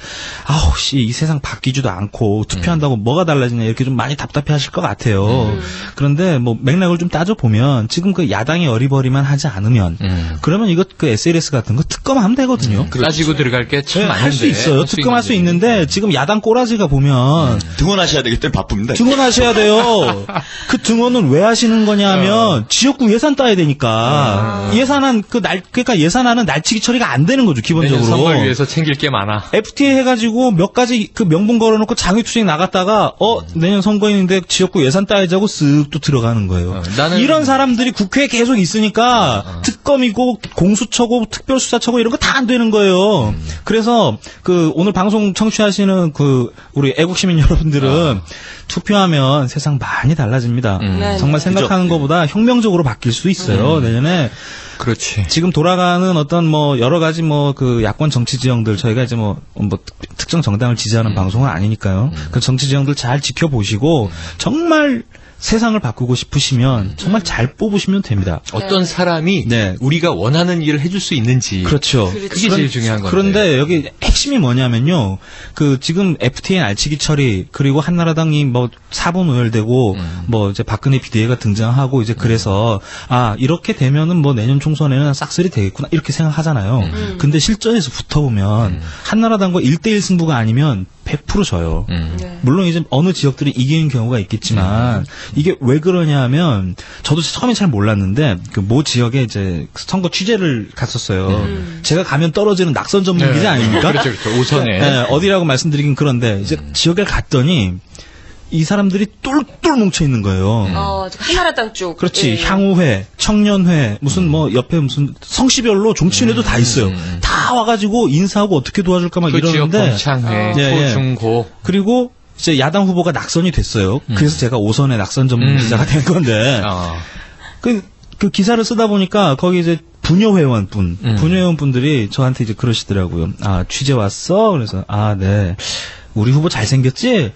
혹시 이 세상 바뀌지도 않고 투표한다고 뭐가 달라지냐 이렇게 좀 많이 답답해하실 것 같아요. 그런데 뭐 맥락을 좀 따져 보면 지금 그 야당이 어리버리만 하지 않으면, 그러면 이거 그 SLS 같은 거 특검하면 되거든요. 따지고 들어갈 게 참 많은데. 할 수 있어요. 특검할 수 있는데 지금 야당 꼬라지가 보면 등원하셔야 되기 때문에 바쁩니다. 등원하셔야 돼요. 그 등원은 왜 하시는 거냐면 지역구 예산 따야 되니까 예산안 그러니까 예산안은 날치기 처리가 안 되는 거죠, 기본적으로. 선거를 위해서 챙길 게 많아. FTA 해가지고 몇 가지 그 명분 걸어놓고 장외투쟁 나갔다가 내년 선거인데 지역구 예산 따야지 하고 쓱 또 들어가는 거예요. 이런 사람들이 국회에 계속 있으니까 특검이고 공수처고 특별수사처고 이런 거 다 안 되는 거예요. 그래서 그 오늘 방송 청취하시는 그 우리 애국시민 여러분들은 투표하면 세상 많이 달라집니다. 정말 생각하는 것보다 혁명적으로 바뀔 수 있어요. 내년에. 그렇지. 지금 돌아가는 어떤 뭐 여러 가지 뭐 그 야권 정치 지형들 저희가 이제 뭐 특정 정당을 지지하는 방송은 아니니까요. 그 정치 지형들 잘 지켜보시고 정말 세상을 바꾸고 싶으시면 정말 잘 뽑으시면 됩니다. 어떤 사람이 우리가 원하는 일을 해줄 수 있는지. 그렇죠. 그게 제일 중요한 건데. 그런데 여기 핵심이 뭐냐면요. 그 지금 FTA 날치기 처리 그리고 한나라당이 뭐 4분 오열되고 뭐 이제 박근혜 비대위가 등장하고 이제 그래서 이렇게 되면은 뭐 내년 총선에는 싹쓸이 되겠구나 이렇게 생각하잖아요. 근데 실전에서 붙어보면 한나라당과 1대1 승부가 아니면 100% 져요. 물론 이제 어느 지역들이 이기는 경우가 있겠지만 이게 왜 그러냐 하면 저도 처음에 잘 몰랐는데 그 모 지역에 이제 선거 취재를 갔었어요. 제가 가면 떨어지는 낙선 전문 기자 아닙니까? 그렇죠. 오선에. 어디라고 말씀드리긴 그런데 이제 지역에 갔더니 이 사람들이 똘똘 뭉쳐 있는 거예요. 한나라당 쪽. 그렇지. 향후회, 청년회, 무슨 뭐 옆에 무슨 성씨별로 정치인회도 다 있어요. 다 와가지고 인사하고 어떻게 도와줄까 막 이러는데. 지역 봉창회, 초중고. 그리고 이제 야당 후보가 낙선이 됐어요. 그래서 제가 5선의 낙선 전문 기자가 된 건데. 그 기사를 쓰다 보니까 거기 이제 부녀회원분들이 저한테 이제 그러시더라고요. 취재 왔어? 그래서 네. 우리 후보 잘생겼지?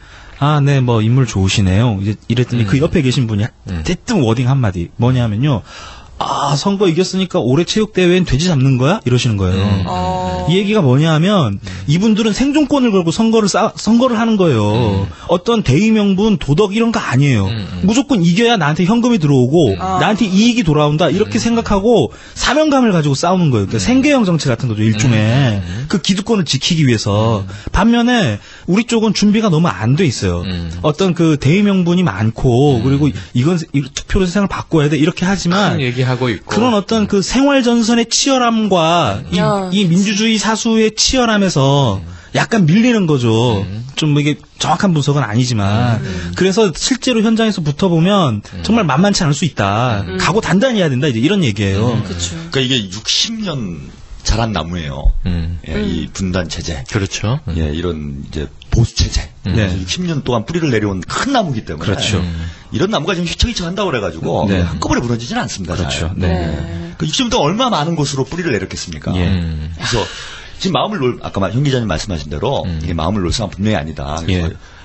네, 뭐, 인물 좋으시네요. 이제 이랬더니 그 옆에 계신 분이 대뜸 워딩 한마디. 뭐냐면요. 선거 이겼으니까 올해 체육대회엔 돼지 잡는 거야? 이러시는 거예요. 이 얘기가 뭐냐 하면 이분들은 생존권을 걸고 선거를 하는 거예요. 어떤 대의명분, 도덕 이런 거 아니에요. 무조건 이겨야 나한테 현금이 들어오고 나한테 이익이 돌아온다. 이렇게 생각하고 사명감을 가지고 싸우는 거예요. 그러니까 생계형 정치 같은 거죠. 일종의. 그 기득권을 지키기 위해서. 반면에 우리 쪽은 준비가 너무 안 돼 있어요. 어떤 그 대의명분이 많고 그리고 이건 투표로 세상을 바꿔야 돼. 이렇게 하지만 하고 있고. 그런 어떤 그 생활 전선의 치열함과 이 민주주의 사수의 치열함에서 약간 밀리는 거죠. 좀 이게 정확한 분석은 아니지만 그래서 실제로 현장에서 붙어보면 정말 만만치 않을 수 있다. 각오 단단히 해야 된다. 이제 이런 얘기예요. 그러니까 이게 60년 자란 나무예요. 이 분단 체제. 그렇죠. 이런 이제 보수 체제. 60년 동안 뿌리를 내려온 큰 나무기 때문에. 그렇죠. 이런 나무가 지금 휘청휘청한다고 그래가지고 한꺼번에 무너지지는 않습니다. 그렇죠. 그 60년 동안 얼마나 많은 곳으로 뿌리를 내렸겠습니까? 그래서 지금 아까 현 기자님 말씀하신 대로 이게 마음을 놓을 사람 분명히 아니다.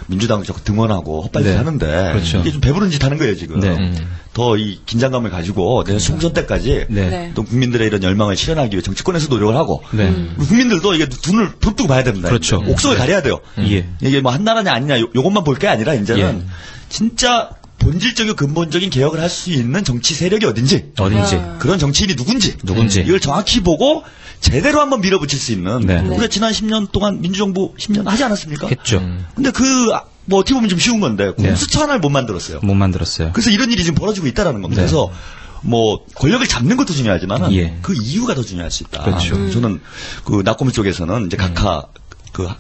민주당을 자꾸 등원하고 헛발질 네. 하는데 그렇죠. 이게 좀 배부른 짓 하는 거예요 지금. 네. 더 이 긴장감을 가지고 내년 총선 때까지 네. 또 국민들의 이런 열망을 실현하기 위해 정치권에서 노력을 하고 네. 국민들도 이게 눈을 부릅뜨고 봐야 됩니다. 그렇죠. 옥석을 가려야 돼요. 예. 이게 뭐 한나라냐 아니냐 요것만 볼 게 아니라 이제는 예. 진짜 본질적이고 근본적인 개혁을 할 수 있는 정치 세력이 어딘지 그런 정치인이 누군지 이걸 정확히 보고 제대로 한번 밀어붙일 수 있는 우리가 지난 10년 동안 민주정부 10년 하지 않았습니까? 했죠. 근데 뭐 어떻게 보면 좀 쉬운 건데 공수처 하나를 못 만들었어요. 못 만들었어요. 그래서 이런 일이 지금 벌어지고 있다라는 겁니다. 그래서 뭐 권력을 잡는 것도 중요하지만 그 이유가 더 중요할 수 있다. 그렇죠. 저는 그 낙고미 쪽에서는 이제 각하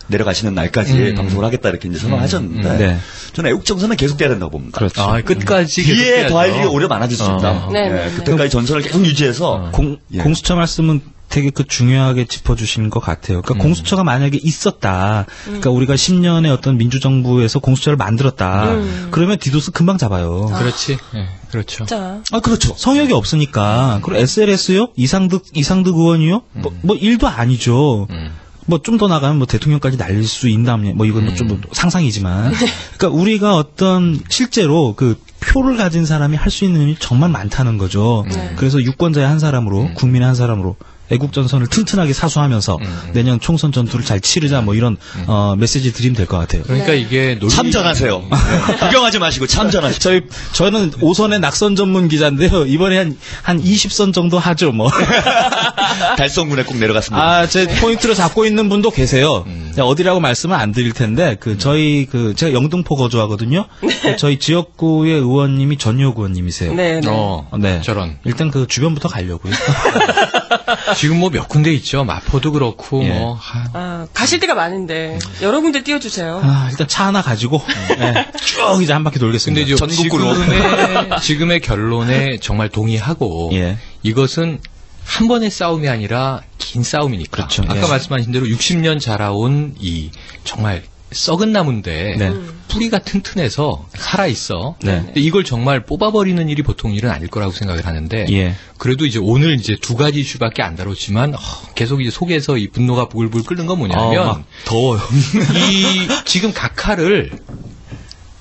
내려가시는 날까지 방송을 하겠다 이렇게 이제 선언하셨는데 저는 애국정선은 계속돼야 된다고 봅니다. 그렇죠. 끝까지 뒤에 더할 일이 오히려 많아질 수 있다. 그때까지 전선을 계속 유지해서 공수처 말씀은 되게 중요하게 짚어주시는 것 같아요. 그러니까 공수처가 만약에 있었다. 그러니까 우리가 10년의 어떤 민주정부에서 공수처를 만들었다. 그러면 디도스 금방 잡아요. 그렇지. 그렇죠. 진짜. 그렇죠. 성역이 없으니까. 그리고 SLS요? 이상득 의원이요? 뭐 일도 아니죠. 뭐 좀 더 나가면 뭐 대통령까지 날릴 수 있다면 뭐 이건 좀 상상이지만. 그러니까 우리가 어떤 실제로 표를 가진 사람이 할 수 있는 일이 정말 많다는 거죠. 그래서 유권자의 한 사람으로, 국민의 한 사람으로 애국전선을 튼튼하게 사수하면서 내년 총선 전투를 잘 치르자 뭐 이런 메시지 드리면 될 것 같아요. 그러니까 이게 참전하세요. 구경하지 마시고 참전하시죠. 저는 5선의 낙선 전문 기자인데요. 이번에 한 20선 정도 하죠, 뭐. 달성군에 꼭 내려갔습니다. 제 포인트를 잡고 있는 분도 계세요. 어디라고 말씀은 안 드릴 텐데, 제가 영등포 거주하거든요. 저희 지역구의 의원님이 전효구 의원님이세요. 네. 네. 저런. 일단 주변부터 가려고요. 지금 뭐 몇 군데 있죠. 마포도 그렇고 가실 데가 많은데 여러 군데 띄워주세요. 일단 차 하나 가지고 쭉 이제 한 바퀴 돌겠습니다. 근데 전국구로 지금의 결론에 정말 동의하고 이것은 한 번의 싸움이 아니라 긴 싸움이니까. 그렇죠. 아까 말씀하신 대로 60년 자라온 이 정말 썩은 나무인데 뿌리가 튼튼해서 살아있어. 근데 이걸 정말 뽑아버리는 일이 보통 일은 아닐 거라고 생각을 하는데 그래도 이제 오늘 이제 두 가지 이슈밖에 안 다뤘지만 계속 이제 속에서 이 분노가 부글부글 끓는 건 뭐냐면 더워요. 이 지금 각하를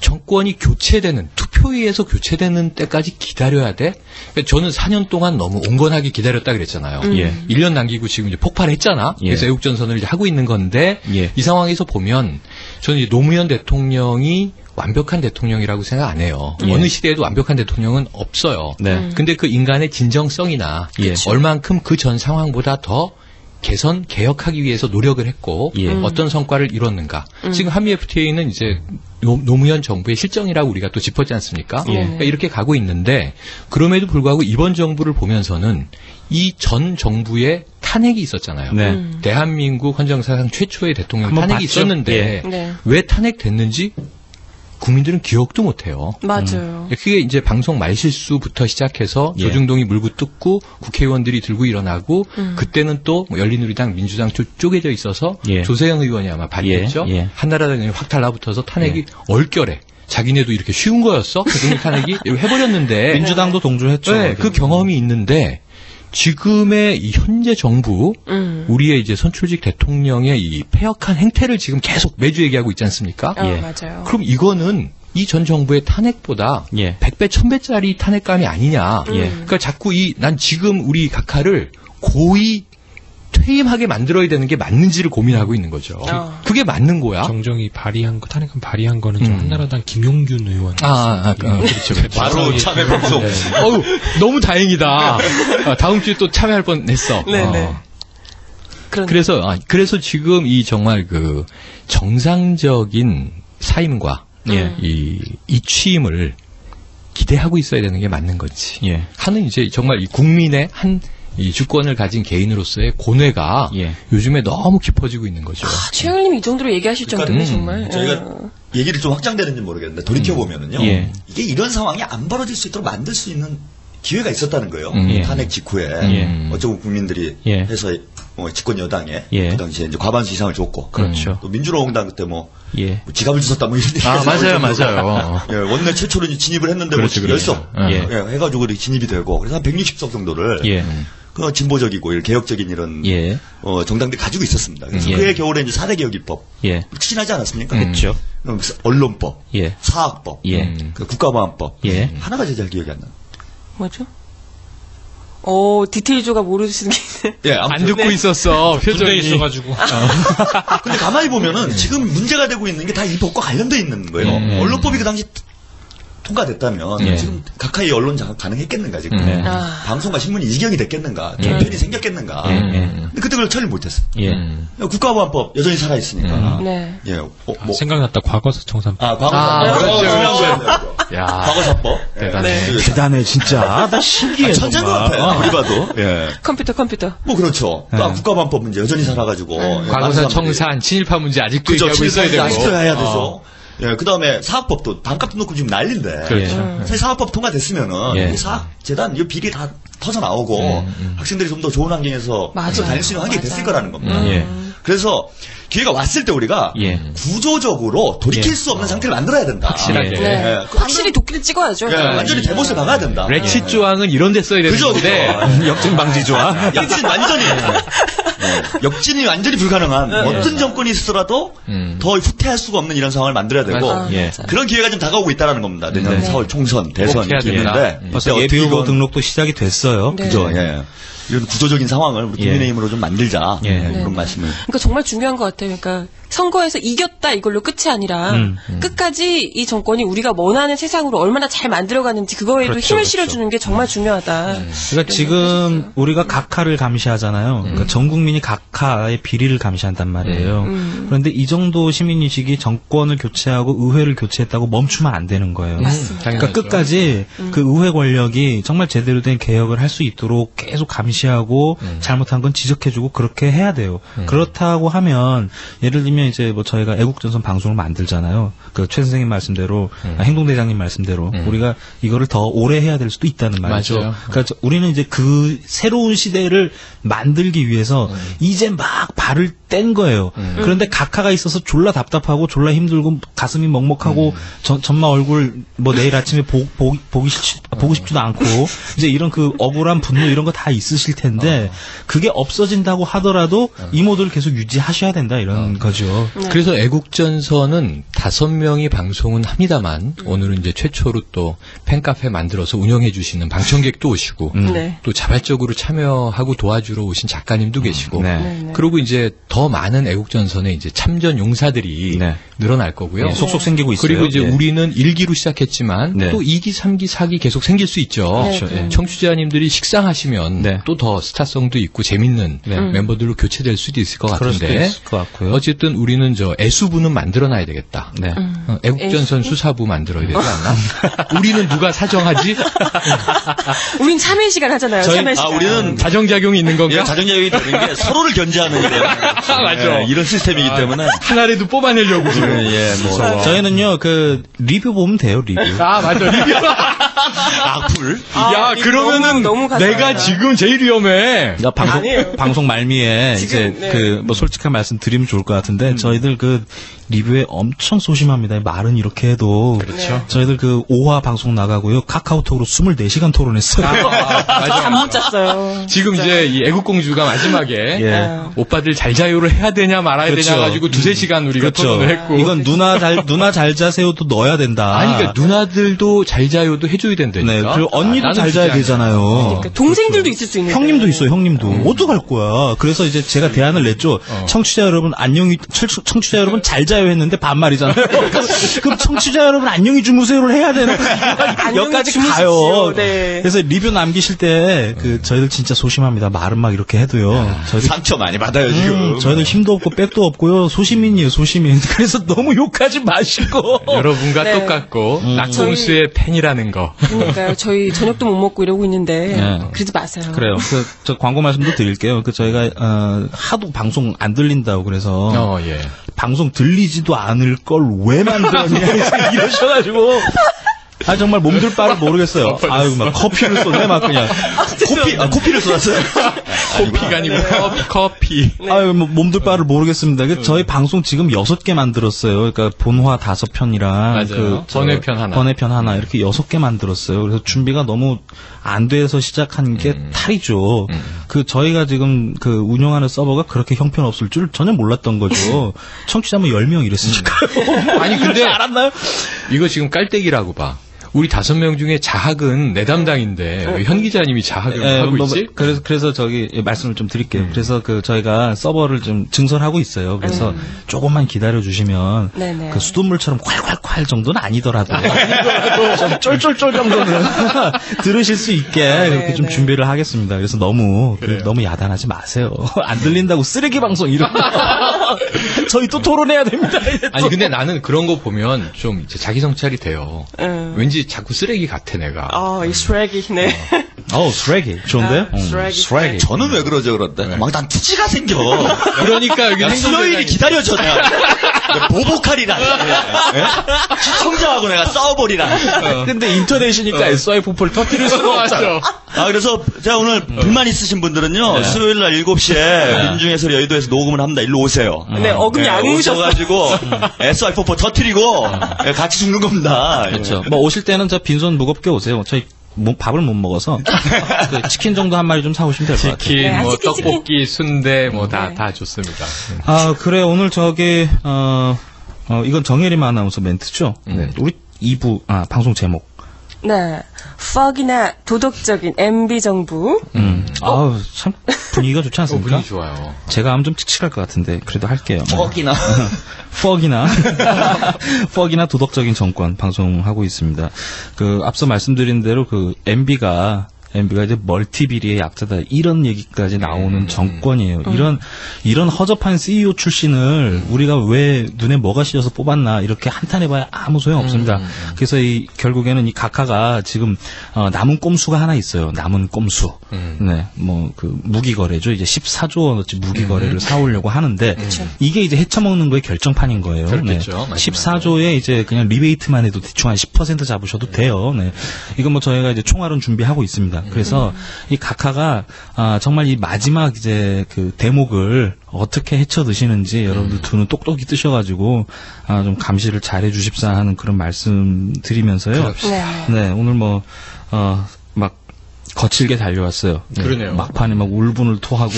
정권이 교체되는 투표위에서 교체되는 때까지 기다려야 돼. 그러니까 저는 4년 동안 너무 온건하게 기다렸다 그랬잖아요. 1년 남기고 지금 이제 폭발했잖아. 그래서 애국전선을 이제 하고 있는 건데 이 상황에서 보면 저는 이제 노무현 대통령이 완벽한 대통령이라고 생각 안 해요. 어느 시대에도 완벽한 대통령은 없어요. 근데 그 인간의 진정성이나 얼만큼 그 전 상황보다 더 개선, 개혁하기 위해서 노력을 했고 어떤 성과를 이뤘는가. 지금 한미 FTA는 이제 노무현 정부의 실정이라고 우리가 또 짚었지 않습니까? 그러니까 이렇게 가고 있는데 그럼에도 불구하고 이번 정부를 보면서는 이 전 정부의 탄핵이 있었잖아요. 대한민국 헌정사상 최초의 대통령 탄핵이 있었는데 왜 탄핵됐는지 국민들은 기억도 못해요. 맞아요. 그게 이제 방송 말실수부터 시작해서 조중동이 물고 뜯고 국회의원들이 들고 일어나고 그때는 또 열린우리당, 민주당 쪼개져 있어서 조세영 의원이 아마 발의했죠. 한나라당이 확 달라붙어서 탄핵이 얼결에 자기네도 이렇게 쉬운 거였어? 대통령 탄핵이 해버렸는데 민주당도 동조했죠. 그 경험이 있는데 지금의 이 현재 정부, 우리의 이제 선출직 대통령의 이 폐역한 행태를 지금 계속 매주 얘기하고 있지 않습니까? 맞아요. 그럼 이거는 이 전 정부의 탄핵보다 100배, 1000배짜리 탄핵감이 아니냐. 그러니까 자꾸 난 지금 우리 각하를 고의 퇴임하게 만들어야 되는 게 맞는지를 고민하고 있는 거죠. 그게 맞는 거야? 정정이 탄핵안 발의한 거는 한나라당 김용균 의원. 그렇죠. 바로 참여 방송. 너무 다행이다. 다음 주에 또 참여할 뻔했어. 네네. 그래서 지금 이 정말 정상적인 사임과 이 취임을 기대하고 있어야 되는 게 맞는 건지. 하는 이제 정말 이 국민의 이 주권을 가진 개인으로서의 고뇌가 요즘에 너무 깊어지고 있는 거죠. 최영님 이 정도로 얘기하실 정도면 정말. 저희가 얘기를 좀 확장되는지 모르겠는데 돌이켜보면은요. 이게 이런 상황이 안 벌어질 수 있도록 만들 수 있는 기회가 있었다는 거예요. 탄핵 직후에. 어쩌고 국민들이 해서 집권 여당에 그 당시에 이제 과반수 이상을 줬고. 그렇죠. 또 민주노동당 그때 뭐 지갑을 주웠다 뭐 이런 얘기. 맞아요. 원내 최초로 진입을 했는데 열석 해가지고 이렇게 진입이 되고 그래서 한 160석 정도를 그 진보적이고 개혁적인 이런 정당들이 가지고 있었습니다. 그래서 그해 겨울에 이제 4대 개혁 입법 추진하지 않았습니까? 그렇죠. 언론법, 예. 사학법, 예. 그 국가보안법 예. 하나가 제일 잘 기억이 안 나. 뭐죠? 디테일조가 모르시는 게. 예, 안 듣고 있었어. 표정이 있어가지고. 근데 가만히 보면은 지금 문제가 되고 있는 게 다 이 법과 관련돼 있는 거예요. 언론법이 그 당시 통과됐다면 지금 각하의 언론 장악 가능했겠는가 지금 방송과 신문이 이 지경이 됐겠는가 종편이 생겼겠는가 근데 그때 그걸 처리를 못했어. 국가보안법 여전히 살아있으니까 생각났다. 과거사청산법. 과거사법 대단해 진짜. 나 신기해. 천재인 것 같아. 우리 봐도. 컴퓨터. 뭐 그렇죠. 또 국가보안법 문제 여전히 살아가지고 과거사청산 친일파 문제 아직도 얘기하고 있어야 되고. 아직도 해야 되죠. 그 다음에 사학법도 반값 놓고 지금 난리인데. 그렇죠. 사실 사학법 통과됐으면은 이 사학재단 이 비리 다 터져 나오고 학생들이 좀 더 좋은 환경에서 다닐 수 있는 환경이 됐을 거라는 겁니다. 그래서 기회가 왔을 때 우리가 구조적으로 돌이킬 수 없는 상태를 만들어야 된다. 확실하게. 확실히 도끼를 찍어야죠. 완전히 대못을 박아야 된다. 렉시 조항은 이런 데 써야 되는데 역전 방지 조항. 역진 완전히 역진이 완전히 불가능한 어떤 정권이 있어도 더 후퇴할 수가 없는 이런 상황을 만들어야 되고 그런 기회가 좀 다가오고 있다는 겁니다. 내년 4월 총선, 대선 이렇게 있는데 벌써 예비후보 등록도 시작이 됐어요. 그죠? 이런 구조적인 상황을 우리 국민의힘으로 좀 만들자 그런 말씀을. 그러니까 정말 중요한 것 같아요. 그러니까 선거에서 이겼다 이걸로 끝이 아니라 끝까지 이 정권이 우리가 원하는 세상으로 얼마나 잘 만들어가는지 그거에도 힘을 실어주는 게 정말 중요하다. 그러니까 지금 우리가 각하를 감시하잖아요. 그러니까 전 국민이 각하의 비리를 감시한단 말이에요. 그런데 이 정도 시민의식이 정권을 교체하고 의회를 교체했다고 멈추면 안 되는 거예요. 맞습니다. 그러니까 끝까지 그 의회 권력이 정말 제대로 된 개혁을 할 수 있도록 계속 감시하고 잘못한 건 지적해주고 그렇게 해야 돼요. 그렇다고 하면 예를 들면 이제 뭐 저희가 애국전선 방송을 만들잖아요. 그 최 선생님 말씀대로 행동대장님 말씀대로 우리가 이거를 더 오래 해야 될 수도 있다는 말이죠. 맞아요. 그러니까 우리는 이제 그 새로운 시대를 만들기 위해서 이제 막 발을 뗀 거예요. 그런데 각하가 있어서 졸라 답답하고 졸라 힘들고 가슴이 먹먹하고 전마 얼굴 뭐 내일 아침에 보고 싶지도 않고 이제 이런 그 억울한 분노 이런 거 다 있으실 텐데 그게 없어진다고 하더라도 이 모드를 계속 유지하셔야 된다 이런 거죠. 그래서 애국전선은 5명이 방송은 합니다만 오늘은 이제 최초로 또 팬카페 만들어서 운영해 주시는 방청객도 오시고 또 자발적으로 참여하고 도와주러 오신 작가님도 계시고 그리고 이제 더 많은 애국전선에 이제 참전 용사들이 늘어날 거고요. 속속 생기고 있어요. 그리고 이제 우리는 1기로 시작했지만 또 2기, 3기, 4기 계속 생길 수 있죠. 청취자님들이 식상하시면 또 더 스타성도 있고 재밌는 멤버들로 교체될 수도 있을 것 같은데 있을 것 같고요. 어쨌든 우리는 저 애수부는 만들어놔야 되겠다. 애국전선 수사부 만들어야 되지 않나? 우리는 누가 사정하지? 우린 참여 시간 하잖아요. 참여 시간. 우리는 자정작용이 있는 건가? 자정작용이 되는 게 서로를 견제하는 거예요. 맞아. 이런 시스템이기 때문에 하나라도 뽑아내려고. 저희는요 그 리뷰 보면 돼요. 리뷰. 맞아. 리뷰. 악플. 야 그러면은 너무 내가 지금 제일 위험해. 방송 말미에 이제 그 뭐 솔직한 말씀 드리면 좋을 것 같은데 저희들 그 리뷰에 엄청 소심합니다. 말은 이렇게 해도 저희들 그 5화 방송 나가고요. 카카오톡으로 24시간 토론했어요. 맞아. 잠 못 잤어요. 지금 이제 이 애국공주가 마지막에 오빠들 잘 자요를 해야 되냐 말아야 되냐 가지고 2-3시간 우리가 토론을 했고 이건 누나 잘 자세요도 넣어야 된다. 아니 그러니까 누나들도 잘 자요도 해줘야 된다니까. 그리고 언니도 잘 자야 되잖아요. 그러니까 동생들도 있을 수 있는. 형님도 있어요. 형님도 어떡할 거야. 그래서 이제 제가 대안을 냈죠. 청취자 여러분 청취자 여러분 잘 자요 했는데 반말이잖아요. 그럼 청취자 여러분 안녕히 주무세요를 해야 되는 여기까지 가요. 그래서 리뷰 남기실 때 그 저희들 진짜 소심합니다. 말은 막 이렇게 해도요. 저희들 상처 많이 받아요 지금. 저희들 힘도 없고 백도 없고요. 소시민이에요. 소시민. 그래서 너무 욕하지 마시고. 여러분과 똑같고 낙공수의 팬이라는 거. 그러니까요. 저희 저녁도 못 먹고 이러고 있는데 그러지 마세요. 그래요. 저 광고 말씀도 드릴게요. 저희가 하도 방송 안 들린다고 그래서 방송 들리지도 않을 걸 왜 만들었냐 이러셔가지고 정말 몸둘 바를 모르겠어요. 아유 막 커피를 쏘네 막 그냥 코피를 쏟았어요. 코피가 아니고 커피. 아유 뭐 몸둘 바를 모르겠습니다. 저희 방송 지금 6개 만들었어요. 그러니까 본화 5편이랑 그 번외편 하나 이렇게 6개 만들었어요. 그래서 준비가 너무 안 돼서 시작한 게 탈이죠. 저희가 지금 운영하는 서버가 그렇게 형편없을 줄 전혀 몰랐던 거죠. 청취자 뭐 10명 이랬으니까요. 아니, 근데. 알았나요? 이거 지금 깔때기라고 봐. 우리 5명 중에 자학은 내 담당인데 현 기자님이 자학을 하고 있지? 그래서 말씀을 좀 드릴게요. 그래서 저희가 서버를 좀 증설하고 있어요. 그래서 조금만 기다려 주시면 그 수돗물처럼 콸콸콸 정도는 아니더라도 좀 쫄쫄쫄 정도는 들으실 수 있게 그렇게 좀 준비를 하겠습니다. 그래서 너무 야단하지 마세요. 안 들린다고 쓰레기 방송 이런 거. 저희 또 토론해야 됩니다. 아니 근데 나는 그런 거 보면 좀 이제 자기 성찰이 돼요. 왠지 자꾸 쓰레기 같아 내가. 이 쓰레기. 네. 쓰레기 좋은데요? 쓰레기. 저는 왜 그러죠 그런데? 막 난 투지가 생겨. 그러니까 여기 수요일이 기다려져 내가. 보복하리라. 시청자하고 내가 싸워버리라. 근데 인터넷이니까 SY4를 터뜨릴 수가 없어. 그래서 제가 오늘 불만 있으신 분들은요 수요일 날 7시에 민중해설 여의도에서 녹음을 합니다. 일로 오세요. 네, 어금니 안 오셔가지고 SY4 터뜨리고 같이 죽는 겁니다. 그렇죠. 뭐 오실 때는 빈손 무겁게 오세요. 저희 밥을 못 먹어서 치킨 정도 한 마리 좀 사오시면 될 것 같아요. 치킨, 뭐 떡볶이, 순대 뭐 다 좋습니다. 그래 오늘 이건 정혜림 아나운서 멘트죠. 네. 우리 2부 방송 제목. 네, 퍽이나 도덕적인 MB 정부. 참 분위기가 좋지 않습니까? 분위기 좋아요. 제가 하면 좀 칙칙할 것 같은데 그래도 할게요. 퍽이나 도덕적인 정권 방송하고 있습니다. 앞서 말씀드린 대로 MB가 이제 멀티비리의 약자다 이런 얘기까지 나오는 정권이에요. 이런 허접한 CEO 출신을 우리가 왜 눈에 뭐가 씌어서 뽑았나 이렇게 한탄해봐야 아무 소용 없습니다. 그래서 결국에는 이 각하가 지금 남은 꼼수가 하나 있어요. 남은 꼼수. 네, 무기 거래죠. 이제 14조 원어치 무기 거래를 사오려고 하는데 이게 이제 헤쳐먹는 거의 결정판인 거예요. 그렇겠죠. 네. 14조에 이제 그냥 리베이트만 해도 대충 한 10% 잡으셔도 돼요. 네, 이거 저희가 이제 총알은 준비하고 있습니다. 그래서 이 각하가 정말 이 마지막 이제 대목을 어떻게 헤쳐 드시는지 여러분들 두 눈 똑똑히 뜨셔가지고 좀 감시를 잘해 주십사 하는 그런 말씀 드리면서요. 네, 오늘 막 거칠게 달려왔어요. 그러네요. 막판에 막 울분을 토하고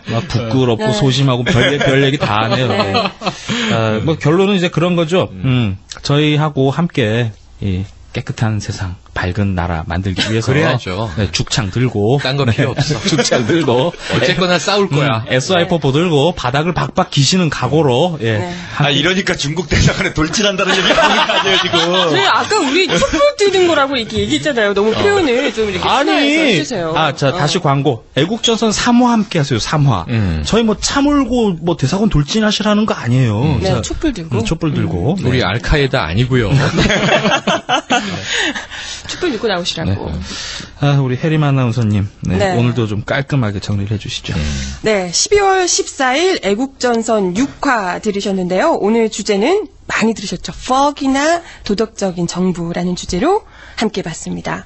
막 부끄럽고 소심하고 별 얘기 다 하네요. 네. 결론은 이제 그런 거죠. 저희하고 함께 깨끗한 세상, 밝은 나라 만들기 위해서 그래야죠. 네, 죽창 들고 딴 거 필요 없어. 죽창 들고 어쨌거나 싸울 거야. SY4 들고 바닥을 박박 기시는 각오로 이러니까 중국 대사관에 돌진한다는 얘기 하니까요 지금. 네, 아까 우리 촛불 뛰는 거라고 이렇게 얘기했잖아요. 너무 표현을 좀 이렇게 해주세요. 다시 광고. 애국전선 3화 함께 하세요. 3화. 저희 참을고 대사관 돌진하시라는 거 아니에요. 네, 촛불 들고. 촛불 들고. 우리 알카에다 아니고요. 촛불 들고 나오시라고. 네. 우리 혜림 아나운서님. 네. 오늘도 좀 깔끔하게 정리를 해주시죠. 네, 12월 14일 애국전선 6화 들으셨는데요. 오늘 주제는 많이 들으셨죠. 퍽이나 도덕적인 정부라는 주제로 함께 봤습니다.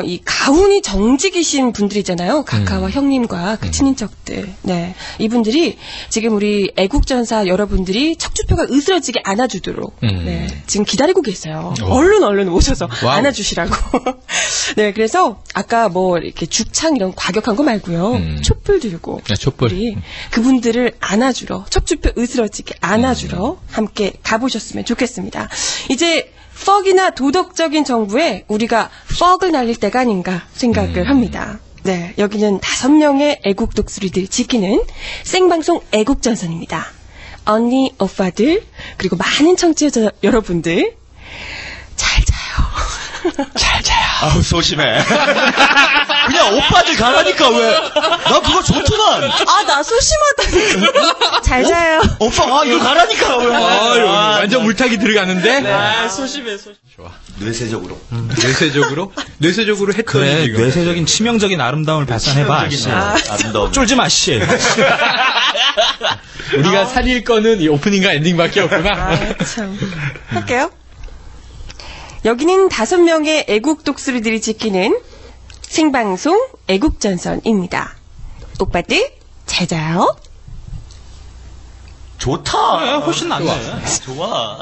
이 가훈이 정직이신 분들이잖아요. 각하와 형님과 그 친인척들. 네. 이분들이 지금 우리 애국전사 여러분들이 척추표가 으스러지게 안아주도록 네. 지금 기다리고 계세요. 얼른 오셔서 안아주시라고. 네. 그래서 아까 이렇게 죽창 이런 과격한 거 말고요. 촛불 들고. 촛불. 우리 그분들을 안아주러, 척추표 으스러지게 안아주러 함께 가보셨으면 좋겠습니다. 이제 퍽이나 도덕적인 정부에 우리가 퍽을 날릴 때가 아닌가 생각을 합니다. 네, 여기는 5명의 애국 독수리들 지키는 생방송 애국전선입니다. 언니, 오빠들, 그리고 많은 청취자 여러분들 잘 자요. 잘 자요. 소심해. 그냥 오빠들 가라니까 왜? 나 그거 좋더만. 나 소심하다니까. 잘 자요. 오빠 이거 가라니까 왜? 완전 물타기 들어가는데? 네, 소심해. 좋아. 뇌세적으로. 뇌세적으로 했더니 그래, 뇌세적인 치명적인 아름다움을 발산해봐. 아름다움. 쫄지 마, 씨. 우리가 살릴 거는 이 오프닝과 엔딩밖에 없구나. 참. 할게요. 여기는 5명의 애국 독수리들이 지키는 생방송 애국전선입니다. 오빠들 잘 자요. 좋다. 훨씬 낫네. 좋아.